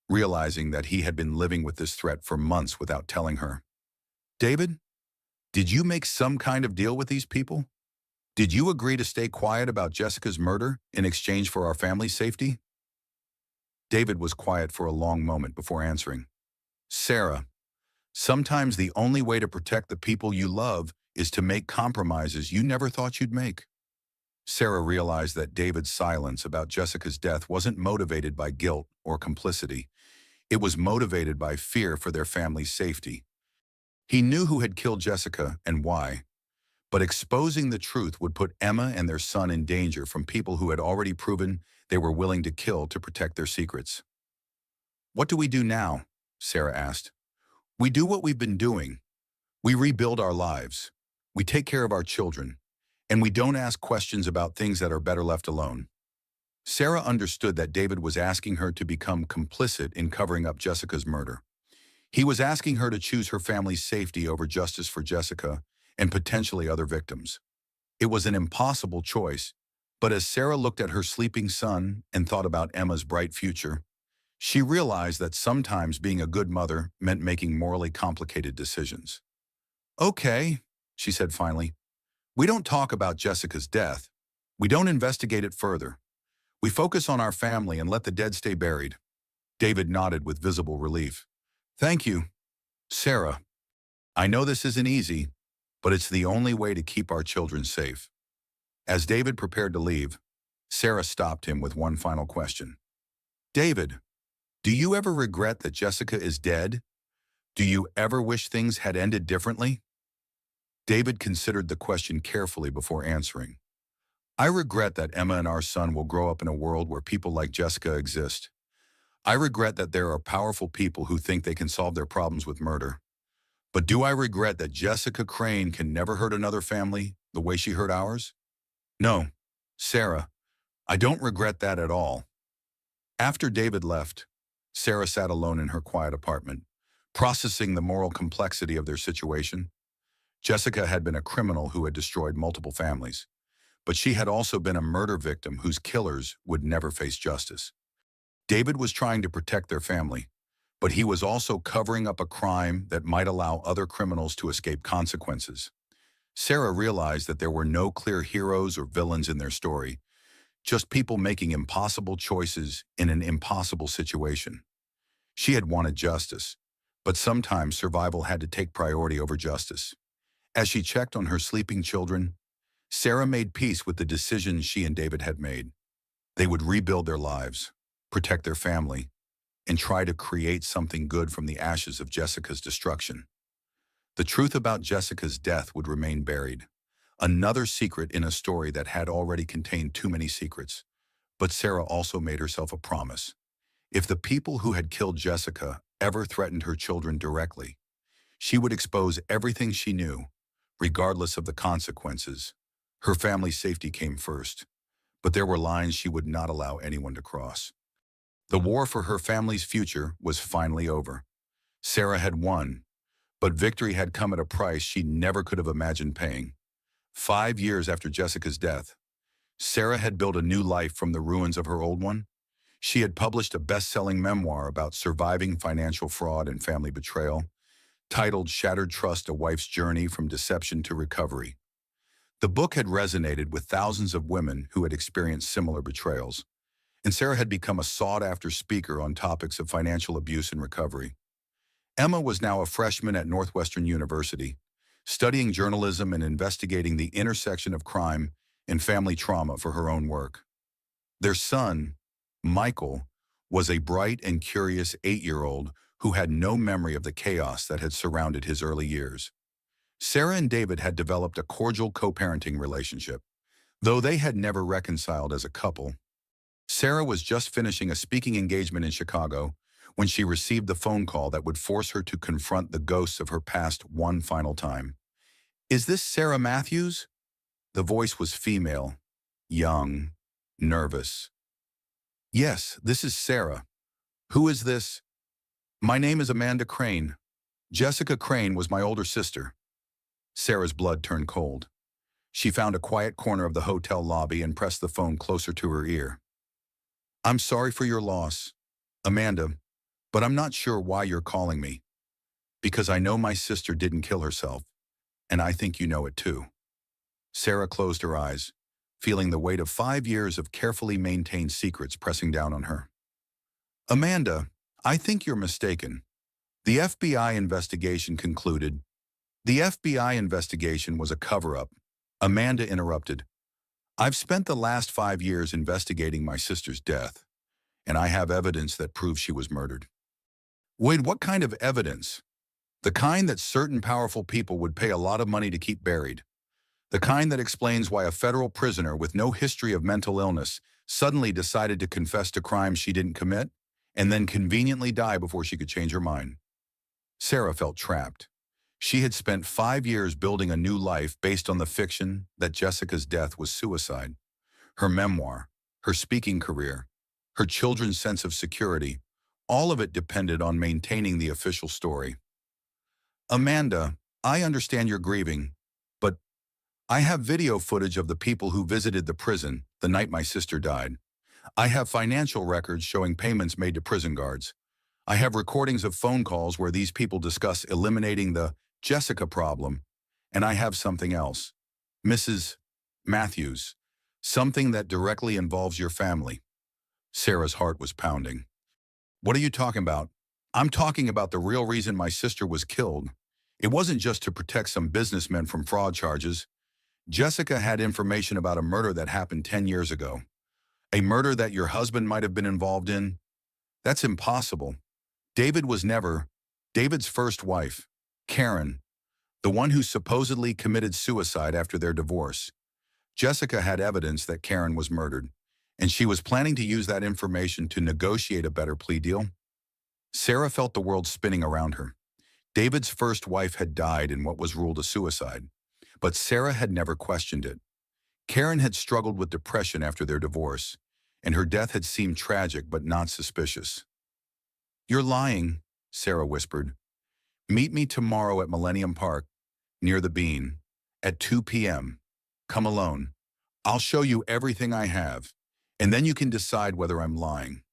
realizing that he had been living with this threat for months without telling her. David, did you make some kind of deal with these people? Did you agree to stay quiet about Jessica's murder in exchange for our family's safety? David was quiet for a long moment before answering. Sarah, sometimes the only way to protect the people you love is to make compromises you never thought you'd make. Sarah realized that David's silence about Jessica's death wasn't motivated by guilt or complicity. It was motivated by fear for their family's safety. He knew who had killed Jessica and why, but exposing the truth would put Emma and their son in danger from people who had already proven they were willing to kill to protect their secrets. What do we do now? Sarah asked. We do what we've been doing. We rebuild our lives. We take care of our children. And we don't ask questions about things that are better left alone. Sarah understood that David was asking her to become complicit in covering up Jessica's murder. He was asking her to choose her family's safety over justice for Jessica and potentially other victims. It was an impossible choice, but as Sarah looked at her sleeping son and thought about Emma's bright future, she realized that sometimes being a good mother meant making morally complicated decisions. Okay, she said finally. We don't talk about Jessica's death. We don't investigate it further. We focus on our family and let the dead stay buried. David nodded with visible relief. Thank you. Sarah, I know this isn't easy, but it's the only way to keep our children safe. As David prepared to leave, Sarah stopped him with one final question. David, do you ever regret that Jessica is dead? Do you ever wish things had ended differently? David considered the question carefully before answering. I regret that Emma and our son will grow up in a world where people like Jessica exist. I regret that there are powerful people who think they can solve their problems with murder. But do I regret that Jessica Crane can never hurt another family the way she hurt ours? No, Sarah, I don't regret that at all. After David left, Sarah sat alone in her quiet apartment, processing the moral complexity of their situation. Jessica had been a criminal who had destroyed multiple families, but she had also been a murder victim whose killers would never face justice. David was trying to protect their family, but he was also covering up a crime that might allow other criminals to escape consequences. Sarah realized that there were no clear heroes or villains in their story, just people making impossible choices in an impossible situation. She had wanted justice, but sometimes survival had to take priority over justice. As she checked on her sleeping children, Sarah made peace with the decisions she and David had made. They would rebuild their lives, protect their family, and try to create something good from the ashes of Jessica's destruction. The truth about Jessica's death would remain buried, another secret in a story that had already contained too many secrets. But Sarah also made herself a promise. If the people who had killed Jessica ever threatened her children directly, she would expose everything she knew, regardless of the consequences. Her family's safety came first, but there were lines she would not allow anyone to cross. The war for her family's future was finally over. Sarah had won, but victory had come at a price she never could have imagined paying. 5 years after Jessica's death, Sarah had built a new life from the ruins of her old one. She had published a best-selling memoir about surviving financial fraud and family betrayal, titled Shattered Trust: A Wife's Journey from Deception to Recovery. The book had resonated with thousands of women who had experienced similar betrayals, and Sarah had become a sought-after speaker on topics of financial abuse and recovery. Emma was now a freshman at Northwestern University, studying journalism and investigating the intersection of crime and family trauma for her own work. Their son, Michael, was a bright and curious 8-year-old who had no memory of the chaos that had surrounded his early years. Sarah and David had developed a cordial co-parenting relationship, though they had never reconciled as a couple. Sarah was just finishing a speaking engagement in Chicago when she received the phone call that would force her to confront the ghosts of her past one final time. "Is this Sarah Matthews?" The voice was female, young, nervous. "Yes, this is Sarah. Who is this?" "My name is Amanda Crane. Jessica Crane was my older sister." Sarah's blood turned cold. She found a quiet corner of the hotel lobby and pressed the phone closer to her ear. "I'm sorry for your loss, Amanda, but I'm not sure why you're calling me. Because I know my sister didn't kill herself, and I think you know it too." Sarah closed her eyes, feeling the weight of 5 years of carefully maintained secrets pressing down on her. "Amanda, I think you're mistaken. The FBI investigation concluded." "The FBI investigation was a cover-up," Amanda interrupted. "I've spent the last 5 years investigating my sister's death, and I have evidence that proves she was murdered." "Wait, what kind of evidence?" "The kind that certain powerful people would pay a lot of money to keep buried. The kind that explains why a federal prisoner with no history of mental illness suddenly decided to confess to crimes she didn't commit and then conveniently die before she could change her mind." Sarah felt trapped. She had spent 5 years building a new life based on the fiction that Jessica's death was suicide. Her memoir, her speaking career, her children's sense of security, all of it depended on maintaining the official story. "Amanda, I understand you're grieving, but I have video footage of the people who visited the prison the night my sister died. I have financial records showing payments made to prison guards. I have recordings of phone calls where these people discuss eliminating the Jessica problem. And I have something else. Mrs. Matthews, something that directly involves your family." Sarah's heart was pounding. "What are you talking about?" "I'm talking about the real reason my sister was killed. It wasn't just to protect some businessmen from fraud charges. Jessica had information about a murder that happened 10 years ago. A murder that your husband might have been involved in. That's impossible. David's first wife, Karen, the one who supposedly committed suicide after their divorce. Jessica had evidence that Karen was murdered, and she was planning to use that information to negotiate a better plea deal." Sarah felt the world spinning around her. David's first wife had died in what was ruled a suicide, but Sarah had never questioned it. Karen had struggled with depression after their divorce, and her death had seemed tragic but not suspicious. "You're lying," Sarah whispered. "Meet me tomorrow at Millennium Park, near the Bean, at 2 p.m. Come alone. I'll show you everything I have, and then you can decide whether I'm lying."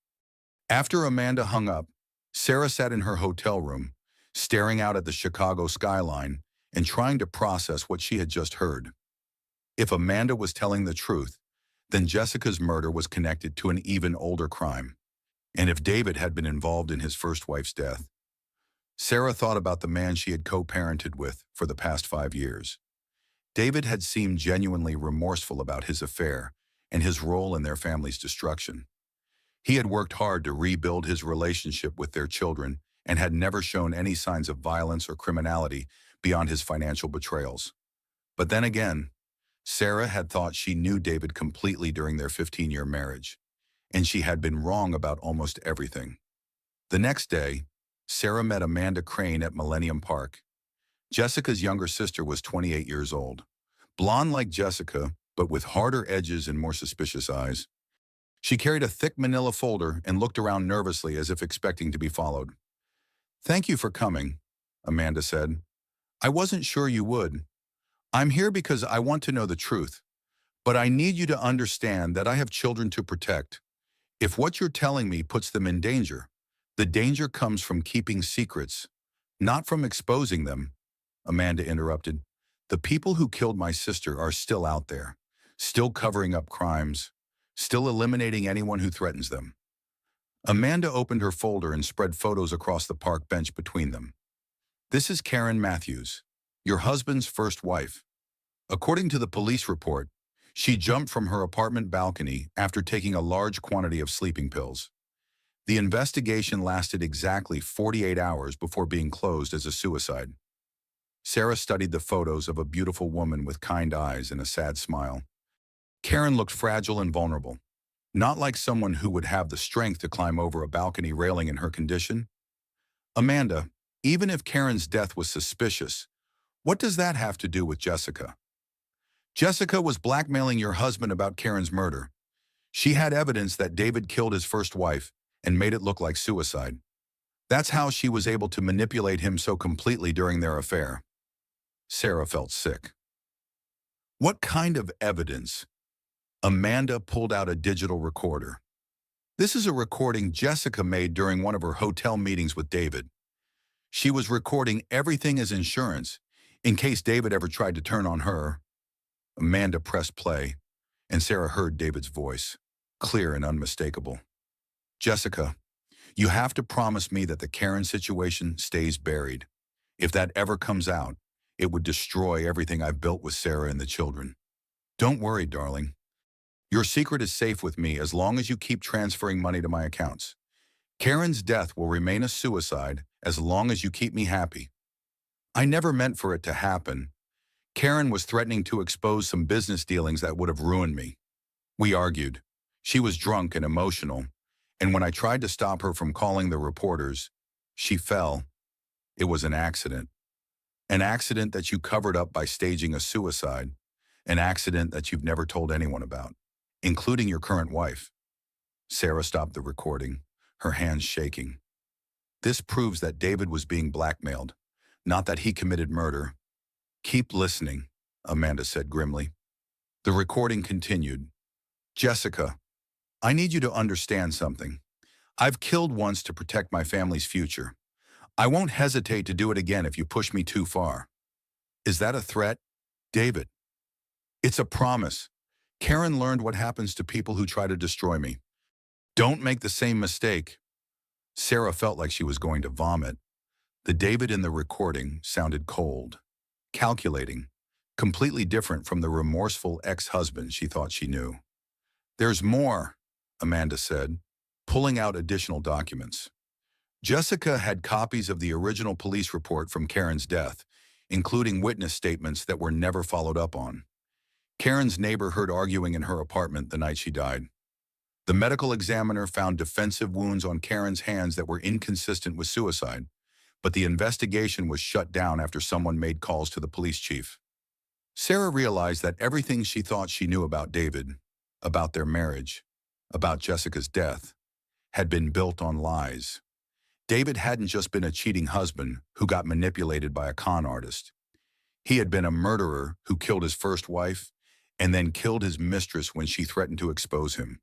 After Amanda hung up, Sarah sat in her hotel room, staring out at the Chicago skyline and trying to process what she had just heard. If Amanda was telling the truth, then Jessica's murder was connected to an even older crime. And if David had been involved in his first wife's death, Sarah thought about the man she had co-parented with for the past 5 years. David had seemed genuinely remorseful about his affair and his role in their family's destruction. He had worked hard to rebuild his relationship with their children and had never shown any signs of violence or criminality beyond his financial betrayals. But then again, Sarah had thought she knew David completely during their 15-year marriage, and she had been wrong about almost everything. The next day, Sarah met Amanda Crane at Millennium Park. Jessica's younger sister was 28 years old, blonde like Jessica, but with harder edges and more suspicious eyes. She carried a thick manila folder and looked around nervously as if expecting to be followed. "Thank you for coming," Amanda said. "I wasn't sure you would. I'm here because I want to know the truth, but I need you to understand that I have children to protect. If what you're telling me puts them in danger, the danger comes from keeping secrets, not from exposing them." Amanda interrupted. The people who killed my sister are still out there, still covering up crimes, still eliminating anyone who threatens them. Amanda opened her folder and spread photos across the park bench between them. This is Karen Matthews, your husband's first wife. According to the police report, she jumped from her apartment balcony after taking a large quantity of sleeping pills. The investigation lasted exactly 48 hours before being closed as a suicide. Sarah studied the photos of a beautiful woman with kind eyes and a sad smile. Karen looked fragile and vulnerable, not like someone who would have the strength to climb over a balcony railing in her condition. Amanda, even if Karen's death was suspicious, what does that have to do with Jessica? Jessica was blackmailing your husband about Karen's murder. She had evidence that David killed his first wife and made it look like suicide. That's how she was able to manipulate him so completely during their affair. Sarah felt sick. What kind of evidence? Amanda pulled out a digital recorder. This is a recording Jessica made during one of her hotel meetings with David. She was recording everything as insurance, in case David ever tried to turn on her. Amanda pressed play, and Sarah heard David's voice, clear and unmistakable. Jessica, you have to promise me that the Karen situation stays buried. If that ever comes out, it would destroy everything I've built with Sarah and the children. Don't worry, darling. Your secret is safe with me as long as you keep transferring money to my accounts. Karen's death will remain a suicide as long as you keep me happy. I never meant for it to happen. Karen was threatening to expose some business dealings that would have ruined me. We argued. She was drunk and emotional, and when I tried to stop her from calling the reporters, she fell. It was an accident. An accident that you covered up by staging a suicide. An accident that you've never told anyone about, including your current wife. Sarah stopped the recording, her hands shaking. This proves that David was being blackmailed, not that he committed murder. Keep listening, Amanda said grimly. The recording continued. Jessica, I need you to understand something. I've killed once to protect my family's future. I won't hesitate to do it again if you push me too far. Is that a threat? David. It's a promise. Karen learned what happens to people who try to destroy me. Don't make the same mistake. Sarah felt like she was going to vomit. The David in the recording sounded cold, calculating, completely different from the remorseful ex-husband she thought she knew. There's more, Amanda said, pulling out additional documents. Jessica had copies of the original police report from Karen's death, including witness statements that were never followed up on. Karen's neighbor heard arguing in her apartment the night she died. The medical examiner found defensive wounds on Karen's hands that were inconsistent with suicide, but the investigation was shut down after someone made calls to the police chief. Sarah realized that everything she thought she knew about David, about their marriage, about Jessica's death, had been built on lies. David hadn't just been a cheating husband who got manipulated by a con artist. He had been a murderer who killed his first wife and then killed his mistress when she threatened to expose him.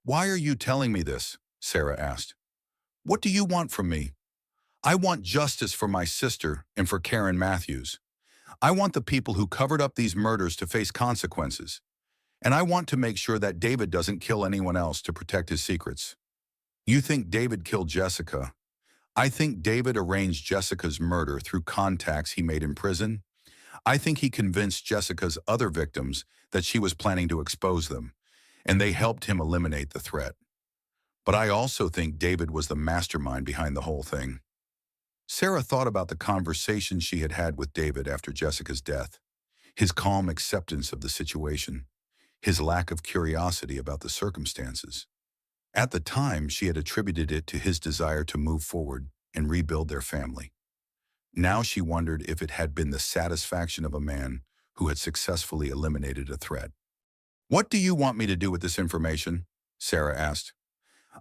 Why are you telling me this? Sarah asked. What do you want from me? I want justice for my sister and for Karen Matthews. I want the people who covered up these murders to face consequences. And I want to make sure that David doesn't kill anyone else to protect his secrets. You think David killed Jessica? I think David arranged Jessica's murder through contacts he made in prison. I think he convinced Jessica's other victims that she was planning to expose them, and they helped him eliminate the threat. But I also think David was the mastermind behind the whole thing. Sarah thought about the conversation she had had with David after Jessica's death, his calm acceptance of the situation, his lack of curiosity about the circumstances. At the time, she had attributed it to his desire to move forward and rebuild their family. Now she wondered if it had been the satisfaction of a man who had successfully eliminated a threat. What do you want me to do with this information? Sarah asked.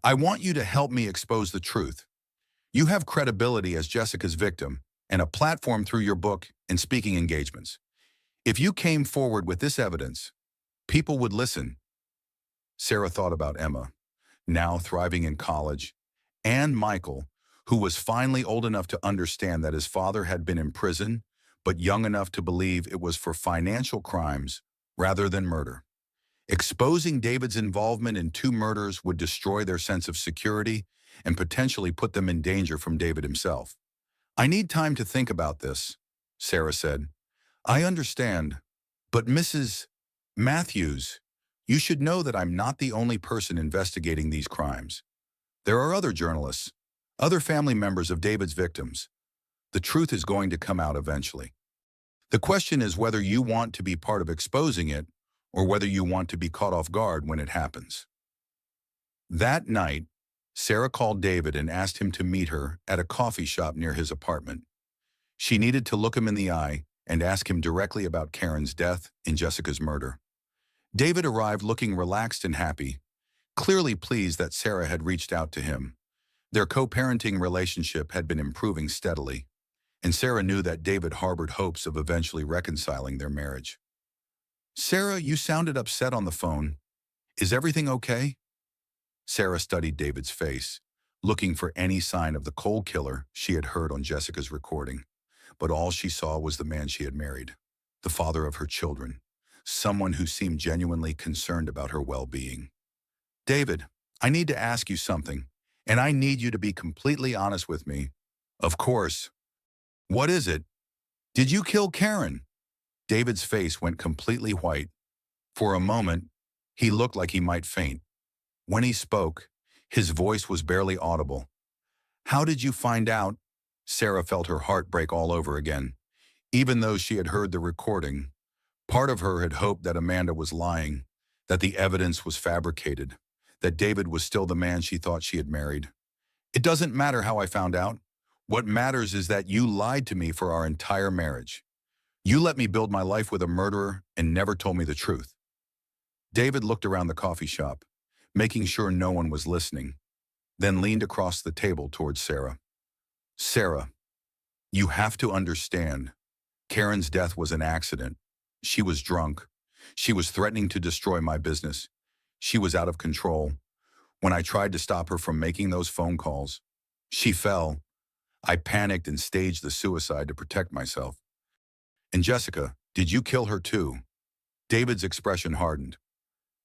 I want you to help me expose the truth. You have credibility as Jessica's victim and a platform through your book and speaking engagements. If you came forward with this evidence, people would listen. Sarah thought about Emma, now thriving in college, and Michael, who was finally old enough to understand that his father had been in prison, but young enough to believe it was for financial crimes rather than murder. Exposing David's involvement in two murders would destroy their sense of security and potentially put them in danger from David himself. "I need time to think about this," Sarah said. "I understand, but Mrs. Matthews, you should know that I'm not the only person investigating these crimes. There are other journalists, other family members of David's victims. The truth is going to come out eventually. The question is whether you want to be part of exposing it or whether you want to be caught off guard when it happens." That night, Sarah called David and asked him to meet her at a coffee shop near his apartment. She needed to look him in the eye and ask him directly about Karen's death and Jessica's murder. David arrived looking relaxed and happy, clearly pleased that Sarah had reached out to him. Their co-parenting relationship had been improving steadily, and Sarah knew that David harbored hopes of eventually reconciling their marriage. "Sarah, you sounded upset on the phone. Is everything okay?" Sarah studied David's face, looking for any sign of the cold killer she had heard on Jessica's recording. But all she saw was the man she had married, the father of her children, someone who seemed genuinely concerned about her well-being. "David, I need to ask you something, and I need you to be completely honest with me." "Of course. What is it?" "Did you kill Karen?" David's face went completely white. For a moment, he looked like he might faint. When he spoke, his voice was barely audible. "How did you find out?" Sarah felt her heart break all over again. Even though she had heard the recording, part of her had hoped that Amanda was lying, that the evidence was fabricated, that David was still the man she thought she had married. "It doesn't matter how I found out. What matters is that you lied to me for our entire marriage. You let me build my life with a murderer and never told me the truth." David looked around the coffee shop, making sure no one was listening, then leaned across the table towards Sarah. "Sarah, you have to understand. Karen's death was an accident. She was drunk. She was threatening to destroy my business. She was out of control. When I tried to stop her from making those phone calls, she fell. I panicked and staged the suicide to protect myself." "And Jessica, did you kill her too?" David's expression hardened.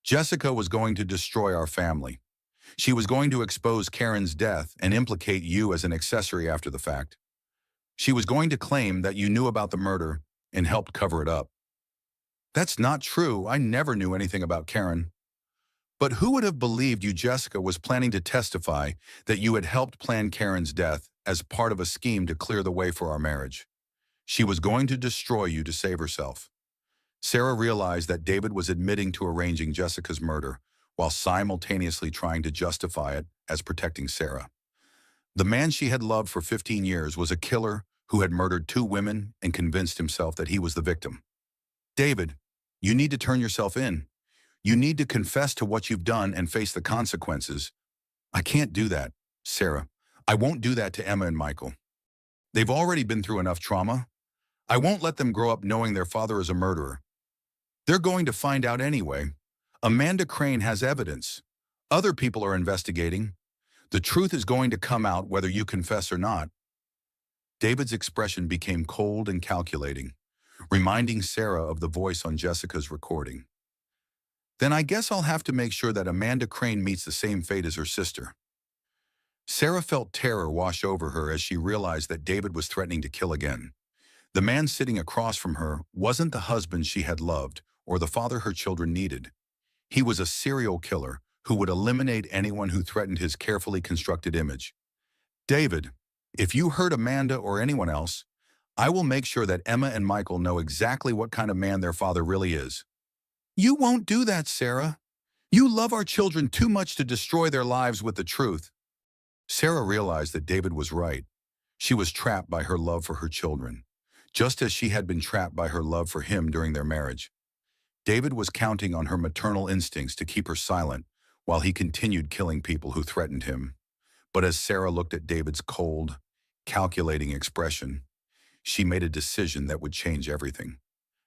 "Jessica was going to destroy our family. She was going to expose Karen's death and implicate you as an accessory after the fact. She was going to claim that you knew about the murder and helped cover it up." "That's not true. I never knew anything about Karen." "But who would have believed you Jessica was planning to testify that you had helped plan Karen's death as part of a scheme to clear the way for our marriage? She was going to destroy you to save herself." Sarah realized that David was admitting to arranging Jessica's murder while simultaneously trying to justify it as protecting Sarah. The man she had loved for 15 years was a killer who had murdered two women and convinced himself that he was the victim. "David, you need to turn yourself in. You need to confess to what you've done and face the consequences." "I can't do that, Sarah. I won't do that to Emma and Michael. They've already been through enough trauma. I won't let them grow up knowing their father is a murderer. They're going to find out anyway. Amanda Crane has evidence. Other people are investigating. The truth is going to come out whether you confess or not." David's expression became cold and calculating, reminding Sarah of the voice on Jessica's recording. "Then I guess I'll have to make sure that Amanda Crane meets the same fate as her sister." Sarah felt terror wash over her as she realized that David was threatening to kill again. The man sitting across from her wasn't the husband she had loved or the father her children needed. He was a serial killer who would eliminate anyone who threatened his carefully constructed image. "David, if you hurt Amanda or anyone else, I will make sure that Emma and Michael know exactly what kind of man their father really is." "You won't do that, Sarah. You love our children too much to destroy their lives with the truth." Sarah realized that David was right. She was trapped by her love for her children, just as she had been trapped by her love for him during their marriage. David was counting on her maternal instincts to keep her silent while he continued killing people who threatened him. But as Sarah looked at David's cold, calculating expression, she made a decision that would change everything.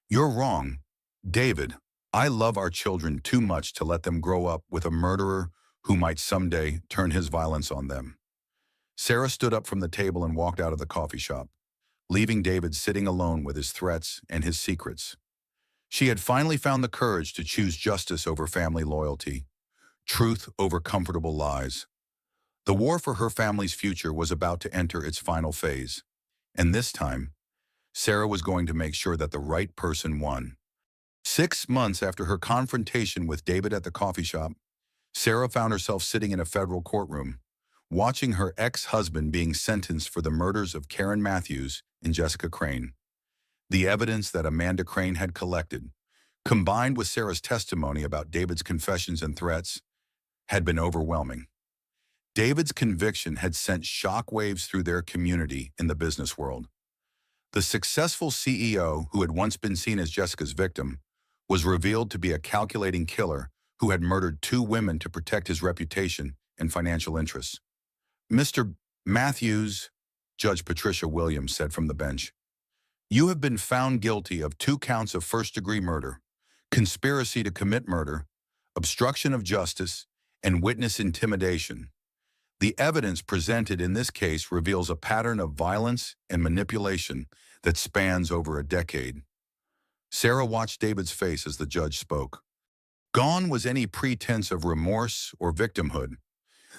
"You're wrong. David, I love our children too much to let them grow up with a murderer who might someday turn his violence on them." Sarah stood up from the table and walked out of the coffee shop. leaving David sitting alone with his threats and his secrets. She had finally found the courage to choose justice over family loyalty, truth over comfortable lies. The war for her family's future was about to enter its final phase, and this time, Sarah was going to make sure that the right person won. 6 months after her confrontation with David at the coffee shop, Sarah found herself sitting in a federal courtroom, watching her ex-husband being sentenced for the murders of Karen Matthews and Jessica Crane. The evidence that Amanda Crane had collected, combined with Sarah's testimony about David's confessions and threats, had been overwhelming. David's conviction had sent shockwaves through their community in the business world. The successful CEO, who had once been seen as Jessica's victim, was revealed to be a calculating killer who had murdered 2 women to protect his reputation and financial interests. "Mr. Matthews," Judge Patricia Williams said from the bench, "you have been found guilty of 2 counts of first-degree murder, conspiracy to commit murder, obstruction of justice, and witness intimidation. The evidence presented in this case reveals a pattern of violence and manipulation that spans over a decade." Sarah watched David's face as the judge spoke. Gone was any pretense of remorse or victimhood.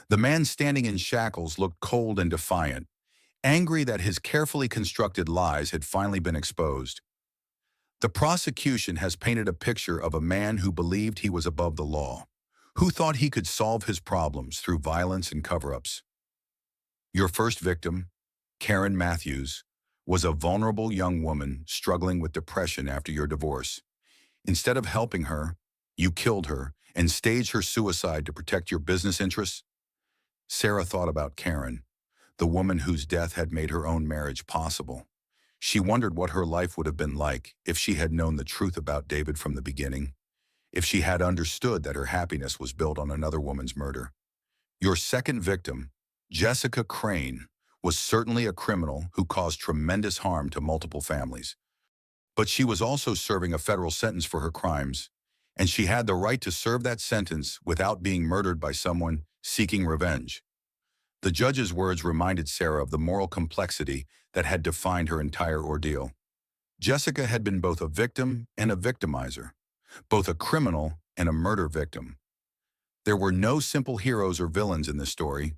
The man standing in shackles looked cold and defiant, angry that his carefully constructed lies had finally been exposed. "The prosecution has painted a picture of a man who believed he was above the law, who thought he could solve his problems through violence and cover-ups. Your first victim, Karen Matthews, was a vulnerable young woman struggling with depression after your divorce. Instead of helping her, you killed her and staged her suicide to protect your business interests." Sarah thought about Karen, the woman whose death had made her own marriage possible. She wondered what her life would have been like if she had known the truth about David from the beginning, if she had understood that her happiness was built on another woman's murder. Your second victim, Jessica Crane, was certainly a criminal who caused tremendous harm to multiple families. But she was also serving a federal sentence for her crimes, and she had the right to serve that sentence without being murdered by someone seeking revenge. The judge's words reminded Sarah of the moral complexity that had defined her entire ordeal. Jessica had been both a victim and a victimizer, both a criminal and a murder victim. There were no simple heroes or villains in this story,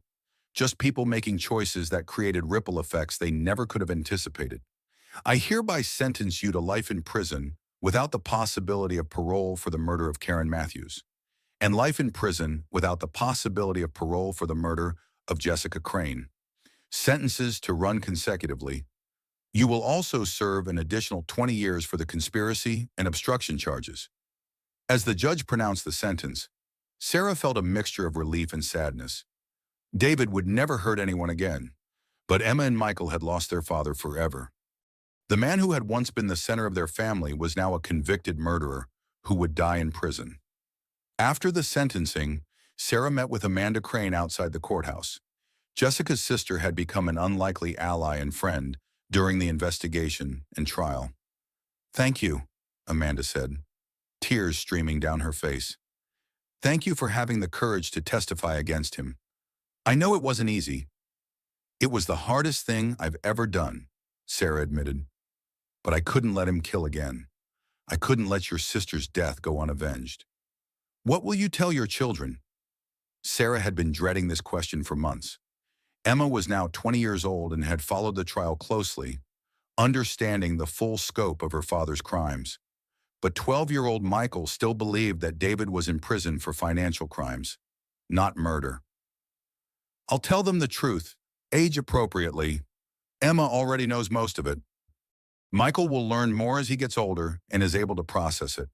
just people making choices that created ripple effects they never could have anticipated. "I hereby sentence you to life in prison without the possibility of parole for the murder of Karen Matthews, and life in prison without the possibility of parole for the murder of Jessica Crane. Sentences to run consecutively. You will also serve an additional 20 years for the conspiracy and obstruction charges." As the judge pronounced the sentence, Sarah felt a mixture of relief and sadness. David would never hurt anyone again, but Emma and Michael had lost their father forever. The man who had once been the center of their family was now a convicted murderer who would die in prison. After the sentencing, Sarah met with Amanda Crane outside the courthouse. Jessica's sister had become an unlikely ally and friend during the investigation and trial. "Thank you," Amanda said, tears streaming down her face. "Thank you for having the courage to testify against him. I know it wasn't easy." "It was the hardest thing I've ever done," Sarah admitted. "But I couldn't let him kill again. I couldn't let your sister's death go unavenged." "What will you tell your children?" Sarah had been dreading this question for months. Emma was now 20 years old and had followed the trial closely, understanding the full scope of her father's crimes. But 12-year-old Michael still believed that David was in prison for financial crimes, not murder. "I'll tell them the truth, age appropriately. Emma already knows most of it. Michael will learn more as he gets older and is able to process it.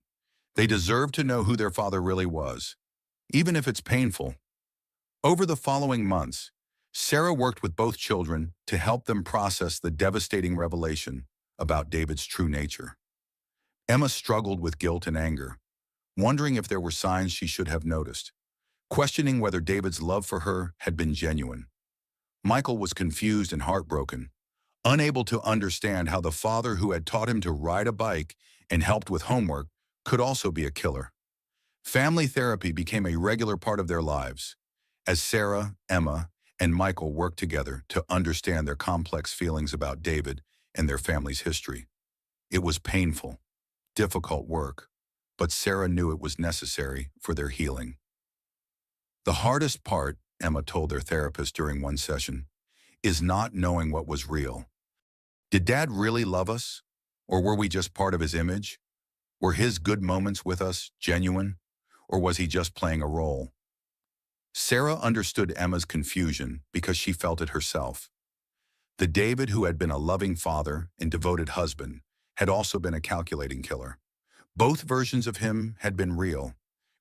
They deserve to know who their father really was, even if it's painful." Over the following months, Sarah worked with both children to help them process the devastating revelation about David's true nature. Emma struggled with guilt and anger, wondering if there were signs she should have noticed, questioning whether David's love for her had been genuine. Michael was confused and heartbroken, unable to understand how the father who had taught him to ride a bike and helped with homework could also be a killer. Family therapy became a regular part of their lives, as Sarah, Emma, and Michael worked together to understand their complex feelings about David and their family's history. It was painful, difficult work, but Sarah knew it was necessary for their healing. The hardest part, Emma told their therapist during one session, is not knowing what was real. Did Dad really love us? Or were we just part of his image? Were his good moments with us genuine? Or was he just playing a role? Sarah understood Emma's confusion because she felt it herself. The David who had been a loving father and devoted husband had also been a calculating killer. Both versions of him had been real,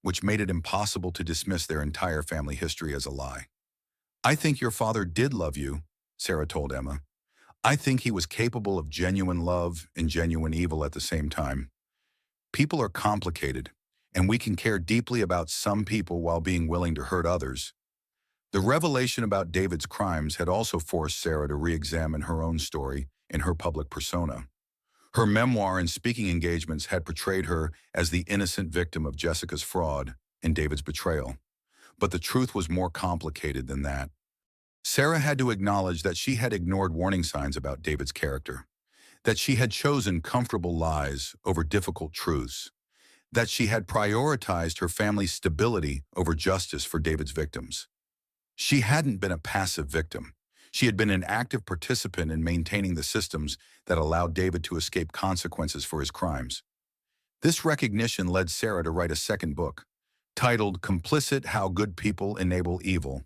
which made it impossible to dismiss their entire family history as a lie. I think your father did love you, Sarah told Emma. I think he was capable of genuine love and genuine evil at the same time. People are complicated, and we can care deeply about some people while being willing to hurt others. The revelation about David's crimes had also forced Sarah to re-examine her own story and her public persona. Her memoir and speaking engagements had portrayed her as the innocent victim of Jessica's fraud and David's betrayal. But the truth was more complicated than that. Sarah had to acknowledge that she had ignored warning signs about David's character, that she had chosen comfortable lies over difficult truths, that she had prioritized her family's stability over justice for David's victims. She hadn't been a passive victim. She had been an active participant in maintaining the systems that allowed David to escape consequences for his crimes. This recognition led Sarah to write a second book, titled Complicit: How Good People Enable Evil.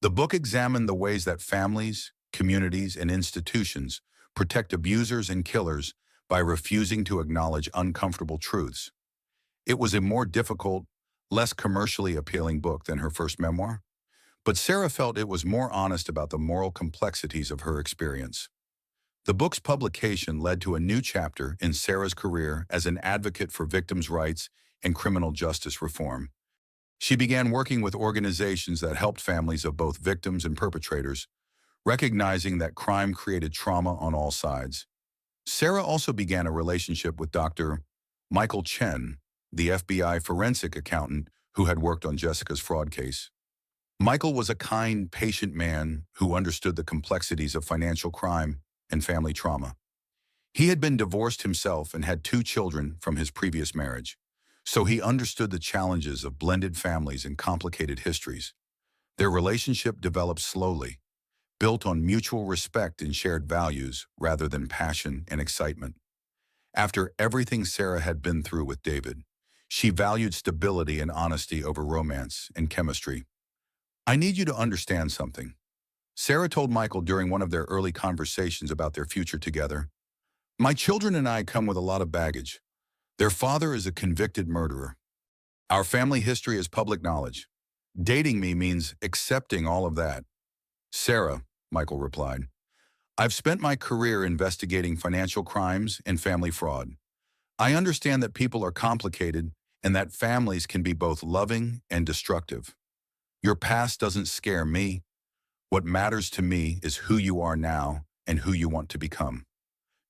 The book examined the ways that families, communities, and institutions protect abusers and killers by refusing to acknowledge uncomfortable truths. It was a more difficult, less commercially appealing book than her first memoir, but Sarah felt it was more honest about the moral complexities of her experience. The book's publication led to a new chapter in Sarah's career as an advocate for victims' rights and criminal justice reform. She began working with organizations that helped families of both victims and perpetrators, recognizing that crime created trauma on all sides. Sarah also began a relationship with Dr. Michael Chen, the FBI forensic accountant who had worked on Jessica's fraud case. Michael was a kind, patient man who understood the complexities of financial crime and family trauma. He had been divorced himself and had 2 children from his previous marriage, so he understood the challenges of blended families and complicated histories. Their relationship developed slowly, built on mutual respect and shared values rather than passion and excitement. After everything Sarah had been through with David, she valued stability and honesty over romance and chemistry. I need you to understand something, Sarah told Michael during one of their early conversations about their future together. My children and I come with a lot of baggage. Their father is a convicted murderer. Our family history is public knowledge. Dating me means accepting all of that. Sarah, Michael replied, I've spent my career investigating financial crimes and family fraud. I understand that people are complicated and that families can be both loving and destructive. Your past doesn't scare me. What matters to me is who you are now and who you want to become.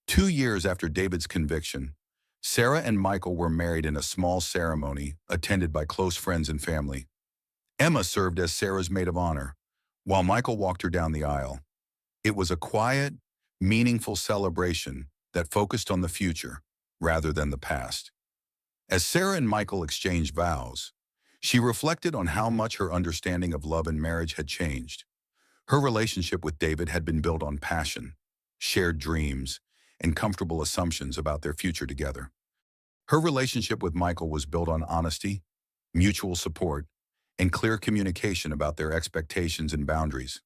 2 years after David's conviction, Sarah and Michael were married in a small ceremony attended by close friends and family. Emma served as Sarah's maid of honor, while Michael walked her down the aisle. It was a quiet, meaningful celebration that focused on the future rather than the past. As Sarah and Michael exchanged vows, she reflected on how much her understanding of love and marriage had changed. Her relationship with David had been built on passion, shared dreams, and comfortable assumptions about their future together. Her relationship with Michael was built on honesty, mutual support, and clear communication about their expectations and boundaries.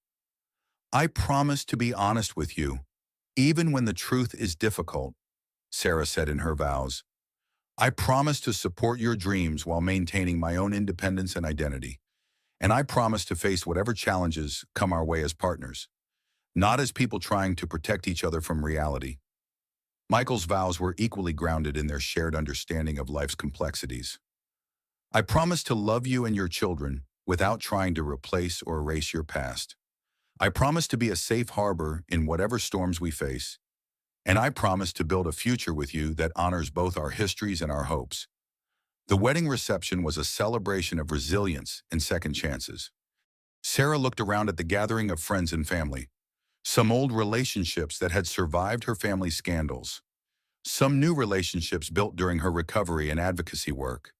I promise to be honest with you, even when the truth is difficult, Sarah said in her vows. I promise to support your dreams while maintaining my own independence and identity. And I promise to face whatever challenges come our way as partners, not as people trying to protect each other from reality. Michael's vows were equally grounded in their shared understanding of life's complexities. I promise to love you and your children without trying to replace or erase your past. I promise to be a safe harbor in whatever storms we face. And I promise to build a future with you that honors both our histories and our hopes. The wedding reception was a celebration of resilience and second chances. Sarah looked around at the gathering of friends and family. Some old relationships that had survived her family's scandals. Some new relationships built during her recovery and advocacy work.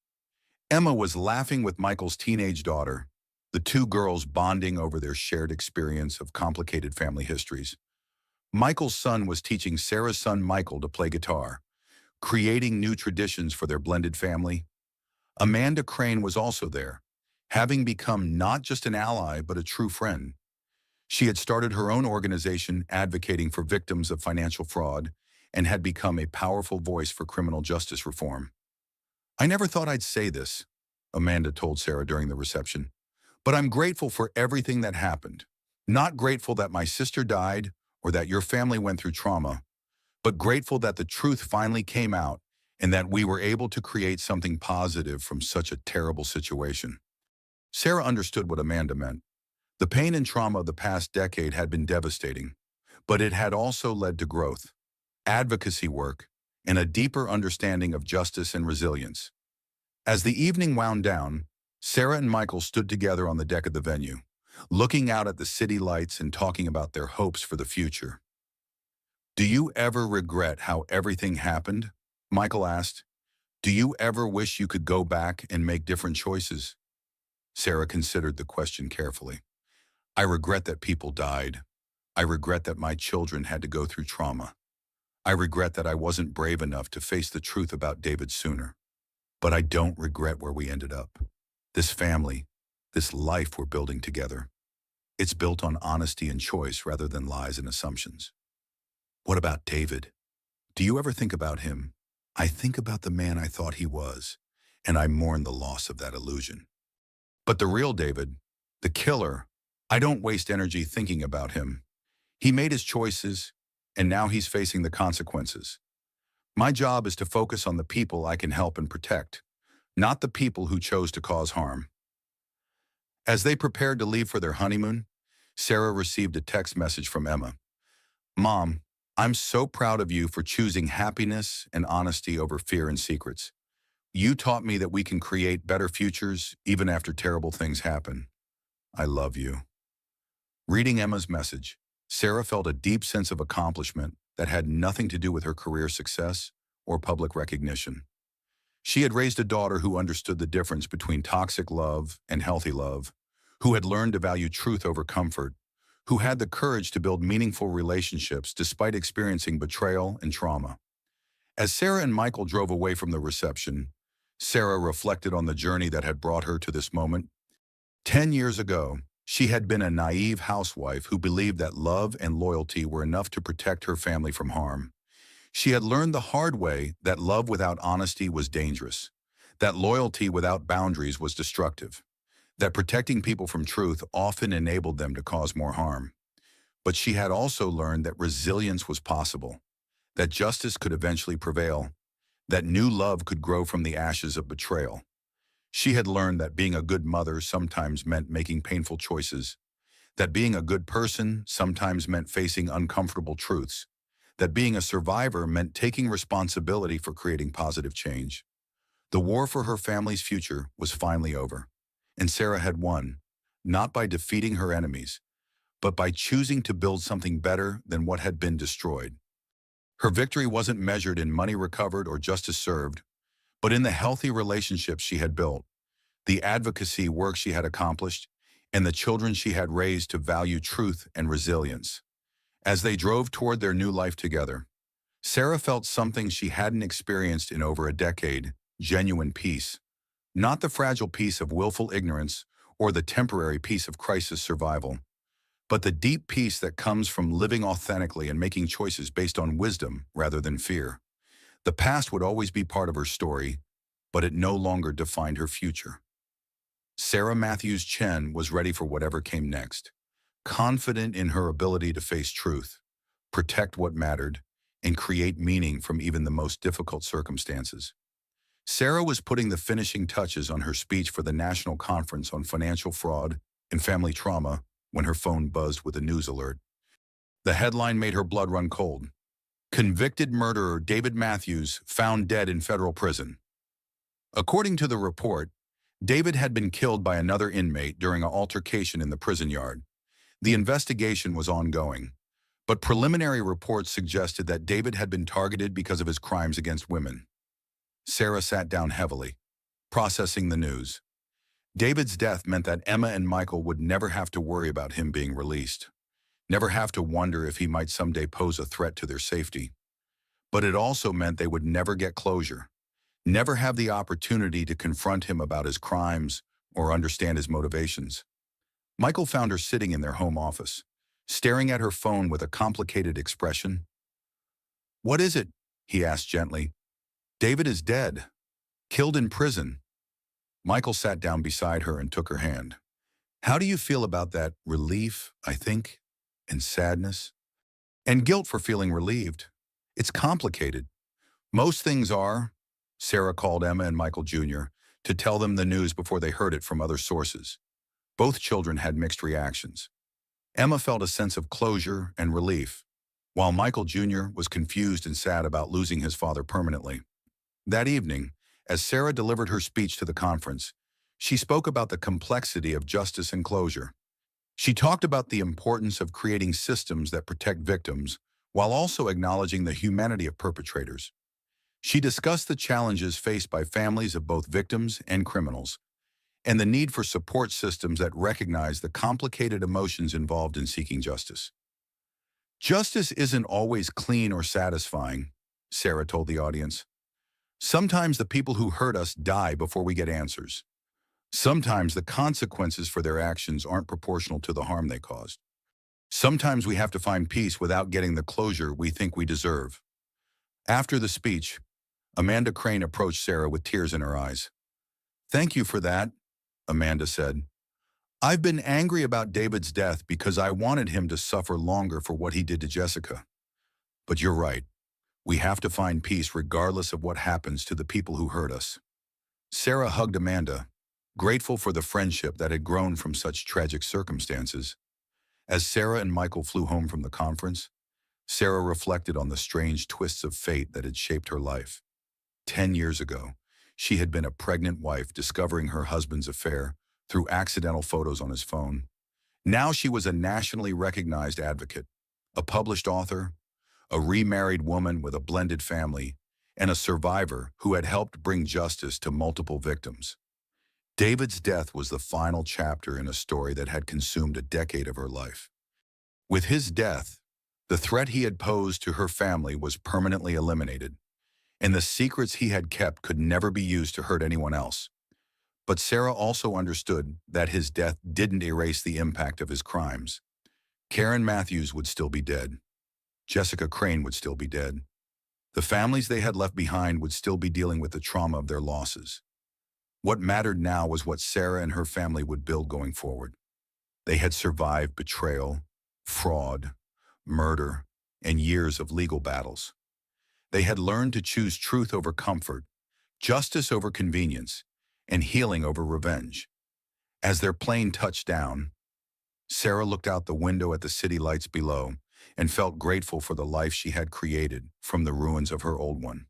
Emma was laughing with Michael's teenage daughter, the two girls bonding over their shared experience of complicated family histories. Michael's son was teaching Sarah's son Michael to play guitar, creating new traditions for their blended family. Amanda Crane was also there, having become not just an ally but a true friend. She had started her own organization advocating for victims of financial fraud and had become a powerful voice for criminal justice reform. "I never thought I'd say this," Amanda told Sarah during the reception, "but I'm grateful for everything that happened. Not grateful that my sister died or that your family went through trauma, but grateful that the truth finally came out and that we were able to create something positive from such a terrible situation." Sarah understood what Amanda meant. The pain and trauma of the past decade had been devastating, but it had also led to growth, advocacy work, and a deeper understanding of justice and resilience. As the evening wound down, Sarah and Michael stood together on the deck of the venue, looking out at the city lights and talking about their hopes for the future. "Do you ever regret how everything happened?" Michael asked. "Do you ever wish you could go back and make different choices?" Sarah considered the question carefully. "I regret that people died. I regret that my children had to go through trauma. I regret that I wasn't brave enough to face the truth about David sooner. But I don't regret where we ended up. This family, this life we're building together. It's built on honesty and choice rather than lies and assumptions." "What about David? Do you ever think about him?" "I think about the man I thought he was, and I mourn the loss of that illusion. But the real David, the killer, I don't waste energy thinking about him. He made his choices, and now he's facing the consequences. My job is to focus on the people I can help and protect, not the people who chose to cause harm." As they prepared to leave for their honeymoon, Sarah received a text message from Emma. "Mom, I'm so proud of you for choosing happiness and honesty over fear and secrets. You taught me that we can create better futures even after terrible things happen. I love you." Reading Emma's message, Sarah felt a deep sense of accomplishment that had nothing to do with her career success or public recognition. She had raised a daughter who understood the difference between toxic love and healthy love, who had learned to value truth over comfort, who had the courage to build meaningful relationships despite experiencing betrayal and trauma. As Sarah and Michael drove away from the reception, Sarah reflected on the journey that had brought her to this moment. 10 years ago, she had been a naive housewife who believed that love and loyalty were enough to protect her family from harm. She had learned the hard way that love without honesty was dangerous, that loyalty without boundaries was destructive, that protecting people from truth often enabled them to cause more harm. But she had also learned that resilience was possible, that justice could eventually prevail, that new love could grow from the ashes of betrayal. She had learned that being a good mother sometimes meant making painful choices, that being a good person sometimes meant facing uncomfortable truths, that being a survivor meant taking responsibility for creating positive change. The war for her family's future was finally over, and Sarah had won, not by defeating her enemies, but by choosing to build something better than what had been destroyed. Her victory wasn't measured in money recovered or justice served, but in the healthy relationships she had built, the advocacy work she had accomplished, and the children she had raised to value truth and resilience. As they drove toward their new life together, Sarah felt something she hadn't experienced in over a decade: genuine peace. Not the fragile peace of willful ignorance or the temporary peace of crisis survival, but the deep peace that comes from living authentically and making choices based on wisdom rather than fear. The past would always be part of her story, but it no longer defined her future. Sarah Matthews Chen was ready for whatever came next, confident in her ability to face truth, protect what mattered, and create meaning from even the most difficult circumstances. Sarah was putting the finishing touches on her speech for the National Conference on Financial Fraud and Family Trauma when her phone buzzed with a news alert. The headline made her blood run cold. Convicted murderer David Matthews found dead in federal prison. According to the report, David had been killed by another inmate during an altercation in the prison yard. The investigation was ongoing, But preliminary reports suggested that David had been targeted because of his crimes against women. Sarah sat down heavily, processing the news. David's death meant that Emma and Michael would never have to worry about him being released, never have to wonder if he might someday pose a threat to their safety. But it also meant they would never get closure, never have the opportunity to confront him about his crimes or understand his motivations. Michael found her sitting in their home office, staring at her phone with a complicated expression. "What is it?" he asked gently. "David is dead, killed in prison." Michael sat down beside her and took her hand. "How do you feel about that?" "Relief, I think, and sadness, and guilt for feeling relieved. It's complicated. Most things are." Sarah called Emma and Michael Jr. to tell them the news before they heard it from other sources. Both children had mixed reactions. Emma felt a sense of closure and relief, while Michael Jr. was confused and sad about losing his father permanently. That evening, as Sarah delivered her speech to the conference, she spoke about the complexity of justice and closure. She talked about the importance of creating systems that protect victims while also acknowledging the humanity of perpetrators. She discussed the challenges faced by families of both victims and criminals, and the need for support systems that recognize the complicated emotions involved in seeking justice. "Justice isn't always clean or satisfying," Sarah told the audience. "Sometimes the people who hurt us die before we get answers. Sometimes the consequences for their actions aren't proportional to the harm they caused. Sometimes we have to find peace without getting the closure we think we deserve." After the speech, Amanda Crane approached Sarah with tears in her eyes. "Thank you for that," Amanda said. "I've been angry about David's death because I wanted him to suffer longer for what he did to Jessica. But you're right. We have to find peace regardless of what happens to the people who hurt us." Sarah hugged Amanda, grateful for the friendship that had grown from such tragic circumstances. As Sarah and Michael flew home from the conference, Sarah reflected on the strange twists of fate that had shaped her life. 10 years ago, she had been a pregnant wife discovering her husband's affair through accidental photos on his phone. Now she was a nationally recognized advocate, a published author, a remarried woman with a blended family, and a survivor who had helped bring justice to multiple victims. David's death was the final chapter in a story that had consumed a decade of her life. With his death, the threat he had posed to her family was permanently eliminated, and the secrets he had kept could never be used to hurt anyone else. But Sarah also understood that his death didn't erase the impact of his crimes. Karen Matthews would still be dead. Jessica Crane would still be dead. The families they had left behind would still be dealing with the trauma of their losses. What mattered now was what Sarah and her family would build going forward. They had survived betrayal, fraud, murder, and years of legal battles. They had learned to choose truth over comfort, justice over convenience, and healing over revenge. As their plane touched down, Sarah looked out the window at the city lights below and felt grateful for the life she had created from the ruins of her old one.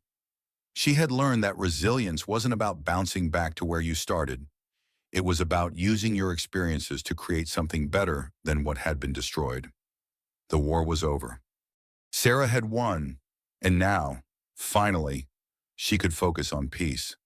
She had learned that resilience wasn't about bouncing back to where you started. It was about using your experiences to create something better than what had been destroyed. The war was over. Sarah had won, and now, finally, she could focus on peace.